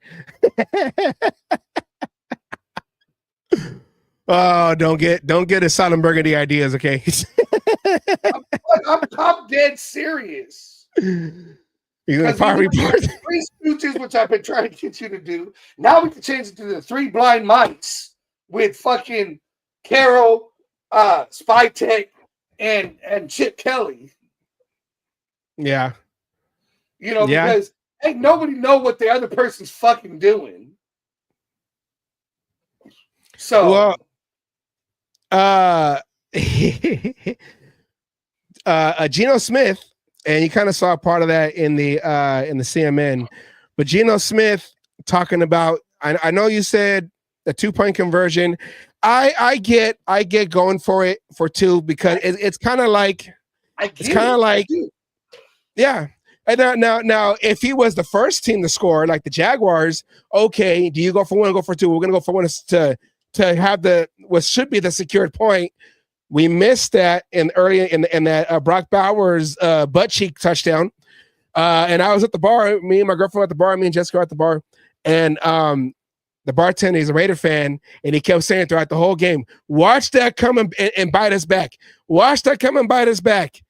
F: Oh, don't get Asylum Burgundy ideas, okay?
E: I'm dead serious.
F: You're gonna fire report.
E: 3 Stooges, which I've been trying to get you to do. Now we can change it to the 3 Blind Mice with fucking Carol, Spy Tech, and Chip Kelly.
F: Yeah.
E: Because ain't nobody know what the other person's fucking doing. So
F: Geno Smith, and you kind of saw part of that in the CMN, but Geno Smith talking about, I know you said a 2-point conversion. I get going for it for 2 because it's kind of like yeah. And now, if he was the first team to score, like the Jaguars, okay, do you go for 1 or go for 2? We're gonna go for 1 to have what should be the secured point. We missed that in that Brock Bowers butt cheek touchdown. And I was at the bar. Me and my girlfriend were at the bar. Me and Jessica were at the bar. And the bartender, he's a Raider fan, and he kept saying throughout the whole game, "Watch that come and bite us back. Watch that come and bite us back."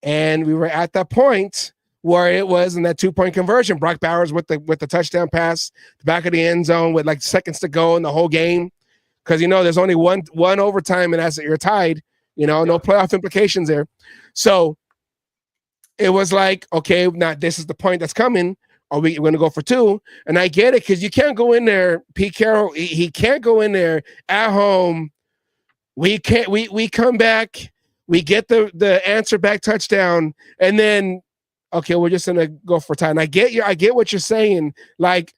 F: And we were at that point where it was in that 2-point conversion. Brock Bowers with the touchdown pass, the back of the end zone with like seconds to go in the whole game. Because there's only one overtime, and that's you're tied. No playoff implications there. So it was like, okay, now this is the point that's coming. Are we going to go for 2? And I get it, because you can't go in there. Pete Carroll, he can't go in there at home. We can't. We come back. We get the answer back touchdown, and then okay, we're just gonna go for tie. And I get what you're saying. Like,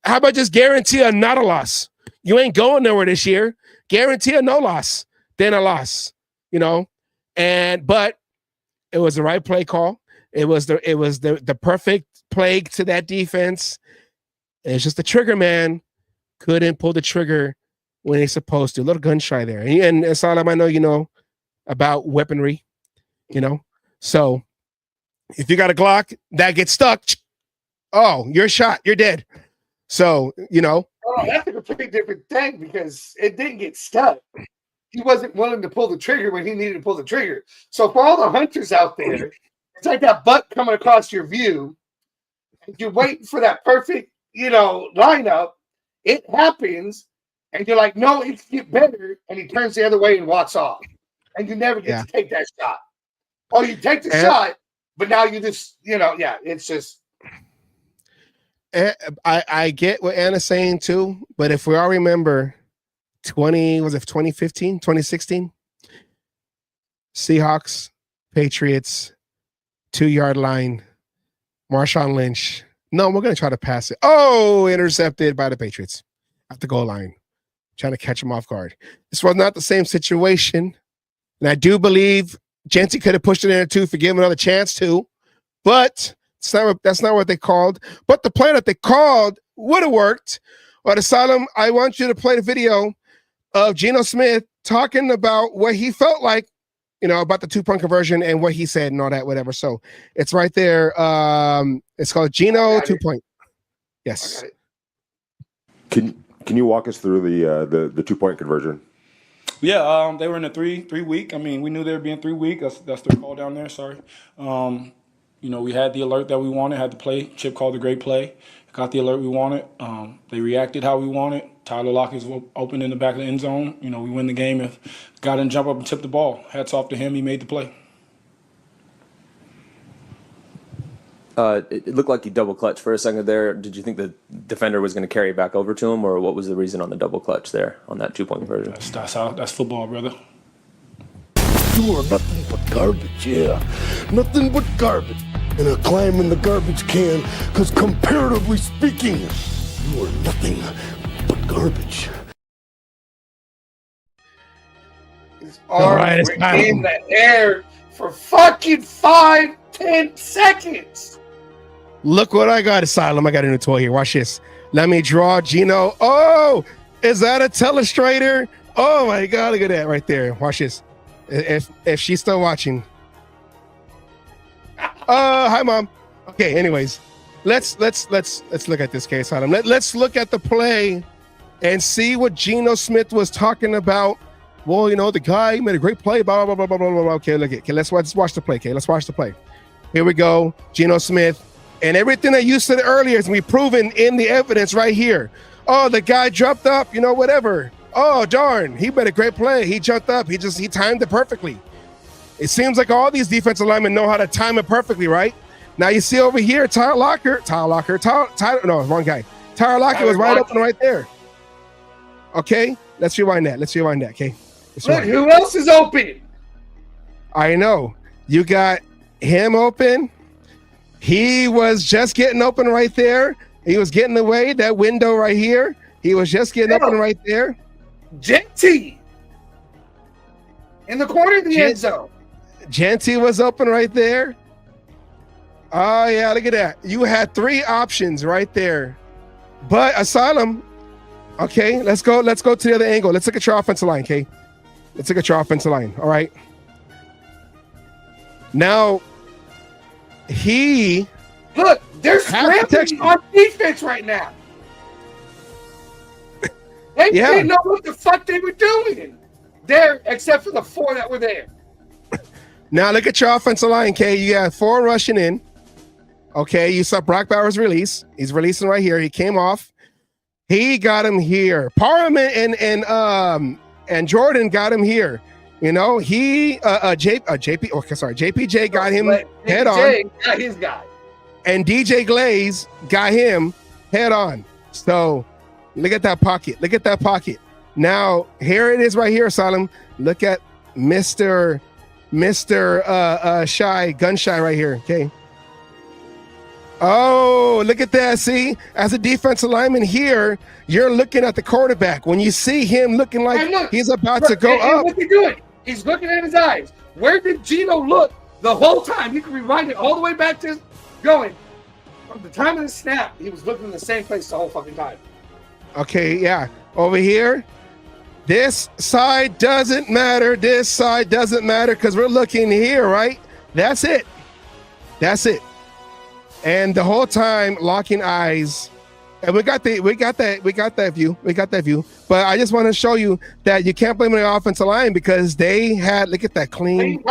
F: how about just guarantee not a loss? You ain't going nowhere this year. Guarantee a no loss, then a loss. But it was the right play call. It was the perfect plague to that defense. And it's just the trigger man couldn't pull the trigger when he's supposed to. A little gun shy there. And Salam, I know about weaponry. So if you got a Glock that gets stuck, oh, you're shot. You're dead. So
E: Oh, that's a completely different thing because it didn't get stuck. He wasn't willing to pull the trigger when he needed to pull the trigger. So for all the hunters out there, it's like that butt coming across your view. And you're waiting for that perfect, lineup. It happens, and you're like, no, it can get better. And he turns the other way and walks off. And you never get to take that shot. Or you take the shot, but now you just, it's just.
F: I get what Anna's saying too, but if we all remember 2015, 2016? Seahawks, Patriots, 2-yard line, Marshawn Lynch. No, we're going to try to pass it. Oh, intercepted by the Patriots at the goal line, trying to catch him off guard. This was not the same situation, and I do believe Jency could have pushed it in too for giving another chance too, but that's not what they called. But the play that they called would have worked. But Asylum, I want you to play the video of Geno Smith talking about what he felt like, about the 2-point conversion and what he said and all that, whatever. So it's right there. It's called Geno 2-point. Yes.
C: Can you walk us through the 2-point conversion?
K: Yeah, they were in a three week. I mean, we knew they were being 3 week. That's their call down there. Sorry. We had the alert that we wanted, had the play. Chip called a great play. Got the alert we wanted. They reacted how we wanted. Tyler Lockett is open in the back of the end zone. We win the game if guy didn't jump up and tip the ball. Hats off to him. He made the play.
L: It looked like he double clutched for a second there. Did you think the defender was going to carry it back over to him, or what was the reason on the double clutch there on that 2-point conversion?
K: That's football, brother.
A: You are nothing but garbage, yeah. Nothing but garbage. And I climb in the garbage can, because comparatively speaking, you are nothing but garbage.
E: His arms were in the air for fucking 5-10 seconds.
F: Look what I got, Asylum. I got a new toy here. Watch this. Let me draw Gino. Oh, is that a telestrator? Oh my God, look at that right there. Watch this. If she's still watching. Hi, Mom. Okay, anyways. Let's look at this case, Asylum. Let's look at the play and see what Geno Smith was talking about. Well, you know, the guy made a great play, blah, blah, blah, blah, blah, blah. Okay, look at, okay, let's watch the play, okay? Let's watch the play. Here we go, Geno Smith. And everything that you said earlier is going to be proven in the evidence right here. Oh, the guy jumped up, you know, whatever. Oh, darn, he made a great play. He jumped up. He timed it perfectly. It seems like all these defensive linemen know how to time it perfectly, right? Now you see over here, Tyler Lockett, no, wrong guy. Tyler Lockett was right open right there. Okay, let's rewind that, okay?
E: Look, who else is open?
F: I know. You got him open. He was just getting open right there. He was getting away, that window right here. He was just getting open right there.
E: JT in the corner of the end zone.
F: JT was open right there. Oh, yeah, look at that. You had 3 options right there. But Asylum, okay, let's go to the other angle. Let's look at your offensive line, okay? Let's look at your offensive line, all right? Now,
E: look, they're scrambling on defense right now. They didn't know what the fuck they were doing there, except for the 4 that were there.
F: Now, look at your offensive line, okay? You got 4 rushing in. Okay, you saw Brock Bowers release. He's releasing right here. He came off. He got him here. Parham and Jordan got him here. You know, JPJ got him head on.
E: Got his guy.
F: And DJ Glaze got him head on. So look at that pocket. Look at that pocket. Now, here it is right here, Asylum. Look at Mr. Gun Shy right here. Okay. Oh, look at that. See, as a defensive lineman here, you're looking at the quarterback. When you see him looking like he's about to go up.
E: What's he doing? He's looking at his eyes. Where did Geno look the whole time? You can rewind it all the way back to going. From the time of the snap, he was looking in the same place the whole fucking time.
F: Okay, yeah. Over here, this side doesn't matter. This side doesn't matter because we're looking here, right? That's it. That's it. And the whole time locking eyes, and we got that view. But I just want to show you that you can't blame the offensive line because they had, look at that clean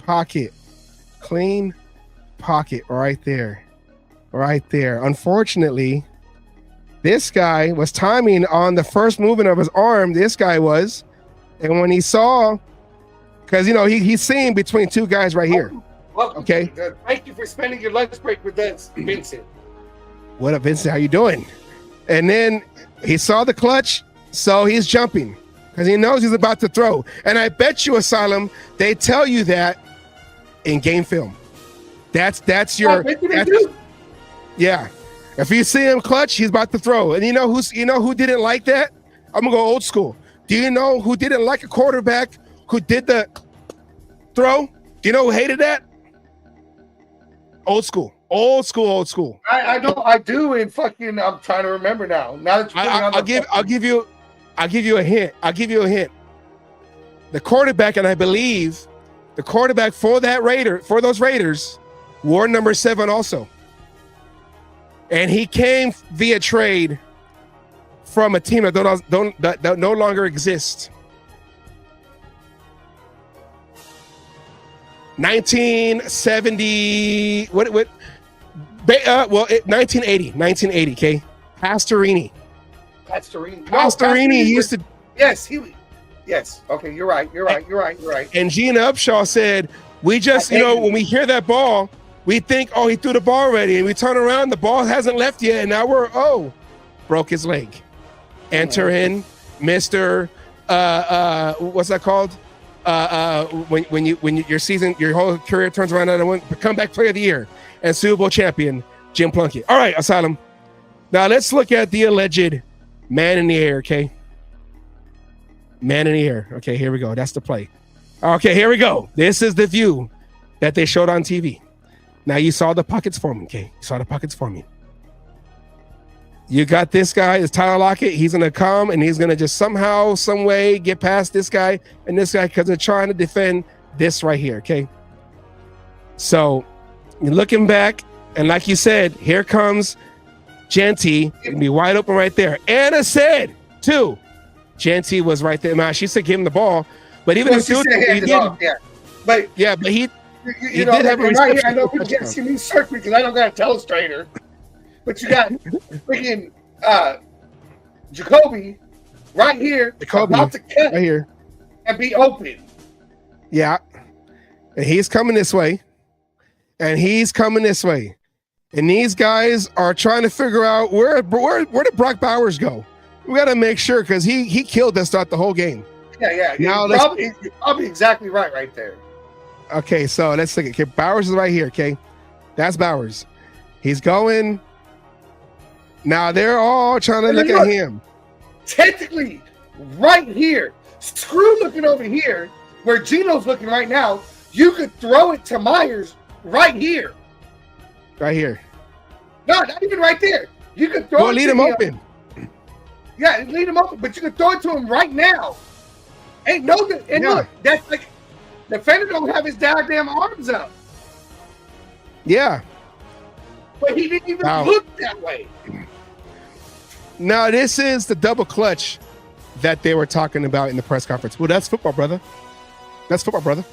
F: pocket right there. Unfortunately, this guy was timing on the first movement of his arm. This guy was, and when he saw, because you know he's seeing between 2 guys right here.
E: Welcome.
F: Okay.
E: Thank you for spending your lunch break with us, Vincent.
F: What up, Vincent? How you doing? And then he saw the clutch, so he's jumping because he knows he's about to throw. And I bet you, Asylum, they tell you that in game film. That's your. Yeah. If you see him clutch, he's about to throw. And you know who didn't like that? I'm gonna go old school. Do you know who didn't like a quarterback who did the throw? Do you know who hated that? Old school.
E: I do, and fucking, I'm trying to remember now. Now that
F: I'll give you a hint. The quarterback, and I believe the quarterback for those Raiders, wore number 7 also, and he came via trade from a team that no longer exists. 1970, 1980, okay? Pastorini used to.
E: Yes, okay, you're right.
F: And Gene Upshaw said, we just, when we hear that ball, We think, oh, he threw the ball already, and we turn around, the ball hasn't left yet, and now broke his leg. Enter in Mr. What's that called? When your whole career turns around and comeback player of the year and Super Bowl champion Jim Plunkett. All right, Asylum. Now let's look at the alleged man in the air. Okay, man in the air. Okay, here we go. That's the play. Okay, here we go. This is the view that they showed on TV. Now you saw the pockets forming. Okay, you saw the pockets forming. You got this guy, is Tyler Lockett. He's going to come and he's going to just somehow, some way get past this guy and this guy because they're trying to defend this right here, okay? So you're looking back, and like you said, here comes Genty. It'll be wide open right there. Anna said, too, Genty was right there. Man, she said give him the ball, but even if he did,
E: but
F: he
E: did have a right here. I know people can't see me circling because I don't got a telestrator. But you got freaking Jakobi right here, about to cut
F: right here
E: and be open.
F: Yeah, and he's coming this way, and he's coming this way, and these guys are trying to figure out where did Brock Bowers go? We got to make sure because he killed us throughout the whole game.
E: Yeah. Now you're probably exactly right there.
F: Okay, so let's look. Okay, Bowers is right here. Okay, that's Bowers. He's going. Now they're all trying to look at him.
E: Technically, right here, screw looking over here, where Gino's looking right now, you could throw it to Meyers right here.
F: Right here.
E: No, not even right there. You could throw it
F: lead
E: to
F: him open.
E: Yeah, lead him open, but you could throw it to him right now. Look, that's like the defender don't have his goddamn arms up.
F: Yeah.
E: But he didn't even look that way.
F: Now, this is the double clutch that they were talking about in the press conference. Well, that's football, brother. That's football, brother.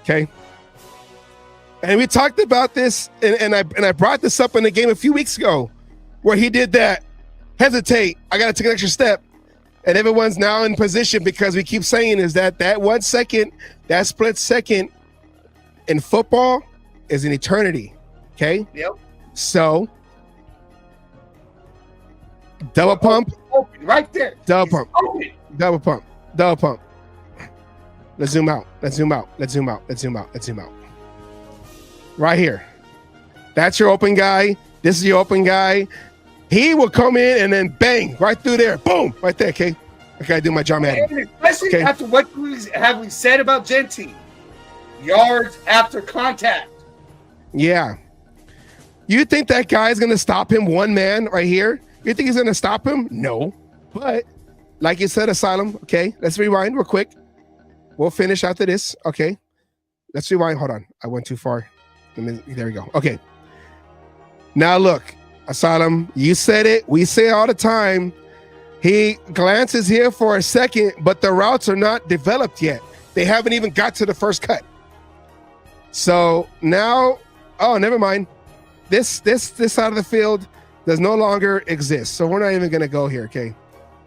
F: Okay. And we talked about this, and I brought this up in the game a few weeks ago where he did that. Hesitate. I got to take an extra step. And everyone's now in position because we keep saying is that 1 second, that split second in football is an eternity. Okay?
E: Yep.
F: So, double pump.
E: Open, right there.
F: Double pump.
E: Open.
F: Double pump. Double pump. Let's zoom out. Let's zoom out. Let's zoom out. Let's zoom out. Let's zoom out. Right here. That's your open guy. This is your open guy. He will come in and then bang right through there. Boom. Right there, okay? I gotta do my John Madden.
E: And especially after what we said about Genty. Yards after contact.
F: Yeah. You think that guy's going to stop him one man right here? You think he's going to stop him? No. But like you said, Asylum, okay, let's rewind real quick. We'll finish after this. Okay. Let's rewind. Hold on. I went too far. There we go. Okay. Now look, Asylum, you said it. We say it all the time. He glances here for a second, but the routes are not developed yet. They haven't even got to the first cut. So now, oh, never mind. This side of the field does no longer exist. So we're not even going to go here, okay?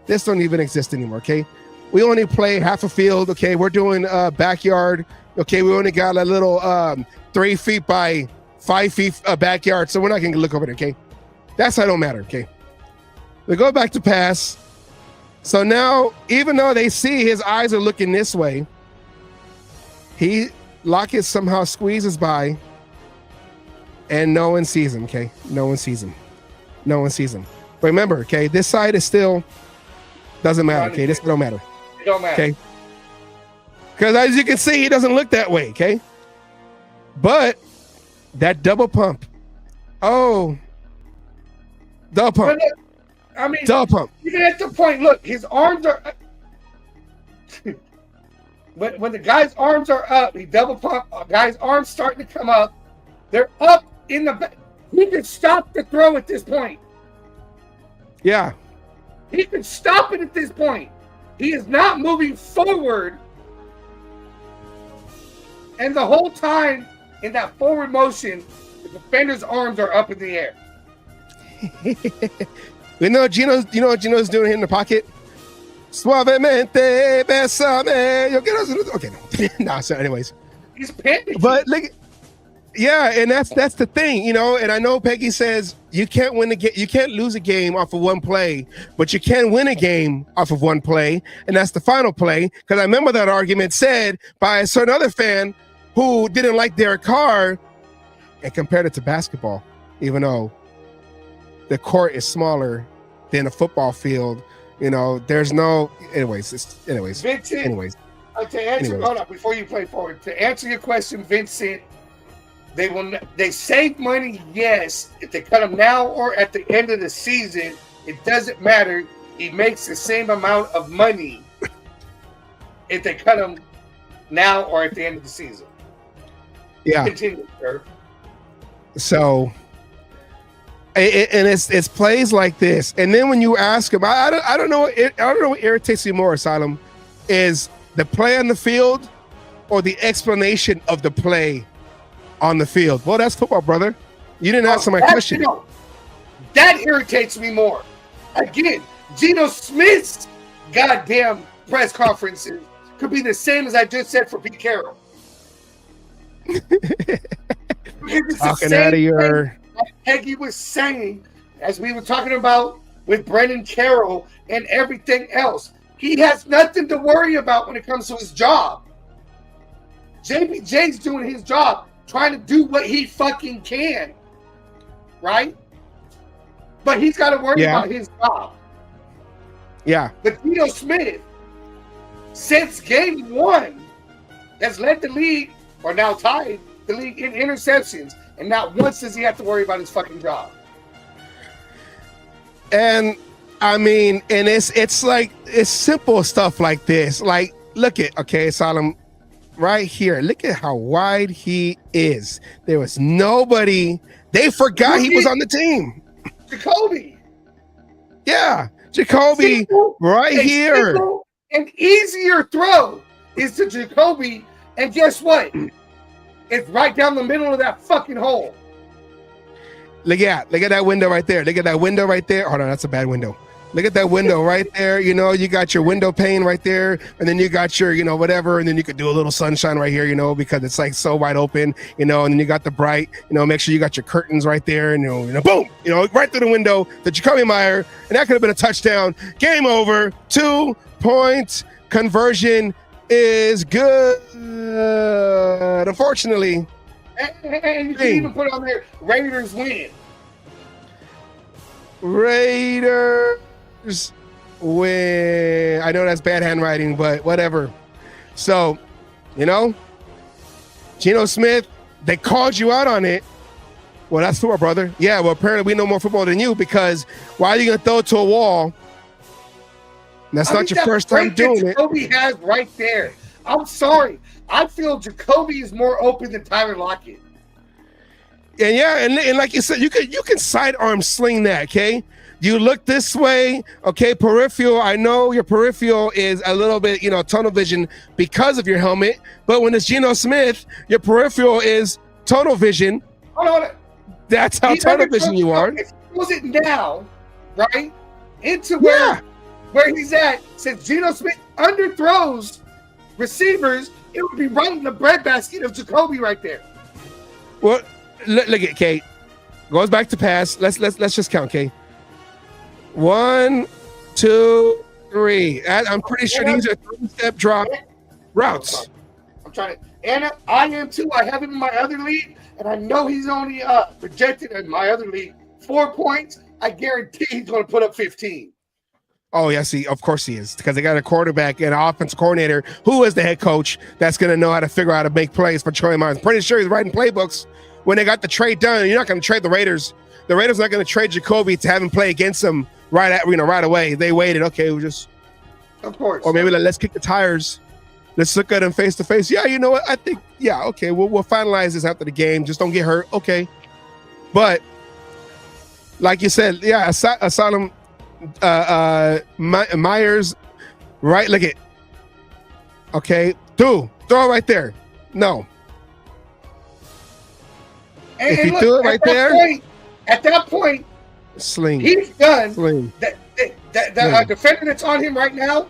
F: This don't even exist anymore, okay? We only play half a field, okay? We're doing backyard, okay? We only got a little 3 feet by 5 feet backyard, so we're not going to look over there, okay? That's how it don't matter, okay? We go back to pass. So now, even though they see his eyes are looking this way, Lockett somehow squeezes by, and no one sees him, okay? No one sees him. No one sees him. But remember, okay, this side is still doesn't matter, okay? This don't matter.
E: It don't matter.
F: Okay? Because as you can see, he doesn't look that way, okay? But that double pump. Oh. Double pump.
E: Look, I mean,
F: double pump.
E: Even at the point, look, his arms are when the guy's arms are up, he double pump, guy's arms starting to come up. They're up in the back. He could stop the throw at this point.
F: Yeah.
E: He could stop it at this point. He is not moving forward. And the whole time in that forward motion, the defender's arms are up in the air.
F: You know what Gino's doing here in the pocket? Suavemente, besame. Yo quiero... Okay, no. No, so anyways.
E: He's panicking.
F: But look, Yeah, and that's the thing, you know. And I know Peggy says you can't you can't lose a game off of one play, but you can win a game off of one play, and that's the final play. Because I remember that argument said by a certain other fan who didn't like Derek Carr and compared it to basketball, even though the court is smaller than a football field. You know, there's no. Anyways.
E: Vincent, to answer, hold on, before you play forward, to answer your question, Vincent, they save money, yes. If they cut him now or at the end of the season, it doesn't matter. He makes the same amount of money if they cut him now or at the end of the season.
F: Yeah.
E: Continue, sir.
F: So, and it's plays like this, and then when you ask him, I don't know what irritates you more, Asylum, is the play on the field or the explanation of the play on the field. Well, that's football, brother. You didn't answer my question.
E: That irritates me more. Again, Geno Smith's goddamn press conferences could be the same as I just said for Pete Carroll.
F: Talking out of your...
E: Like Peggy was saying, as we were talking about with Brendan Carroll and everything else, he has nothing to worry about when it comes to his job. JPJ's doing his job, trying to do what he fucking can, right? But he's got to worry about his job.
F: Yeah.
E: But Geno Smith, since game one, has led the league, or now tied the league in interceptions, and not once does he have to worry about his fucking job.
F: And I mean, and it's like, it's simple stuff like this. Like, look at, okay, Solemn, right here. Look at how wide he is. There was nobody. They forgot he was on the team.
E: Jakobi.
F: Yeah, Jakobi, right here.
E: An easier throw is to Jakobi, and guess what? It's right down the middle of that fucking hole.
F: Look at that window right there. Look at that window right there. Hold on, that's a bad window. Look at that window right there. You know, you got your window pane right there, and then you got your, you know, whatever, and then you could do a little sunshine right here, you know, because it's like so wide open, you know, and then you got the bright, you know, make sure you got your curtains right there, and, you know boom, you know, right through the window, the Jakobi Meyers, and that could have been a touchdown. Game over. 2-point conversion is good. Unfortunately.
E: And you can even put on there, Raiders win.
F: Raiders win. I know that's bad handwriting, but whatever. So, you know, Geno Smith, they called you out on it. Well, that's football, brother. Yeah, well, apparently we know more football than you, because why are you going to throw it to a wall? That's not your first time doing it.
E: Jakobi has right there. I'm sorry. I feel Jakobi is more open than Tyler Lockett.
F: And yeah, and like you said, you can sidearm sling that, okay? You look this way, okay, peripheral. I know your peripheral is a little bit, you know, tunnel vision because of your helmet, but when it's Geno Smith, your peripheral is tunnel vision.
E: Hold on.
F: That's how tunnel vision you are.
E: If he was it now, right, into where he's at, since Geno Smith underthrows receivers, it would be right in the breadbasket of Jakobi right there.
F: Well, look at Kate. Goes back to pass. Let's just count, Kate. 1, 2, 3. I'm pretty sure these are 3-step drop routes.
E: I'm trying to, and I am too. I have him in my other league, and I know he's only projected in my other league 4 points. I guarantee he's going to put up 15.
F: Oh, yeah, see, of course he is, because they got a quarterback and an offensive coordinator who is the head coach that's going to know how to figure out how to make plays for Troy Myers. I'm pretty sure he's writing playbooks. When they got the trade done, you're not going to trade the Raiders. The Raiders are not going to trade Jakobi to have him play against them right away. They waited. Okay, we'll just,
E: of course,
F: or maybe let's kick the tires. Let's look at him face to face. Yeah, you know what? I think, yeah, okay, we'll finalize this after the game. Just don't get hurt. Okay, but like you said, yeah, Asylum. Myers, right? Look at, okay, throw it right there. No.
E: And,
F: if you
E: look,
F: threw it right there,
E: at that point,
F: sling.
E: He's done.
F: Sling.
E: The defender that's on him right now,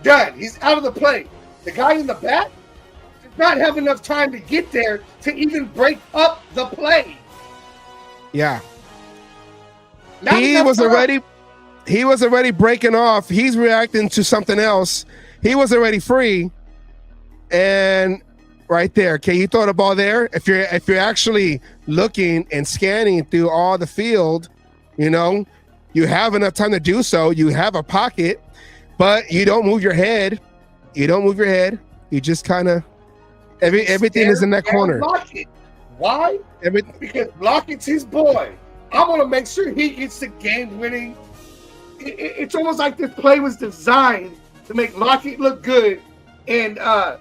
E: done. He's out of the play. The guy in the back, did not have enough time to get there to even break up the play.
F: Yeah.
E: Not
F: He
E: enough
F: was
E: time.
F: already breaking off. He's reacting to something else. He was already free. And right there, okay, you throw the ball there. If you're actually looking and scanning through all the field, you know, you have enough time to do so. You have a pocket, but you don't move your head. You don't move your head. You just kind of everything is in that corner.
E: Lockett. Why? Because Lockett's his boy. I want to make sure he gets the game-winning. It's almost like this play was designed to make Lockett look good and have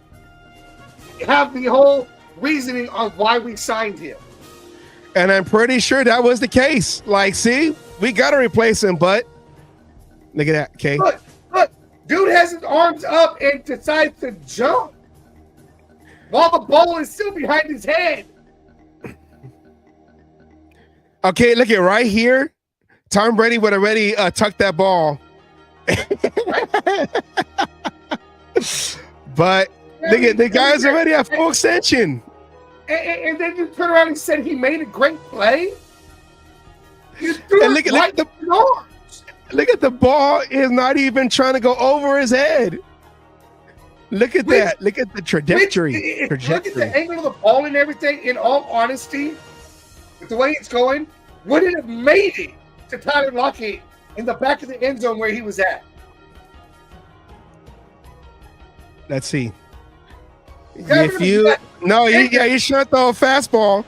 E: the whole reasoning on why we signed him.
F: And I'm pretty sure that was the case. Like, see, we got to replace him, but look at that, okay?
E: Look, dude has his arms up and decides to jump while the ball is still behind his head.
F: Okay, look at right here. Tom Brady would already tuck that ball. But look at the guy's already at full extension.
E: And then you turn around and said he made a great play.
F: And look at the ball is not even trying to go over his head. Look at that. Look at the trajectory.
E: Look at the angle of the ball and everything. In all honesty, with the way it's going, would it have made it to Tyler Lockett in the back of the end zone where he was at?
F: Let's see. If you you shouldn't throw a fastball.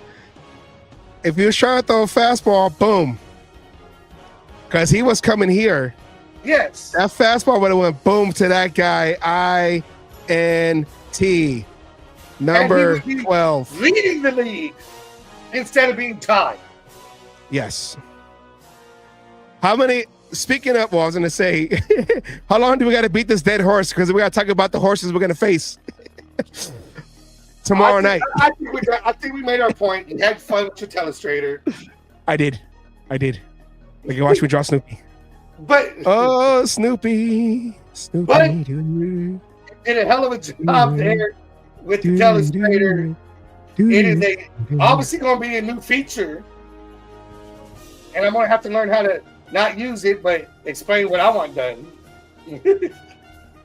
F: If you trying to throw a fastball, boom. Because he was coming here.
E: Yes.
F: That fastball would have went boom to that guy. INT. Number 12.
E: Leading the league instead of being tied.
F: Yes. How many? Speaking of, well, I was going to say, how long do we got to beat this dead horse? Because we got to talk about the horses we're going to face tomorrow night.
E: I think we made our point and had fun with your telestrator.
F: I did. Like, you watch me draw Snoopy.
E: But
F: Snoopy.
E: But did a hell of a job there with the telestrator. It is obviously going to be a new feature, and I'm going to have to learn how to not use it, but explain what I want done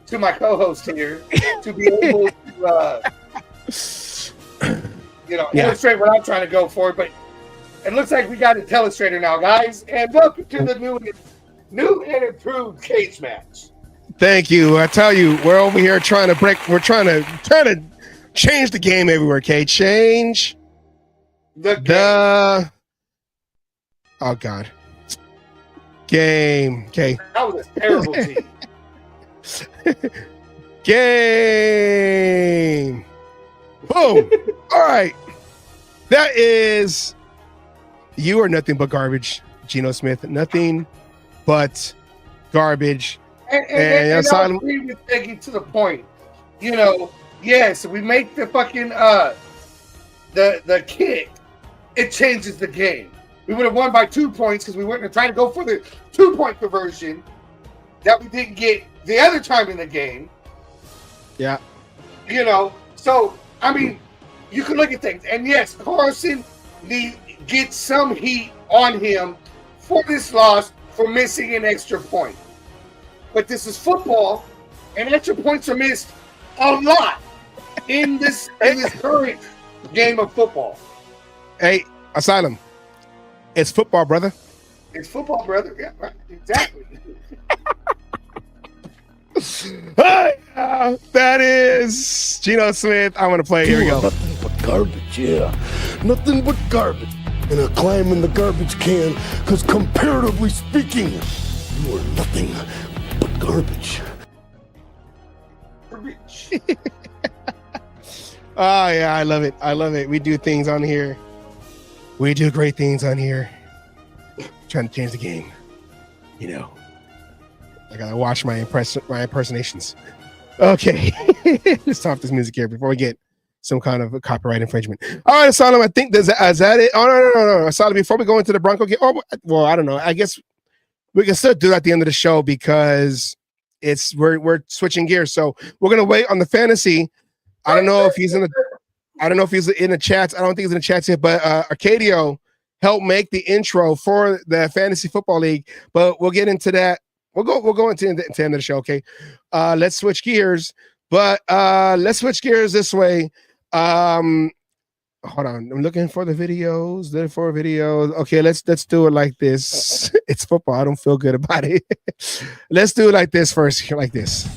E: to my co-host here to be able to, illustrate what I'm trying to go for. But it looks like we got a telestrator now, guys, and welcome to the new and improved cage match.
F: Thank you. I tell you, we're over here trying to change the game everywhere. Okay, change the oh god. Game. Okay.
E: That was a terrible team.
F: Game. Boom. All right. That is you are nothing but garbage, Geno Smith. Nothing but garbage.
E: And I agree with Peggy to the point. Yes, we make the fucking the kick, it changes the game. We would have won by 2 points because we weren't trying to go for the 2-point conversion that we didn't get the other time in the game.
F: Yeah.
E: So, I mean, you can look at things. And yes, Carson gets some heat on him for this loss for missing an extra point. But this is football, and extra points are missed a lot in this current game of football.
F: Hey, Asylum. It's football, brother.
E: It's football, brother. Yeah, right. Exactly.
F: That is Geno Smith. I'm going to play. Here we go.
A: Nothing but garbage, yeah. Nothing but garbage. And I climb in the garbage can because comparatively speaking, you are nothing but garbage.
F: Oh, yeah, I love it. I love it. We do things on here. We do great things on here. Trying to change the game. I gotta watch my impersonations. Okay. Let's stop this music here before we get some kind of a copyright infringement. All right, Asylum, I think is that it? Oh, no. Asylum, before we go into the Bronco game, I don't know. I guess we can still do it at the end of the show because we're switching gears. So we're gonna wait on the fantasy I don't know if he's in the chats. I don't think he's in the chats yet, but Arcadio helped make the intro for the Fantasy Football League. But we'll get into that. We'll go into the end of the show. Okay. Let's switch gears. But let's switch gears this way. Hold on. I'm looking for the videos. Okay, let's do it like this. It's football. I don't feel good about it. Let's do it like this first. Like this.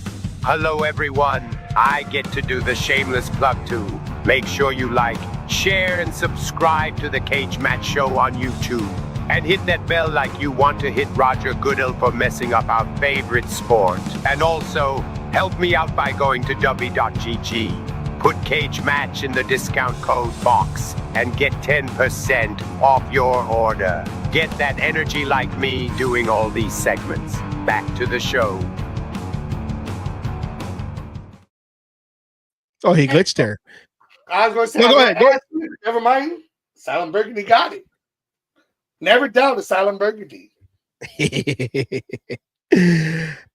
H: Hello, everyone. I get to do the shameless plug too. Make sure you like, share, and subscribe to the Cage Match Show on YouTube. And hit that bell like you want to hit Roger Goodell for messing up our favorite sport. And also, help me out by going to w.gg. Put Cage Match in the discount code box and get 10% off your order. Get that energy like me doing all these segments. Back to the show.
F: Oh, he glitched there.
E: I was going to say,
F: No, go ahead.
E: Never mind. Silent Burgundy got it. Never doubt a Silent Burgundy.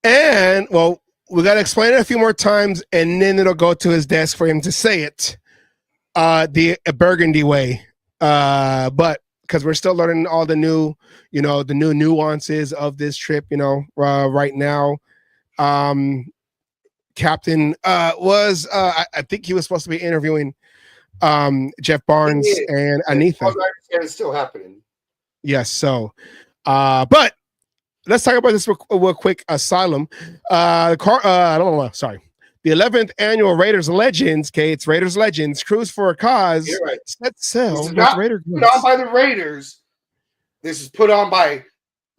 F: And, well, we got to explain it a few more times, and then it'll go to his desk for him to say it the Burgundy way. But because we're still learning all the new, the new nuances of this trip, right now. Captain was, I think he was supposed to be interviewing Jeff Barnes and Anitha.
E: It's still happening.
F: Yes. So, but let's talk about this real quick. Asylum. I don't know. Sorry. The 11th annual Raiders Legends, it's Raiders Legends Cruise for a Cause.
E: You're right.
F: Set sail.
E: This is not
F: Raider
E: put on by the Raiders. This is put on by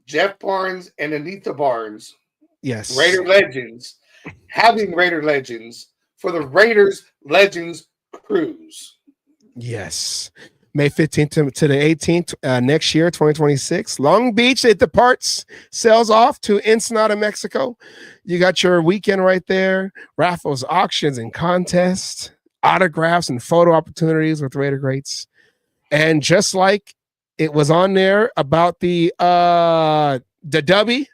E: Jeff Barnes and Anitha Barnes.
F: Yes.
E: Raider Legends. Having Raider Legends for the Raiders Legends Cruise.
F: Yes. May 15th to the 18th next year, 2026. Long Beach, it departs, sails off to Ensenada, Mexico. You got your weekend right there. Raffles, auctions, and contests, autographs, and photo opportunities with Raider greats. And just like it was on there about the W,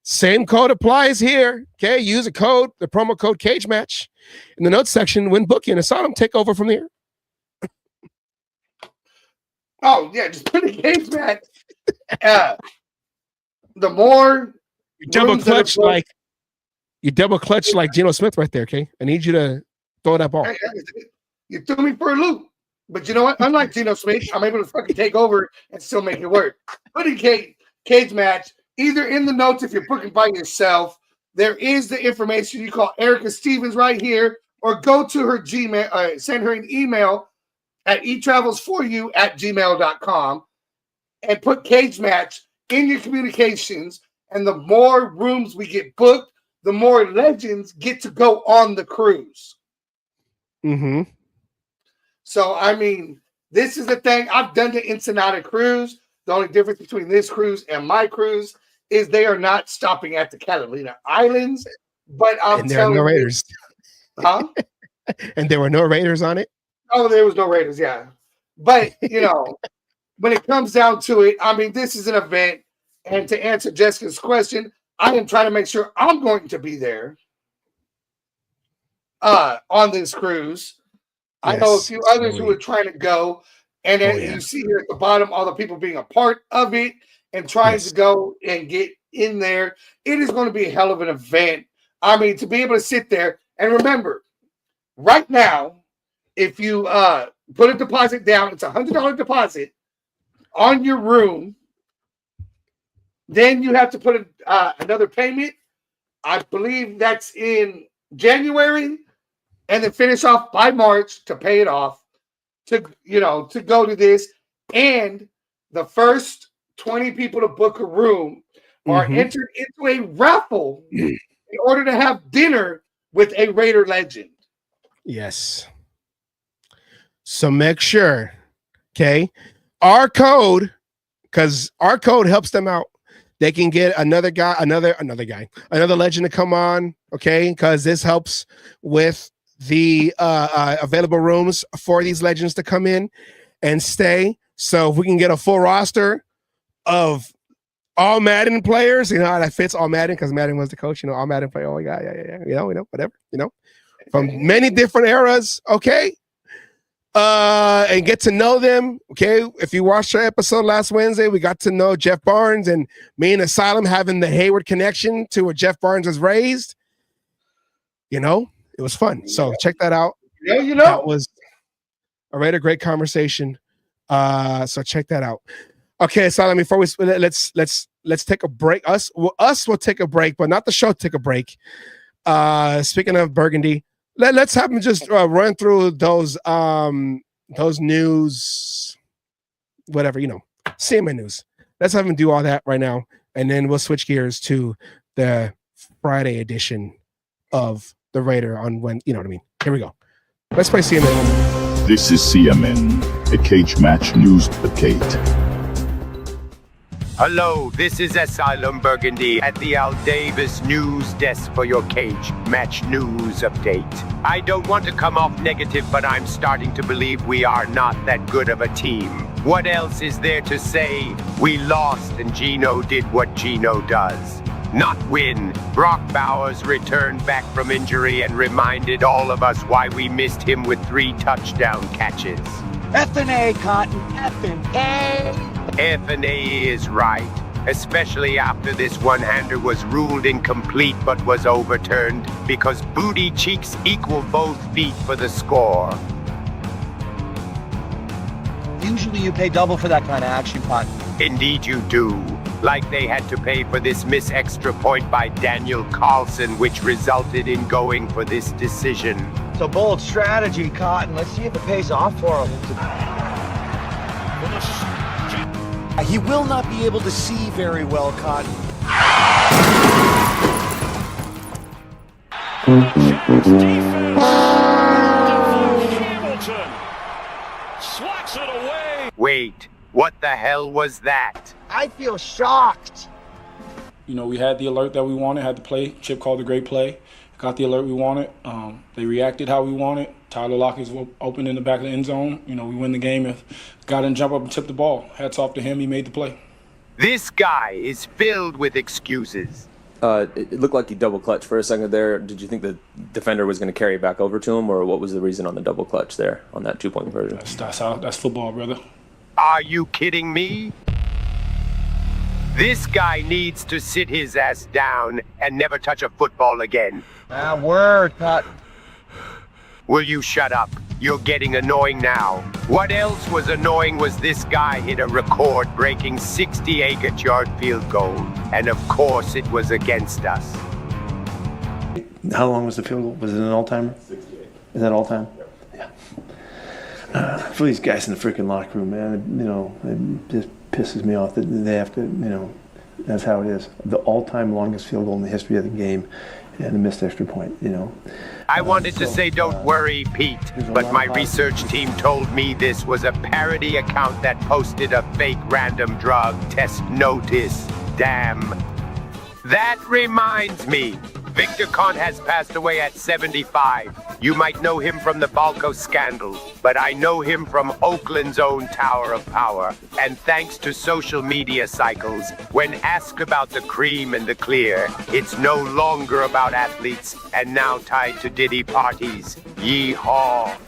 F: same code applies here. Okay, use the promo code Cage Match in the notes section when booking. Asylum, take over from there.
E: Oh, yeah, just put a Cage Match. The more
F: you double clutch like Geno Smith right there, okay? I need you to throw that ball.
E: You threw me for a loop. But you know what? Unlike Geno Smith, I'm able to fucking take over and still make it work. Put a Cage Match either in the notes if you're booking by yourself. There is the information. You call Ericka Stevens right here, or go to her Gmail, send her an email at etravelsforyou@gmail.com and put Cage Match in your communications. And the more rooms we get booked, the more legends get to go on the cruise.
F: Mm-hmm.
E: So, I mean, this is the thing. I've done the Ensenada cruise. The only difference between this cruise and my cruise is they are not stopping at the Catalina Islands. But I'm
F: and there are no Raiders.
E: Huh?
F: And there were no Raiders on it?
E: Oh, there was no Raiders, yeah. But, when it comes down to it, I mean, this is an event. And to answer Jessica's question, I am trying to make sure I'm going to be there on this cruise. Yes. I know a few others who are trying to go. And then you see here at the bottom all the people being a part of it and trying to go and get in there. It is going to be a hell of an event. I mean, to be able to sit there. And remember, right now, if you put a deposit down, it's a $100 deposit on your room. Then you have to put another payment. I believe that's in January, and then finish off by March to pay it off. To go to this, and the first 20 people to book a room are entered into a raffle in order to have dinner with a Raider legend.
F: Yes. So make sure, okay, our code, because our code helps them out. They can get another legend to come on, okay, because this helps with the available rooms for these legends to come in and stay. So if we can get a full roster of all Madden players, that fits all Madden because Madden was the coach, all Madden player. Oh, yeah, whatever, from many different eras, okay? And get to know them, okay? If you watched our episode last Wednesday, we got to know Jeff Barnes and me and Asylum having the Hayward connection to where Jeff Barnes was raised. You know, it was fun. So check that out. That was a great conversation. So check that out. Okay, Asylum, before we let's take a break. Us will take a break, but not the show take a break. Speaking of Burgundy, let's have him just run through those news, whatever, CMA news. Let's have him do all that right now, and then we'll switch gears to the Friday edition of the Raider on when, you know what I mean. Here we go. Let's play CMN.
G: This is CMN, a cage match news update.
H: Hello, this is Asylum Burgundy at the Al Davis News Desk for your Cage Match News Update. I don't want to come off negative, but I'm starting to believe we are not that good of a team. What else is there to say? We lost and Gino did what Gino does. Not win. Brock Bowers returned back from injury and reminded all of us why we missed him with 3 touchdown catches.
I: F&A, Cotton, F&A.
H: F&A is right, especially after this one-hander was ruled incomplete but was overturned because booty cheeks equal both feet for the score.
I: Usually you pay double for that kind of action, Cotton.
H: Indeed you do. Like they had to pay for this missed extra point by Daniel Carlson, which resulted in going for this decision.
I: It's a bold strategy, Cotton. Let's see if it pays off for him. He will not be able to see very well, Cotton.
J: Jags defense. Hamilton swats it away.
H: Wait, what the hell was that?
I: I feel shocked.
K: We had the alert that we wanted, had the play. Chip called a great play. Got the alert we wanted. They reacted how we wanted. Tyler Lockett's open in the back of the end zone. We win the game if guy didn't jump up and tip the ball. Hats off to him. He made the play.
H: This guy is filled with excuses.
L: It looked like he double clutched for a second there. Did you think the defender was going to carry back over to him, or what was the reason on the double clutch there on that 2-point conversion?
K: That's football, brother.
H: Are you kidding me? This guy needs to sit his ass down and never touch a football again.
I: Word, Cotton.
H: Will you shut up? You're getting annoying now. What else was annoying was this guy hit a record-breaking 68-yard field goal. And of course it was against us.
D: How long was the field goal? Was it an all-timer?
C: 68.
D: Is that all-time? Yeah. For these guys in the freaking locker room, man, it just pisses me off that they have to, that's how it is. The all-time longest field goal in the history of the game and a missed extra point,
H: I wanted to say don't worry, Pete, but my research team told me this was a parody account that posted a fake random drug test notice. Damn. That reminds me. Victor Khan has passed away at 75. You might know him from the Balco scandal, but I know him from Oakland's own Tower of Power. And thanks to social media cycles, when asked about the cream and the clear, it's no longer about athletes and now tied to Diddy parties. Yee-haw.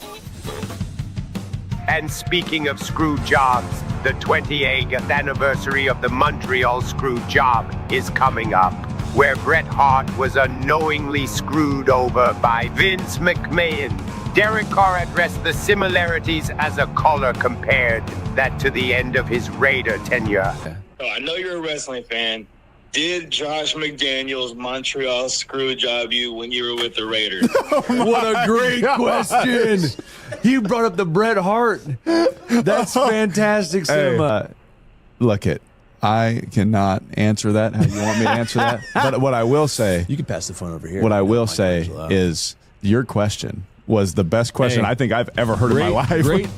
H: And speaking of screw jobs, the 28th anniversary of the Montreal screw job is coming up, where Bret Hart was unknowingly screwed over by Vince McMahon. Derek Carr addressed the similarities as a caller compared that to the end of his Raider tenure.
M: Oh, I know you're a wrestling fan. Did Josh McDaniels Montreal screw job you when you were with the Raiders?
N: What a great question. You brought up the Bret Hart. That's fantastic, Sim.
O: Look it. I cannot answer that how you want me to answer that. But what I will say,
N: You can pass the phone over here.
O: what I will say is your question was the best question I think I've ever heard in my life.
N: Great.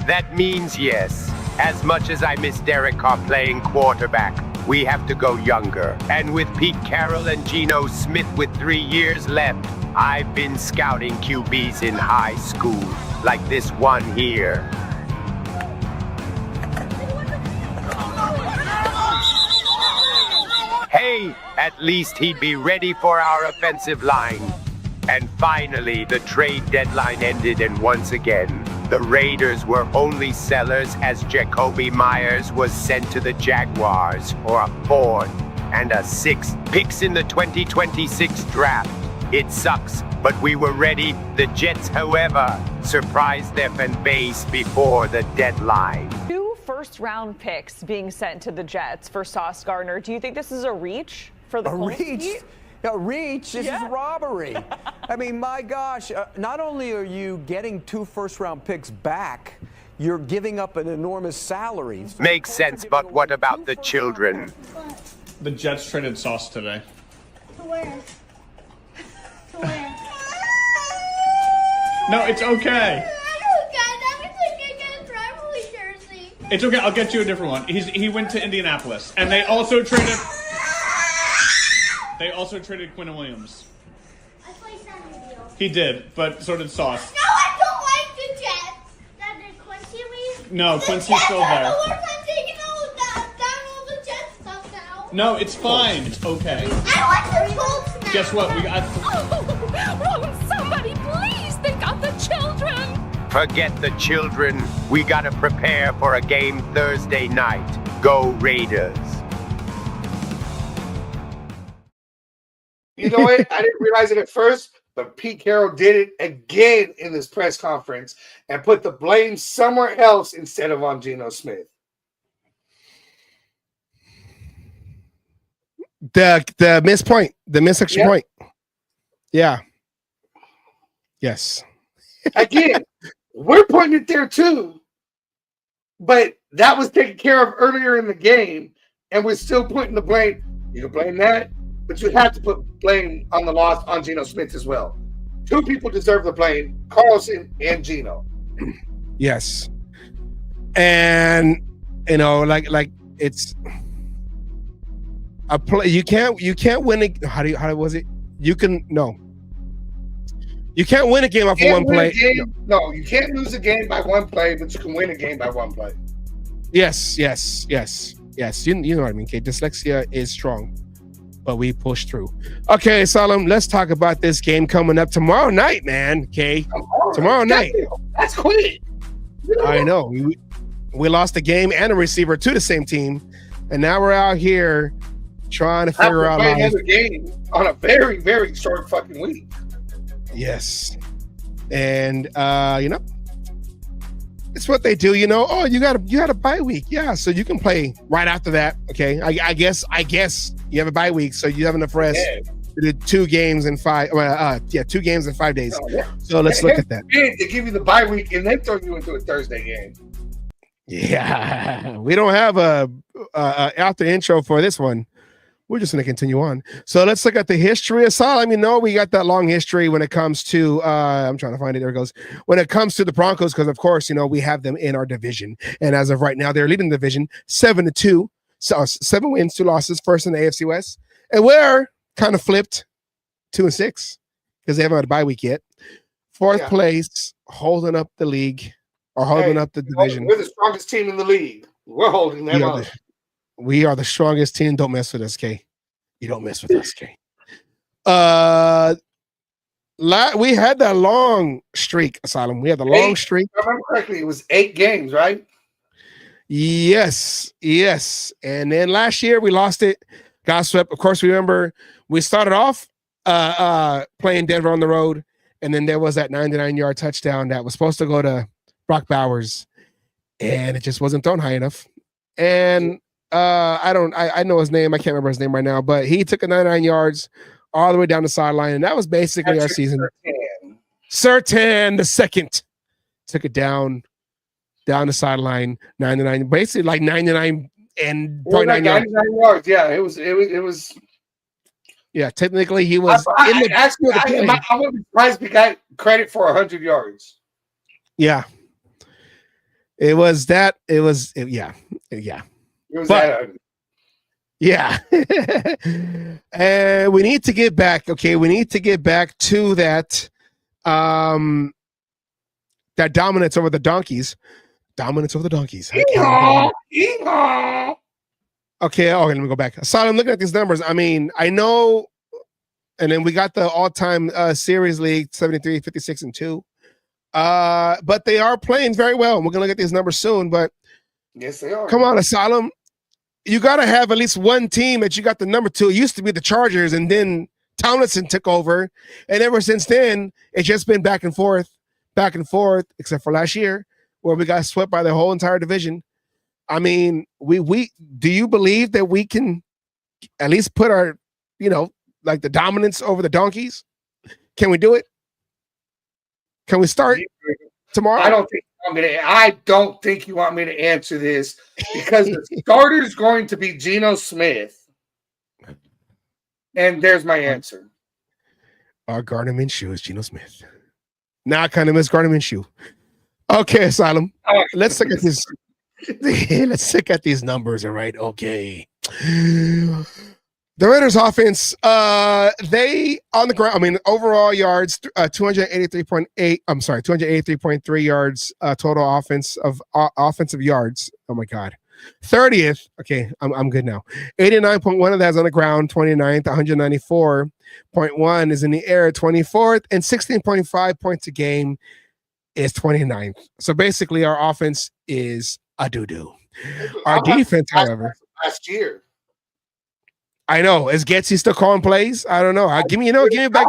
H: That means yes. As much as I miss Derek Carr playing quarterback, we have to go younger. And with Pete Carroll and Geno Smith with 3 years left, I've been scouting QBs in high school, like this one here. Hey, at least he'd be ready for our offensive line. And finally, the trade deadline ended, and once again, the Raiders were only sellers as Jakobi Meyers was sent to the Jaguars for a 4th and a 6th picks in the 2026 draft. It sucks, but we were ready. The Jets, however, surprised their fan base before the deadline.
P: 2 first-round picks being sent to the Jets for Sauce Gardner. Do you think this is a reach for the Colts?
Q: A reach? This is robbery. I mean, my gosh, not only are you getting 2 first-round picks back, you're giving up an enormous salary.
H: Makes sense, but what about the children?
R: The Jets traded Sauce today.
S: To where? To where?
R: No, it's okay. It's okay. I'll get you a different one. He went to Indianapolis, and they also traded. They also traded Quinn Williams.
S: I placed that video.
R: He did, but so did Sauce.
S: No, I don't like the Jets. That did Quincy leave?
R: No, Quincy's still there.
S: I'm taking down all the Jets stuff now.
R: No, it's fine. It's okay.
S: I like the Colts now.
R: Guess what? We got.
S: Oh, somebody, please! They got the children.
H: Forget the children. We gotta prepare for a game Thursday night. Go Raiders.
E: You know what? I didn't realize it at first, but Pete Carroll did it again in this press conference and put the blame somewhere else instead of on Geno Smith.
F: The missed point, the missed extra point. Yeah. Yes.
E: Again, we're putting it there too, but that was taken care of earlier in the game, and we're still putting the blame. You can blame that, but you have to put blame on the loss on Geno Smith as well. 2 people deserve the blame: Carlson and Geno.
F: Yes. And you know, like it's a play. You can't win it. How was it? You can no. You can't win a game off of one play.
E: No, you can't lose a game by one play, but you can win a game by one play.
F: Yes. You know what I mean, Kate. Dyslexia is strong, but we push through. Okay, Salam, let's talk about this game coming up tomorrow night, man. Okay, tomorrow night.
E: That's quick.
F: I know. We lost a game and a receiver to the same team, and now we're out here trying to figure out
E: another game on a very, very short fucking week.
F: Yes. And you know, it's what they do, you know. Oh, you had a bye week. Yeah, so you can play right after that. Okay. I guess you have a bye week, so you have enough rest to do 2 games in 5 2 games in 5 days. So let's look at that.
E: They give you the bye week and then throw you into a Thursday game.
F: Yeah. We don't have a after intro for this one. We're just going to continue on. So let's look at the history of Salam. You know, we got that long history when it comes to, I'm trying to find it. There it goes. When it comes to the Broncos, because of course, you know, we have them in our division. And as of right now, they're leading the division 7-2. So 7 wins, 2 losses, first in the AFC West. And we're kind of flipped 2-6 because they haven't had a bye week yet. 4th place, holding up the league or holding up the division.
E: We're the strongest team in the league. We're holding them up.
F: We are the strongest team. Don't mess with us, K. You don't mess with us, K. We had that long streak, Asylum. We had the long streak.
E: If I remember correctly, it was 8 games, right?
F: Yes. And then last year we lost it, got swept. Of course, remember we started off playing Denver on the road, and then there was that 99-yard touchdown that was supposed to go to Brock Bowers, and it just wasn't thrown high enough. And I know his name. I can't remember his name right now, but he took a 99 yards all the way down the sideline, and that was basically our season. Sertan the second took it down the sideline, 99, basically like 99 and 0.9 yards.
E: 99 yards. Yeah, it was.
F: Yeah, technically he was in the
E: actually. I wouldn't be surprised if he got credit for 100 yards.
F: Yeah, it was that. Yeah.
E: It was that.
F: Yeah. And we need to get back. Okay, we need to get back to that. That dominance over the donkeys.
E: Yeehaw!
F: Okay, let me go back. So I'm looking at these numbers. I mean, I know And then we got the all-time series league 73, 56, and 2. But they are playing very well. We're gonna look at these numbers soon. But
E: yes, they are.
F: Come on, Asylum. You gotta have at least one team that you got the number 2. It used to be the Chargers, and then Tomlinson took over. And ever since then, it's just been back and forth, except for last year, where we got swept by the whole entire division. I mean, we do you believe that we can at least put our, like the dominance over the donkeys? Can we do it? Can we start tomorrow?
E: I don't think you want me to answer this because the starter's going to be Geno Smith. And there's my answer.
F: Our Gardner Minshew is Geno Smith. Now I kind of miss Gardner Minshew. Okay, Asylum. Let's look at this. Let's look at these numbers. All right. Okay. The Raiders offense, they on the ground, I mean, overall yards, 283.3 yards, total offensive yards. Oh my God. 30th. Okay. I'm good now. 89.1 of that is on the ground, 29th, 194.1 is in the air, 24th, and 16.5 points a game is 29th. So basically our offense is a doo-doo. Our defense, however.
E: Last year.
F: I know. Is Getsy still calling plays? I don't know. Give me back.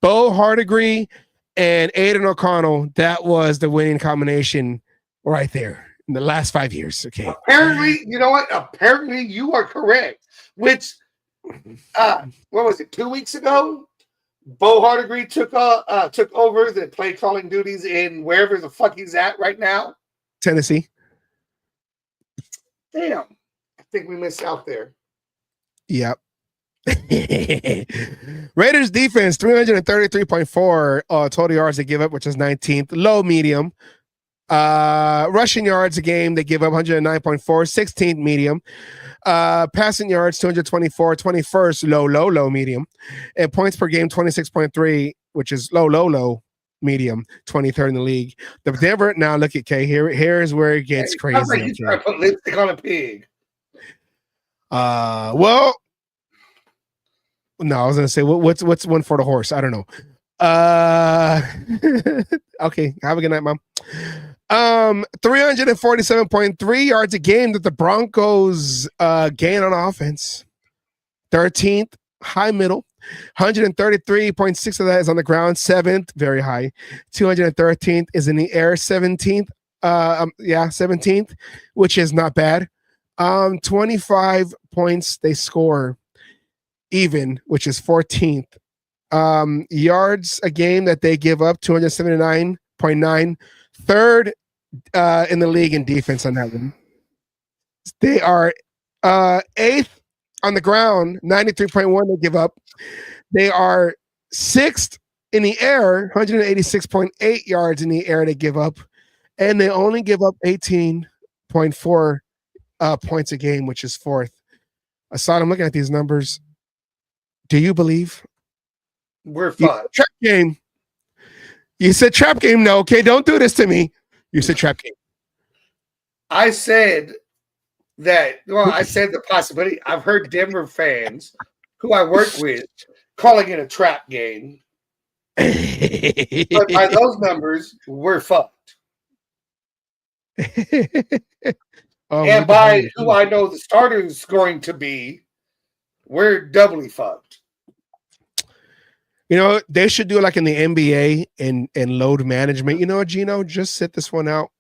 F: Bo Hardigree and Aiden O'Connell. That was the winning combination right there in the last 5 years. Okay.
E: Apparently, you know what? Apparently, you are correct. Which, what was it? 2 weeks ago, Bo Hardigree took over the play calling duties in wherever the fuck he's at right now.
F: Tennessee.
E: Damn. I think we missed out there.
F: Yep. Raiders defense 333.4 total yards they give up, which is 19th, low medium. Rushing yards a game they give up 109.4, 16th medium. Passing yards 224, 21st low medium. And points per game 26.3, which is low medium, 23rd in the league. The Denver, now look at K here. Here's where it gets crazy.
E: Like you try to put lipstick on a pig.
F: Well, no, I was gonna say what's one for the horse? I don't know. Okay, have a good night, Mom. 347.3 yards a game that the Broncos gain on offense. 13th, high middle. 133.6 of that is on the ground. 7th, very high. 213th is in the air. 17th, 17th, which is not bad. 25 points they score even, which is 14th. Yards a game that they give up, 279.9. Third in the league in defense on that one. They are 8th on the ground, 93.1 they give up. They are 6th in the air, 186.8 yards in the air they give up. And they only give up 18.4 points a game, which is 4th. Assad, I'm looking at these numbers. Do you believe?
E: We're fine.
F: Trap game. You said trap game. No, okay, don't do this to me. You said trap game.
E: I said that. Well, I said the possibility. I've heard Denver fans who I work with calling it a trap game. But by those numbers, we're fucked. And by who I know the starter is going to be, we're doubly fucked.
F: You know, they should do like in the NBA and load management. You know what, Gino? Just sit this one out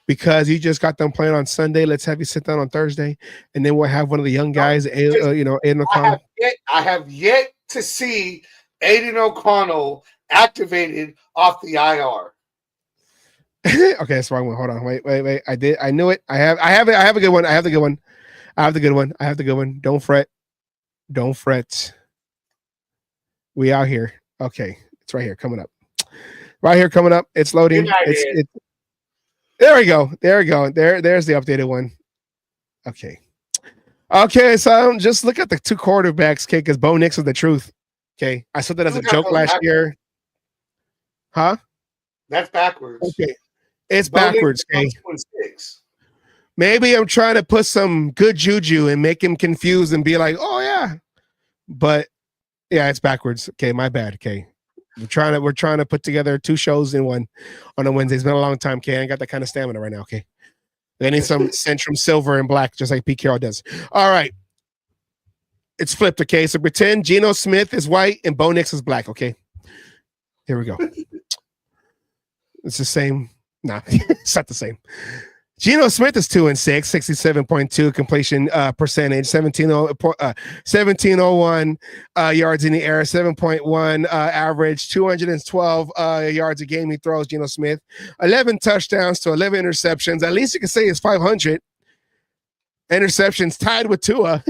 F: because you just got them playing on Sunday. Let's have you sit down on Thursday, and then we'll have one of the young guys, Aiden O'Connell.
E: I have yet to see Aiden O'Connell activated off the IR.
F: Okay, that's why I went. Hold on, wait. I knew it. I have it. I have a good one. I have the good one. Don't fret. We out here. Okay, it's right here coming up. It's loading. There we go. There's the updated one. Okay, so just look at the two quarterbacks, okay, because Bo Nix is the truth. Okay, I said that as a joke last year. Huh?
E: That's backwards.
F: Okay, it's backwards. Okay. Maybe I'm trying to put some good juju and make him confused and be like, oh yeah. But Yeah, it's backwards. Okay, my bad. Okay. We're trying to put together 2 shows in one on a Wednesday. It's been a long time, okay? I ain't got that kind of stamina right now, okay? I need some Centrum silver and black, just like Pete Carroll does. All right. It's flipped, okay? So pretend Geno Smith is white and Bo Nix is black, okay? Here we go. It's the same. Nah, it's not the same. Geno Smith is 2-6, 67.2 completion percentage, 1701 yards in the air, 7.1 average, 212 yards a game he throws. Geno Smith, 11 touchdowns to 11 interceptions. At least you can say it's 500 interceptions, tied with Tua.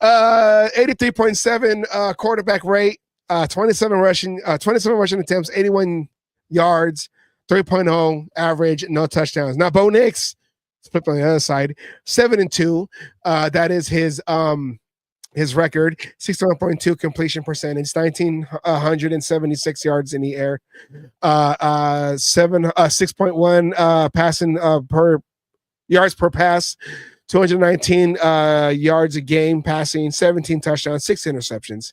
F: 83.7 quarterback rate, 27 rushing attempts, 81 yards. 3.0 average, no touchdowns. Now Bo Nix, flipped on the other side, 7-2. That is his record. 61.2 completion percentage, 1,976 yards in the air. 6.1 passing per yards per pass, 219 yards a game passing, 17 touchdowns, 6 interceptions,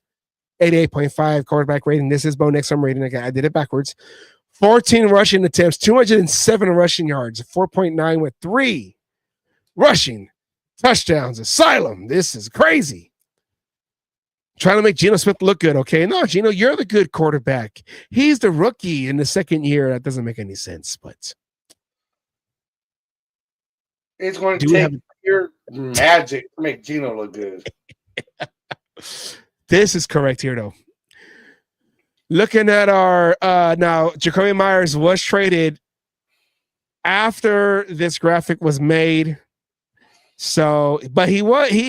F: 88.5 quarterback rating. This is Bo Nix. I'm rating again. I did it backwards. 14 rushing attempts, 207 rushing yards, 4.9 with 3 rushing touchdowns. Asylum. This is crazy. Trying to make Geno Smith look good, okay? No, Geno, you're the good quarterback. He's the rookie in the second year. That doesn't make any sense, but
E: it's going to take pure magic to make Geno look good.
F: This is correct here, though. Looking at our now, Jakobi Meyers was traded after this graphic was made. So, but he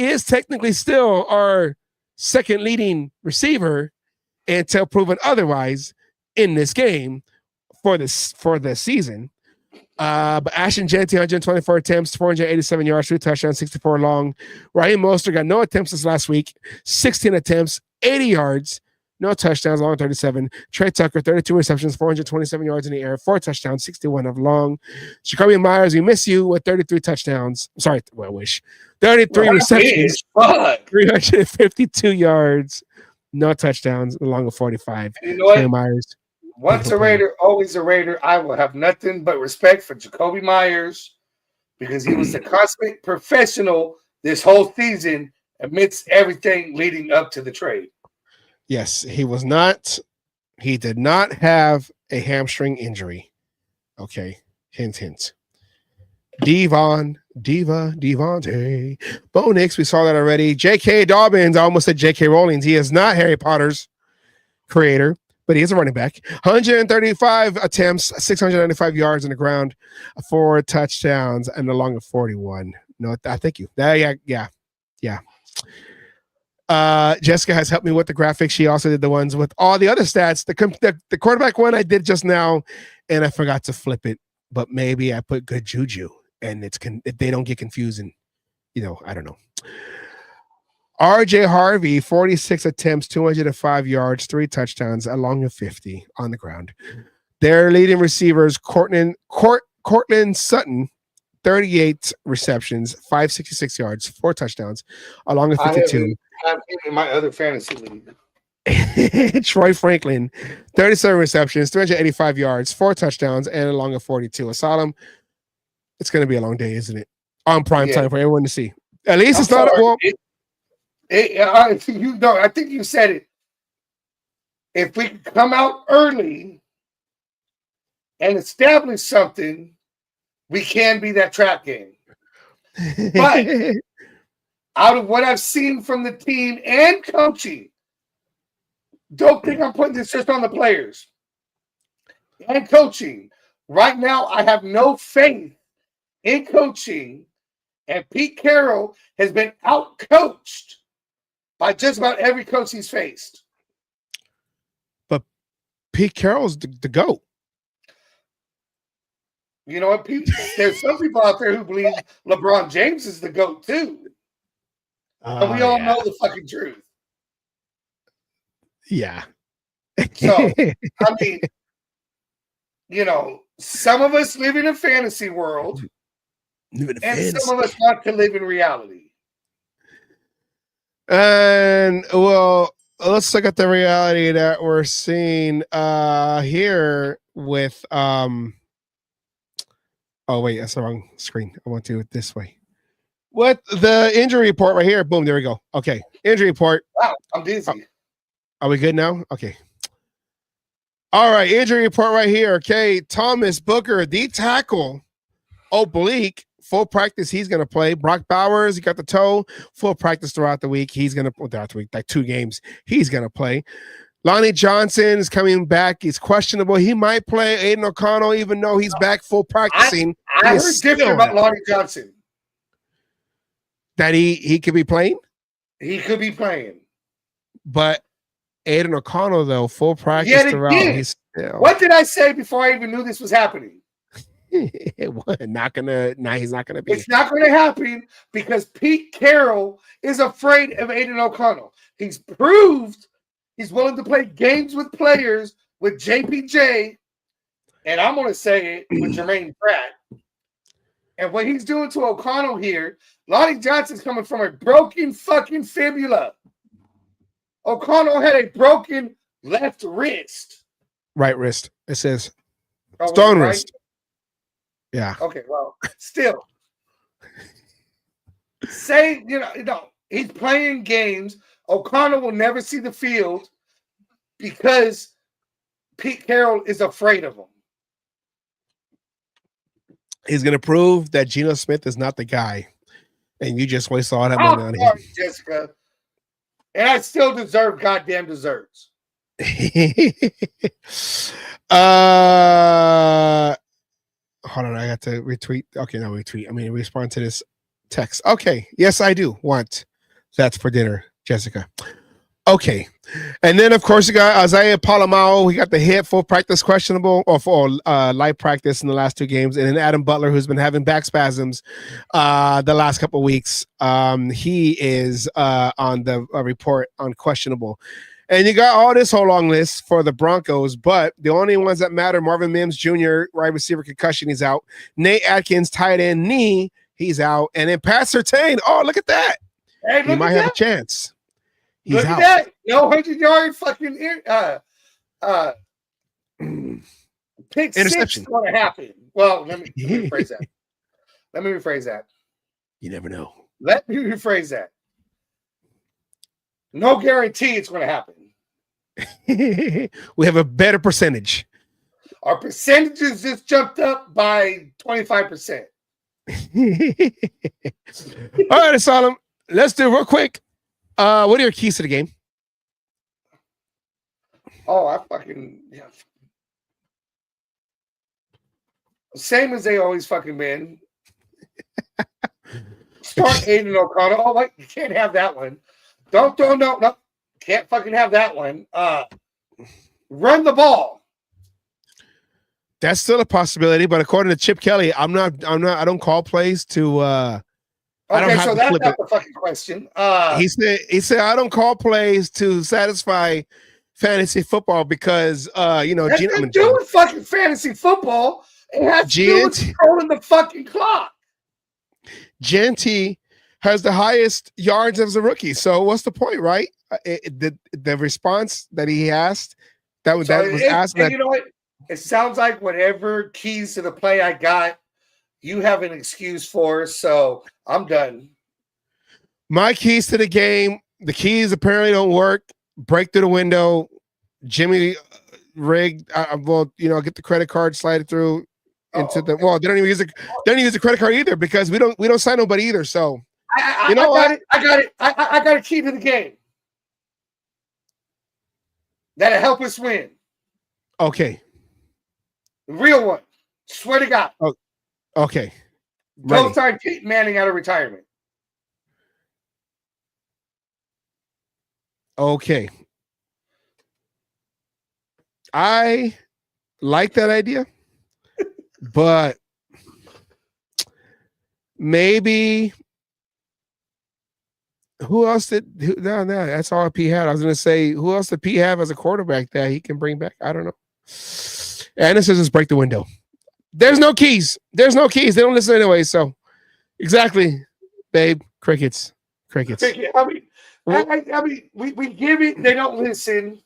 F: is technically still our second leading receiver until proven otherwise in this game for the season. But Ashton Jeanty, 124 attempts, 487 yards, 3 touchdowns, 64 long. Raheem Mostert got no attempts this last week, 16 attempts, 80 yards. No touchdowns, long 37. Trey Tucker, 32 receptions, 427 yards in the air, 4 touchdowns, 61 of long. Jakobi Meyers, we miss you with 33 touchdowns. Sorry, well, I wish. 33 receptions, 352 yards, no touchdowns, along with 45.
E: You know what?
F: Myers.
E: Once a Raider, always a Raider. I will have nothing but respect for Jakobi Meyers because he was the consummate professional this whole season amidst everything leading up to the trade.
F: Yes, he was not. He did not have a hamstring injury. Okay, hint, hint. Devontae. Bo Nix, we saw that already. J.K. Dobbins, I almost said J.K. Rowling. He is not Harry Potter's creator, but he is a running back. 135 attempts, 695 yards on the ground, 4 touchdowns, and along with 41. No, thank you. Yeah. Jessica has helped me with the graphics. She also did the ones with all the other stats. The quarterback one I did just now, and I forgot to flip it. But maybe I put good juju, and if they don't get confusing, I don't know. RJ Harvey, 46 attempts, 205 yards, 3 touchdowns, along with 50 on the ground. Their leading receivers, Cortland Sutton, 38 receptions, 566 yards, 4 touchdowns, along with 52.
E: I have him in my other fantasy league.
F: Troy Franklin, 37 receptions, 385 yards, 4 touchdowns, and along with 42. Asylum, it's going to be a long day, isn't it? On prime time for everyone to see. At least it's not. Well,
E: I think you said it. If we come out early and establish something, we can be that trap game. But out of what I've seen from the team and coaching, don't think I'm putting this just on the players and coaching. Right now, I have no faith in coaching, and Pete Carroll has been out-coached by just about every coach he's faced.
F: But Pete Carroll's the GOAT.
E: You know what, Pete? There's some people out there who believe LeBron James is the GOAT too. And we all know the fucking truth.
F: Yeah.
E: So, I mean, some of us live in a fantasy world, and some of us want to live in reality.
F: And well, let's look at the reality that we're seeing here with oh wait, that's the wrong screen. I want to do it this way. What the injury report right here? Boom, there we go. Okay, injury report.
E: Wow, I'm dizzy.
F: Are we good now? Okay. All right, injury report right here. Okay, Thomas Booker, the tackle, oblique, full practice. He's going to play. Brock Bowers, he got the toe, full practice throughout the week. He's going to throughout the week, like 2 games. He's going to play. Lonnie Johnson is coming back. He's questionable. He might play. Aiden O'Connell, even though he's back full practicing.
E: I heard different about Lonnie Johnson.
F: That he could be playing?
E: He could be playing.
F: But Aiden O'Connell, though, full practice throughout. He's still.
E: What did I say before I even knew this was happening?
F: He's not gonna be.
E: It's not gonna happen because Pete Carroll is afraid of Aiden O'Connell. He's proved he's willing to play games with players with JPJ, and I'm gonna say it with Jermaine Pratt. And what he's doing to O'Connell here, Lonnie Johnson's coming from a broken fucking fibula. O'Connell had a broken left wrist.
F: Right wrist. It says
E: Oh,
F: stone
E: right?
F: wrist. Yeah.
E: Okay, well, still. Say, he's playing games. O'Connell will never see the field because Pete Carroll is afraid of him.
F: He's gonna prove that Geno Smith is not the guy. And you just wasted all that money on him.
E: Jessica. And I still deserve goddamn desserts.
F: Hold on, I got to retweet. Okay, no retweet. I mean, respond to this text. Okay, yes, I do want that's for dinner, Jessica. Okay, and then of course you got Isaiah Palomao. He got the hit, full practice, questionable, or for light practice in the last 2 games. And then Adam Butler, who's been having back spasms the last couple of weeks. He is on the report on questionable. And you got all this whole long list for the Broncos, but the only ones that matter, Marvin Mims Jr., wide receiver concussion, he's out. Nate Atkins, tight end knee, he's out. And then Pat Surtain, oh, look at that.
E: Hey,
F: he might have a chance. He's
E: look
F: out.
E: at that. No 100-yard fucking pick
F: Interception.
E: six going to happen. Well, let me rephrase that. Let me rephrase that.
F: You never know.
E: Let me rephrase that. No guarantee it's going to happen.
F: We have a better percentage.
E: Our percentages just jumped up by 25%.
F: All right, Asylum. Let's do it real quick. What are your keys to the game?
E: Oh, I fucking same as they always fucking been. Start Aiden O'Connell. Oh, wait, you can't have that one. No. Can't fucking have that one. Run the ball.
F: That's still a possibility, but according to Chip Kelly, I don't call plays to I don't have
E: so
F: to
E: that's
F: flip
E: not
F: it.
E: the fucking question.
F: He said I don't call plays to satisfy fantasy football because
E: that's not doing fucking fantasy football. It has to do with controlling the fucking clock.
F: Genty has the highest yards as a rookie. So what's the point, right? The response that he asked that was asked.
E: And you know what? It sounds like whatever keys to the play I got, you have an excuse for. So I'm done.
F: My keys to the game. The keys apparently don't work. Break through the window. Jimmy rigged. Get the credit card, slide it through into the. Well, they don't even use the credit card either because we don't sign nobody either. So.
E: I got it. I got a key to the game that'll help us win.
F: Okay.
E: The real one. Swear to God.
F: Oh, okay.
E: Don't sign Peyton Manning out of retirement.
F: Okay. I like that idea, but maybe. Who else no, that's all P had. I was going to say, who else did P have as a quarterback that he can bring back? I don't know. And it says just break the window. There's no keys. They don't listen anyway. So exactly, babe. Crickets. Crickets.
E: I mean, we give it, they don't listen.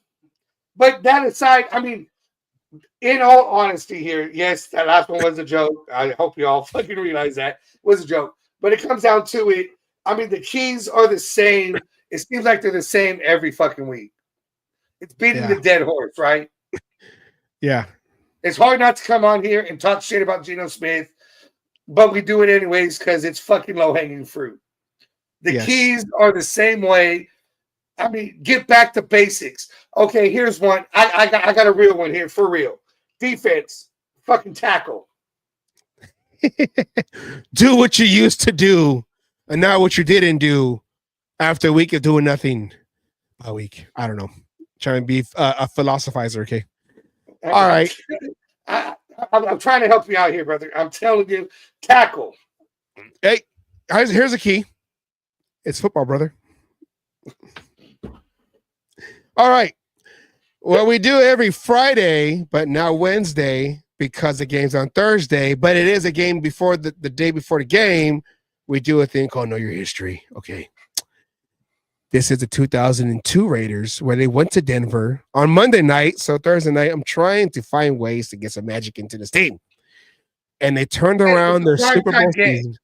E: But that aside, I mean, in all honesty here, yes, that last one was a joke. I hope you all fucking realize that. It was a joke. But it comes down to it. I mean, the keys are the same. It seems like they're the same every fucking week. It's beating the dead horse, right?
F: Yeah.
E: It's hard not to come on here and talk shit about Geno Smith, but we do it anyways because it's fucking low-hanging fruit. The keys are the same way. I mean, get back to basics. Okay, here's one. I got a real one here, for real. Defense, fucking tackle.
F: Do what you used to do and not what you didn't do after a week of doing nothing. A week. I don't know. Trying to be a philosophizer, okay? All right.
E: I'm trying to help you out here, brother. I'm telling you, tackle.
F: Hey, here's a key. It's football, brother. All right. Well, we do every Friday, but now Wednesday because the game's on Thursday, but it is a game before the day before the game. We do a thing called Know Your History. Okay. This is the 2002 Raiders where they went to Denver on Monday night. So Thursday night, I'm trying to find ways to get some magic into this team. And they turned around their Super Bowl season.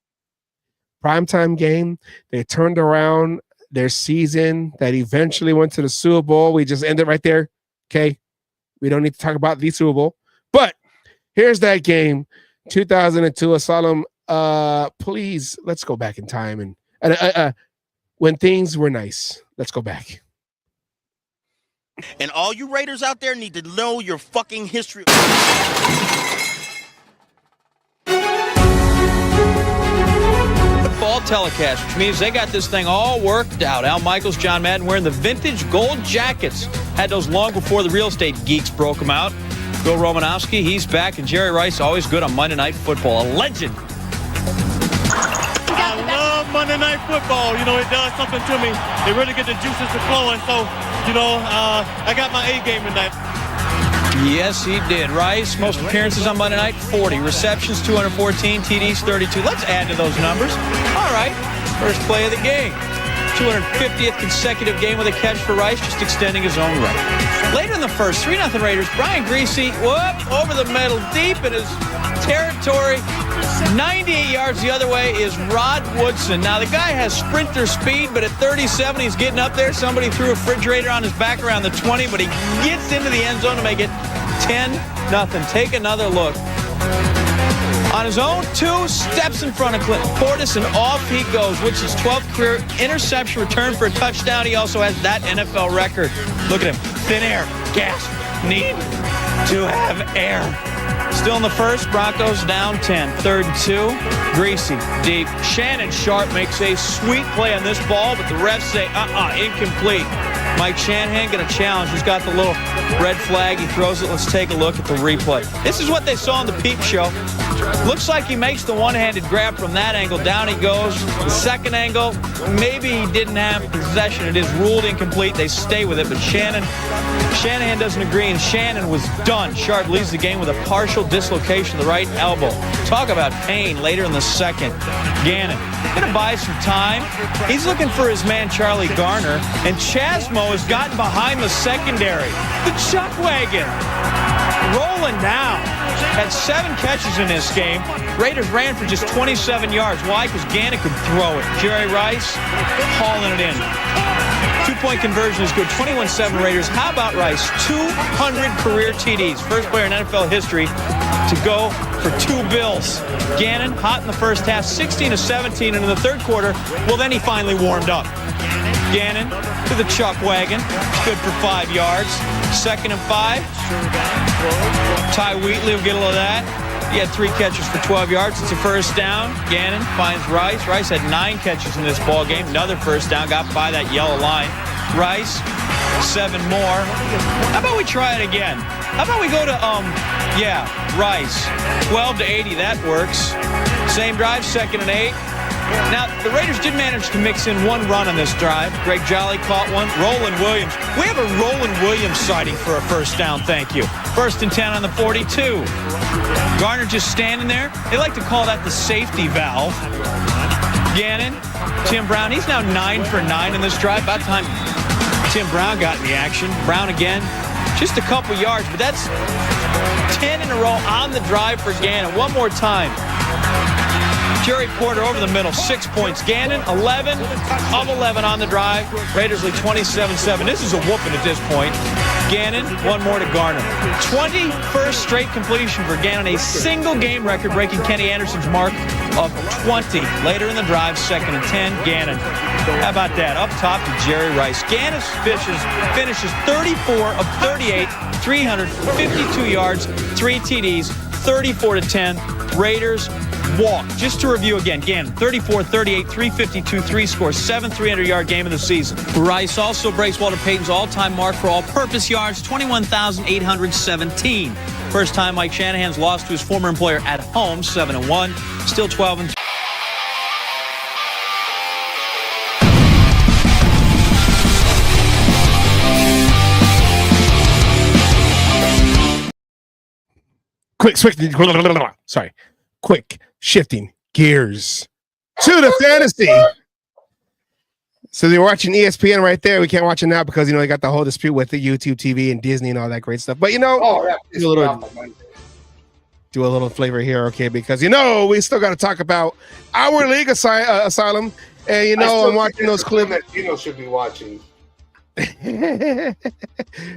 F: Primetime game. They turned around their season that eventually went to the Super Bowl. We just ended right there. Okay. We don't need to talk about the Super Bowl. But here's that game. 2002 Asylum. Please, let's go back in time and when things were nice. Let's go back.
B: And all you Raiders out there need to know your fucking history.
V: Fall telecast, which means they got this thing all worked out. Al Michaels, John Madden wearing the vintage gold jackets. Had those long before the real estate geeks broke them out. Bill Romanowski, he's back, and Jerry Rice, always good on Monday Night Football. A legend.
W: I love Monday Night Football. You know, it does something to me. It really gets the juices to flowing. So, you know, I got my A game tonight.
V: Yes, he did. Rice, most appearances on Monday night, 40. Receptions, 214. TDs, 32. Let's add to those numbers. All right. First play of the game. 250th consecutive game with a catch for Rice, just extending his own record. Later in the first, 3-0 Raiders. Brian Griese, over the middle, deep in his territory. 98 yards the other way is Rod Woodson. Now, the guy has sprinter speed, but at 37, he's getting up there. Somebody threw a refrigerator on his back around the 20, but he gets into the end zone to make it 10-0. Take another look. On his own, 2 steps in front of Clinton Portis, and off he goes, which is 12th career interception return for a touchdown. He also has that NFL record. Look at him. Thin air. Gasp. Need to have air. Still in the first, Broncos down 10. 3rd and 2. Griese deep. Shannon Sharp makes a sweet play on this ball, but the refs say, incomplete. Mike Shanahan going to challenge. He's got the little red flag. He throws it. Let's take a look at the replay. This is what they saw on the peep show. Looks like he makes the one-handed grab from that angle. Down he goes. The second angle, maybe he didn't have possession. It is ruled incomplete. They stay with it, but Shanahan doesn't agree, and Shannon was done. Sharp leads the game with a partial dislocation of the right elbow. Talk about pain later in the second. Gannon going to buy some time. He's looking for his man Charlie Garner, and Chasmo has gotten behind the secondary. The chuck wagon rolling down. Had 7 catches in this game. Raiders ran for just 27 yards. Why? Because Gannon could throw it. Jerry Rice hauling it in. 2-point conversion is good. 21-7 Raiders. How about Rice? 200 career TDs. First player in NFL history to go for 2 bills. Gannon, hot in the first half, 16-17, and in the third quarter, well, then he finally warmed up. Gannon to the chuck wagon. Good for 5 yards. 2nd and 5. Ty Wheatley will get a little of that. He had 3 catches for 12 yards. It's a first down. Gannon finds Rice. Rice had 9 catches in this ball game. Another first down. Got by that yellow line. Rice, 7 more. How about we try it again? How about we go to, Rice. 12 to 80. That works. Same drive, 2nd and 8. Now, the Raiders did manage to mix in 1 run on this drive. Greg Jolly caught one. Roland Williams. We have a Roland Williams sighting for a first down, thank you. 1st and 10 on the 42. Garner just standing there. They like to call that the safety valve. Gannon, Tim Brown. He's now 9 for 9 in this drive. About time Tim Brown got in the action. Brown again, just a couple yards, but that's 10 in a row on the drive for Gannon. One more time. Jerry Porter over the middle, 6 points. Gannon, 11 of 11 on the drive. Raiders lead 27-7. This is a whooping at this point. Gannon, one more to Garner. 21st straight completion for Gannon, a single game record breaking Kenny Anderson's mark of 20. Later in the drive, 2nd and 10, Gannon. How about that? Up top to Jerry Rice. Gannon finishes 34 of 38, 352 yards, 3 TDs, 34-10. Raiders walk. Just to review again, Gannon, 34, 38, 352, 3 scores, 7 300-yard game of the season. Rice also breaks Walter Payton's all-time mark for all-purpose yards, 21,817. First time Mike Shanahan's lost to his former employer at home, 7-1, still 12-2.
F: Quick shifting gears to the fantasy. So they're watching ESPN right there. We can't watch it now because they got the whole dispute with the YouTube TV and Disney and all that great stuff. But do a little flavor here, okay? Because we still got to talk about our league asylum, and I'm watching those clips
E: that should be watching.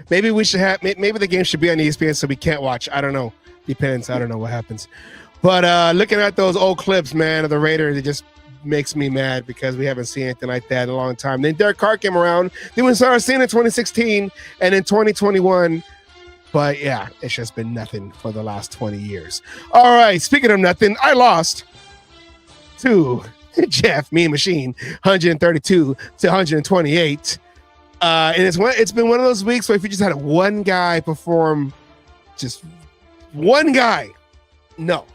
F: Maybe we should have. Maybe the game should be on ESPN so we can't watch. I don't know. Depends. I don't know what happens. But looking at those old clips, man, of the Raiders, it just makes me mad because we haven't seen anything like that in a long time. Then Derek Carr came around. Then we started seeing it in 2016 and in 2021. But yeah, it's just been nothing for the last 20 years. All right, speaking of nothing, I lost to Jeff, Mean Machine, 132 to 128. And it's been one of those weeks where if you just had one guy perform, just one guy, no.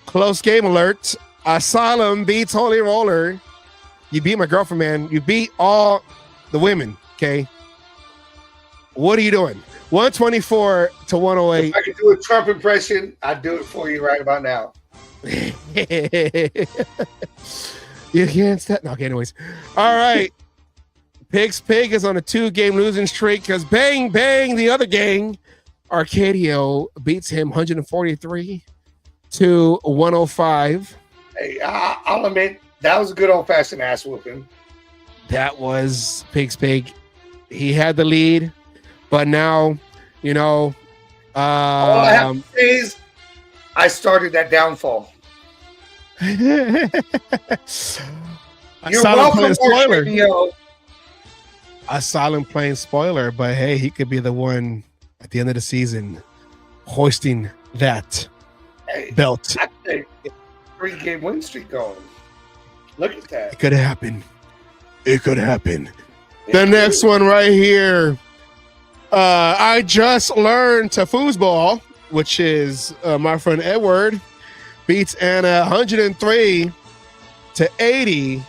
F: Close game alert. Asylum beats Holy Roller. You beat my girlfriend, man. You beat all the women, okay? What are you doing? 124 to 108.
E: If I could do a Trump impression, I'd do it for you right about now.
F: You can't stop. No, okay, anyways. All right. Pig is on a 2-game losing streak because bang, the other gang, Arcadio, beats him 143 to 105.
E: Hey, I'll admit, that was a good old-fashioned ass whooping.
F: That was Pig. He had the lead, but now, all
E: I have to say is I started that downfall. You're welcome,
F: spoiler. Asylum playing spoiler, but hey, he could be the one at the end of the season hoisting that belt.
E: I think 3-game win streak going. Look at that.
F: It could happen. The next one right here. I just learned to foosball, which is my friend Edward beats Anna 103 to 80.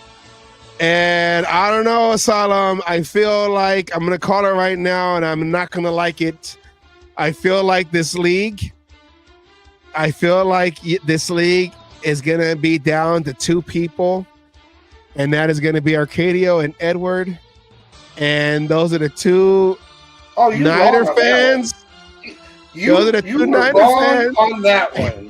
F: And I don't know, Asylum. I feel like I'm going to call it right now, and I'm not going to like it. I feel like this league is going to be down to 2 people, and that is going to be Arcadio and Edward. And those are the 2 Niner fans.
E: Those are the 2 Niner fans on that one.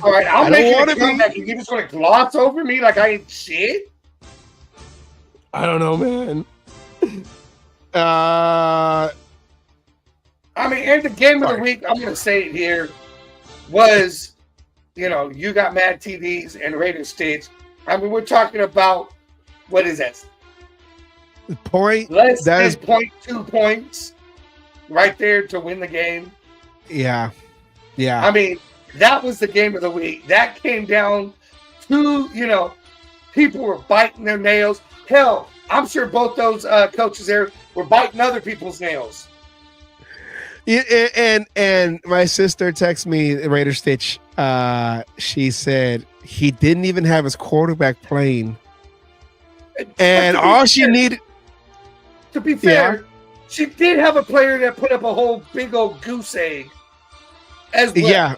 E: All right, I'll make it a comeback. You just want to gloss over me like I ain't shit?
F: I don't know, man.
E: And the game of the week, I'm going to say it here, was, you got Mad TDs and Raiders stage. We're talking about, what is that? Less than 0.2 points right there to win the game.
F: Yeah.
E: That was the game of the week. That came down to, people were biting their nails. Hell, I'm sure both those coaches there were biting other people's nails.
F: Yeah, and my sister texted me, Raider Stitch. She said he didn't even have his quarterback playing. And all she needed...
E: To be fair, she did have a player that put up a whole big old goose egg as well.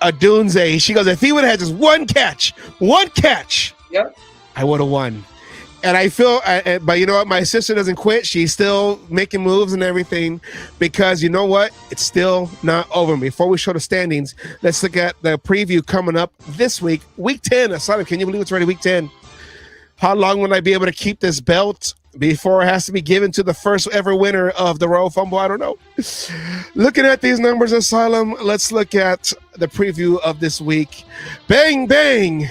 F: Adunze. She goes, if he would have had just one catch,
E: Yep.
F: I would have won. And I feel, but you know what? My sister doesn't quit. She's still making moves and everything because you know what? It's still not over. Before we show the standings, let's look at the preview coming up this week. Week 10. Asylum, can you believe it's already week 10? How long will I be able to keep this belt before it has to be given to the first ever winner of the Royal Fumble? I don't know. Looking at these numbers, Asylum, let's look at the preview of this week. Bang, bang.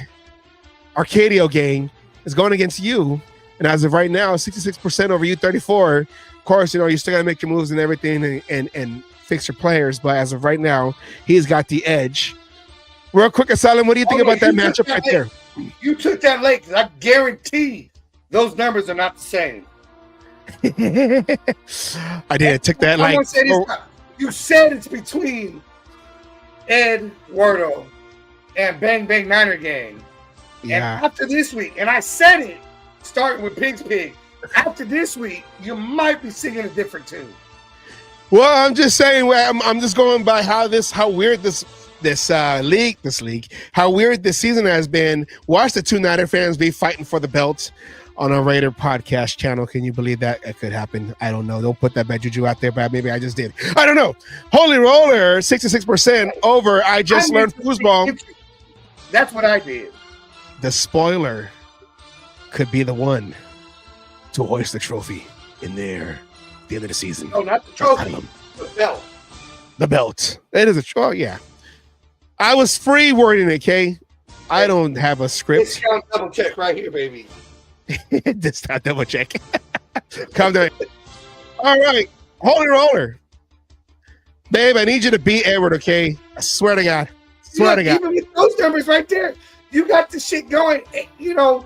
F: Arcadio gang is going against you, and as of right now, 66% over you, 34. Of course, you know you still got to make your moves and everything, and fix your players. But as of right now, he's got the edge. Real quick, Asylum, what do you think about that matchup right there?
E: You took that late because I guarantee those numbers are not the same.
F: I did. Took that like.
E: You said it's between Ed Wardle and Bang Bang Niner Gang.
F: Yeah.
E: And after this week, and I said it, starting with Pig's Pig, after this week, you might be singing a different tune.
F: Well, I'm just saying, I'm just going by how weird this league, how weird this season has been. Watch the two Niner fans be fighting for the belt on a Raider podcast channel. Can you believe that? It could happen. I don't know. Don't put that bad juju out there, but maybe I just did. I don't know. Holy Roller, 66% over. I just learned foosball.
E: That's what I did.
F: The spoiler could be the one to hoist the trophy in there at the end of the season.
E: No, not the trophy. The belt.
F: The belt. It is a trophy. Yeah. I was free wording it, Kay. I don't have a script.
E: Discount double check right here, baby.
F: Discount double check. Come down. All right. Holy Roller. Babe, I need you to beat Edward, okay? I swear to God. Swear to God.
E: Even with those numbers right there, you got the shit going. You know,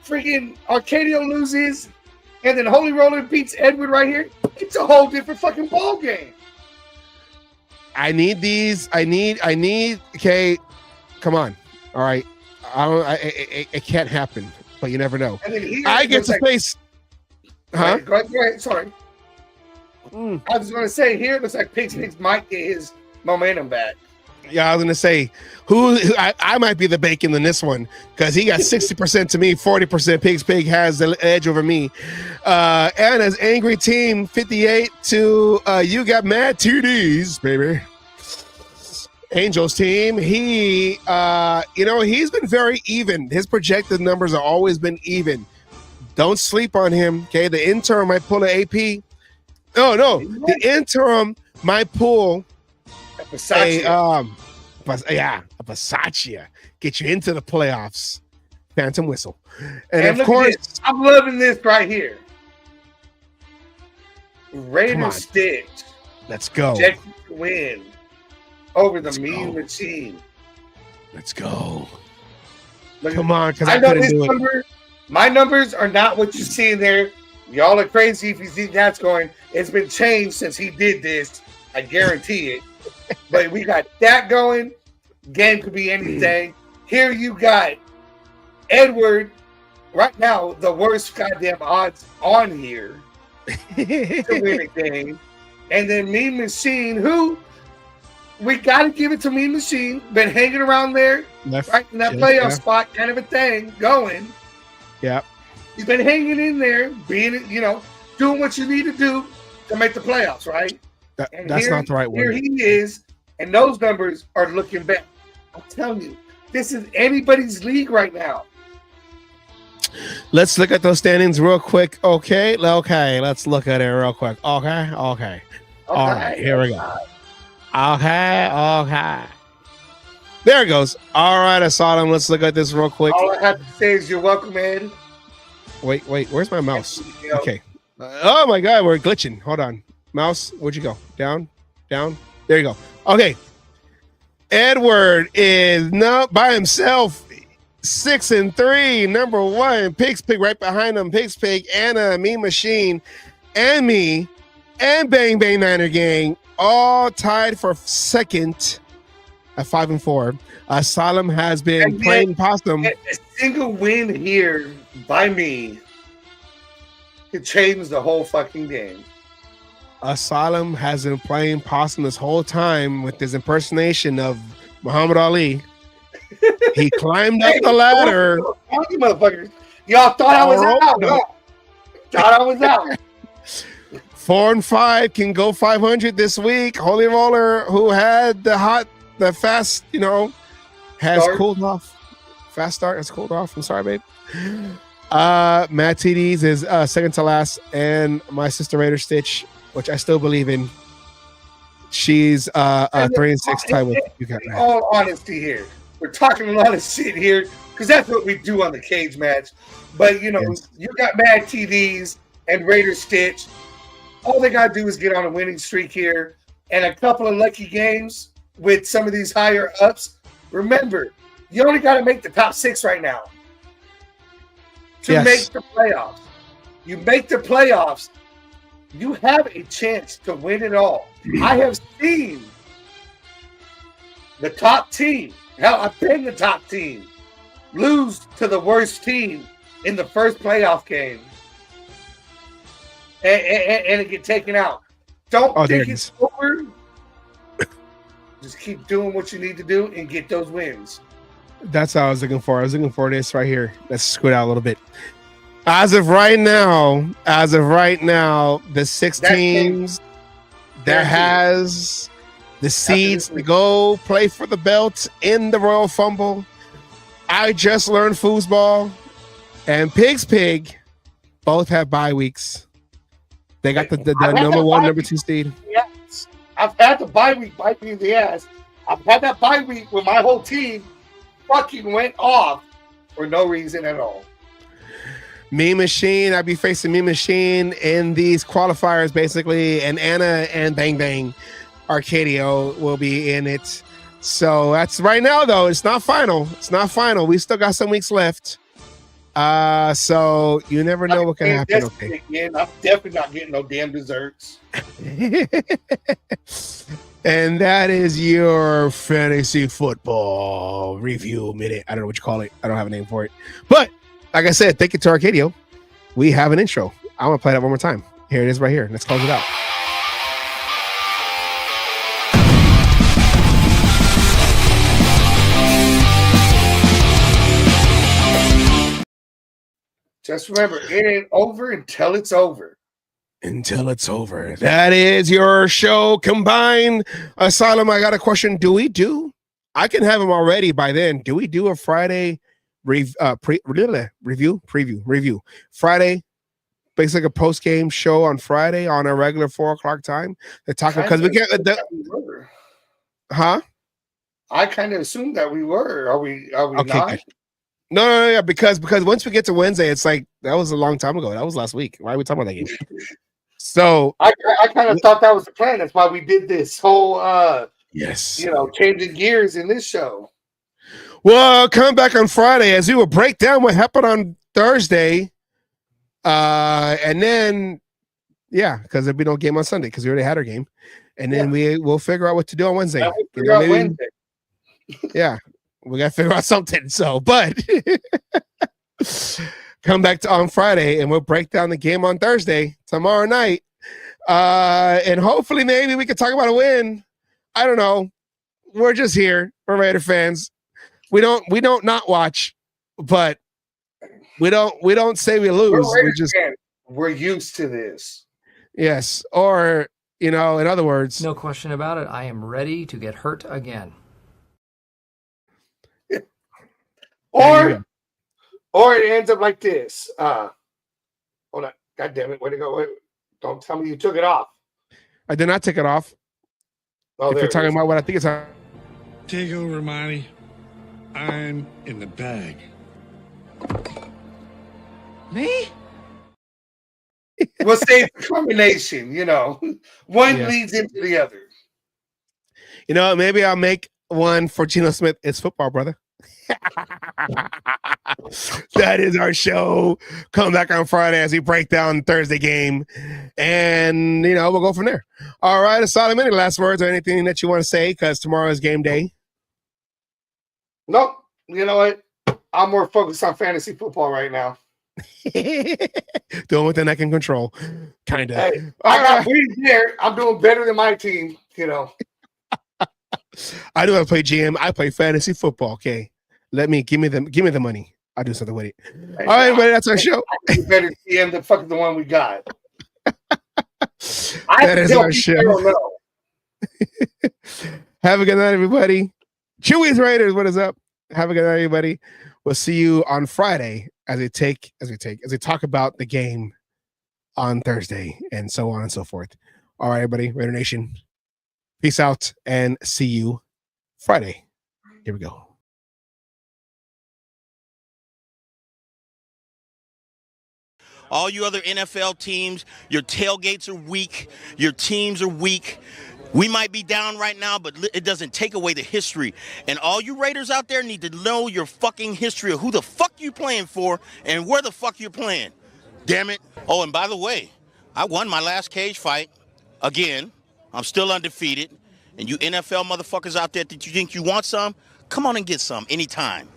E: freaking Arcadio loses, and then Holy Roller beats Edward right here. It's a whole different fucking ball game.
F: I need these. I need. Okay, come on. All right. It can't happen, but you never know. I get to face. Huh?
E: Go ahead. Sorry. I was going to say here it looks like Pigs might get his momentum back.
F: Yeah, I was gonna say I might be the bacon in this one because he got 60% to me, 40%. Pig's Pig has the edge over me. And as Angry Team 58 to you got mad TDs, baby. Angels team, he's been very even. His projected numbers have always been even. Don't sleep on him. Okay, the interim might pull an AP. No, the interim might pull. A Versace get you into the playoffs. Phantom whistle, and of course,
E: I'm loving this right here. Raiders sticks.
F: Let's go.
E: Projected to win over the Mean Machine.
F: Let's go. Come on, because
E: I know
F: couldn't
E: this
F: do
E: number.
F: it.
E: My numbers are not what you see in there. Y'all are crazy if you see that's going. It's been changed since he did this. I guarantee it. But we got that going. Game could be anything. Here you got Edward. Right now, the worst goddamn odds on here to win a game. And then Mean Machine, who we got to give it to Mean Machine. Been hanging around there, right in that playoff spot, kind of a thing going.
F: Yeah.
E: He's been hanging in there, being, doing what you need to do to make the playoffs, right?
F: That's not the right one.
E: Here he is, and those numbers are looking back. I'm telling you, this is anybody's league right now.
F: Let's look at those standings real quick. Okay, let's look at it real quick. Okay. All right, here we go. Okay. There it goes. All right, I saw him. Let's look at this real quick.
E: All I have to say is you're welcome, Ed.
F: Wait, where's my mouse? Okay. Oh my God, we're glitching. Hold on. Mouse, where'd you go? Down. There you go. Okay. Edward is not by himself. 6-3. Number one. Pig's Pig right behind him. Pig's Pig, Anna, Mean Machine, and me, and Bang Bang Niner Gang, all tied for second at 5-4. Asylum has been playing possum.
E: A single win here by me could change the whole fucking game.
F: Asylum has been playing possum this whole time with his impersonation of Muhammad Ali. He climbed up the ladder.
E: You motherfuckers. Y'all thought I was out.
F: No.
E: Huh? Thought I was out.
F: 4-5 can go 500 this week. Holy Roller, who had the fast, has
E: Start.
F: cooled off. Fast start has cooled off. I'm sorry, babe. Matt TDs is second to last, and my sister Raider Stitch, which I still believe in. She's 3-6 tied with you got
E: in all honesty here, we're talking a lot of shit here because that's what we do on the cage match. But you got Mad TDs and Raider Stitch. All they gotta do is get on a winning streak here and a couple of lucky games with some of these higher ups. Remember, you only got to make the top 6 right now to make the playoffs. You make the playoffs, you have a chance to win it all. I have seen the top team, hell, I've been the top team, lose to the worst team in the first playoff game and it get taken out. Don't think it's over. Just keep doing what you need to do and get those wins.
F: That's what I was looking for. I was looking for this right here. Let's scoot out a little bit. As of right now, the 6 teams that has the seeds to go play for the belt in the Royal Fumble. I just learned foosball and Pig's Pig both have bye weeks. They got the number 1, number 2 seed.
E: Yes. I've had the bye week bite me in the ass. I've had that bye week where my whole team fucking went off for no reason at all.
F: Me Machine, I'd be facing Me Machine in these qualifiers basically, and Anna and Bang Bang Arcadio will be in it. So that's right now though. It's not final. We still got some weeks left. So you never know what can happen. Okay.
E: Again, I'm definitely not getting no damn desserts.
F: And that is your fantasy football review minute. I don't know what you call it. I don't have a name for it. But like I said, thank you to Arcadio. We have an intro. I'm going to play that one more time. Here it is right here. Let's close it out.
E: Just remember, it ain't over until it's over.
F: Until it's over. That is your show combined. Asylum, I got a question. I can have them already by then. Do we do a Friday review? Friday, basically a post-game show on Friday on a regular 4:00 time. The taco, because we can't. Huh?
E: I kind of assumed that we were. Are we
F: Okay,
E: not?
F: good. No, yeah, because once we get to Wednesday, it's like that was a long time ago. That was last week. Why are we talking about that game? So
E: I kind of thought that was the plan. That's why we did this whole
F: yes,
E: changing gears in this show.
F: Well, come back on Friday as we will break down what happened on Thursday. And then because there'll be no game on Sunday because we already had our game. And then we'll figure out what to do on Wednesday.
E: Wednesday.
F: Yeah. We got to figure out something. So, but come back on Friday and we'll break down the game on Thursday, tomorrow night. And hopefully maybe we can talk about a win. I don't know. We're just here. We're Raider fans. We don't not watch, but we don't say we lose.
E: We're used to this.
F: Yes. Or, in other words.
A: No question about it. I am ready to get hurt again.
E: Or it ends up like this. Hold on. God damn it. Where'd it go? Wait, don't tell me you took it off.
F: I did not take it off.
E: Oh,
F: if you're talking about what I think it's on.
T: Take over, Monty. I'm in the bag.
A: Me?
E: We'll say it's a combination, One leads into the other.
F: Maybe I'll make one for Geno Smith. It's football, brother. That is our show. Come back on Friday as we break down Thursday game, and we'll go from there. All right, Asylum, any last words or anything that you want to say? Because tomorrow is game day.
E: Nope. You know what? I'm more focused on fantasy football right now.
F: Doing what I can control, kind of.
E: Hey, I got wins there. I'm doing better than my team.
F: I do have to play GM. I play fantasy football. Okay, give me the money. I'll do something with it. All right, everybody, that's our show.
E: You better GM the fucking the one we got.
F: That is our show. Have a good night, everybody. Chewy's Raiders, what is up? Have a good night, everybody. We'll see you on Friday as we talk about the game on Thursday and so on and so forth. All right, everybody, Raider Nation. Peace out and see you Friday. Here we go.
B: All you other NFL teams, your tailgates are weak. Your teams are weak. We might be down right now, but it doesn't take away the history. And all you Raiders out there need to know your fucking history of who the fuck you playing for and where the fuck you're playing. Damn it. Oh, and by the way, I won my last cage fight again. I'm still undefeated. And you NFL motherfuckers out there that you think you want some, come on and get some anytime.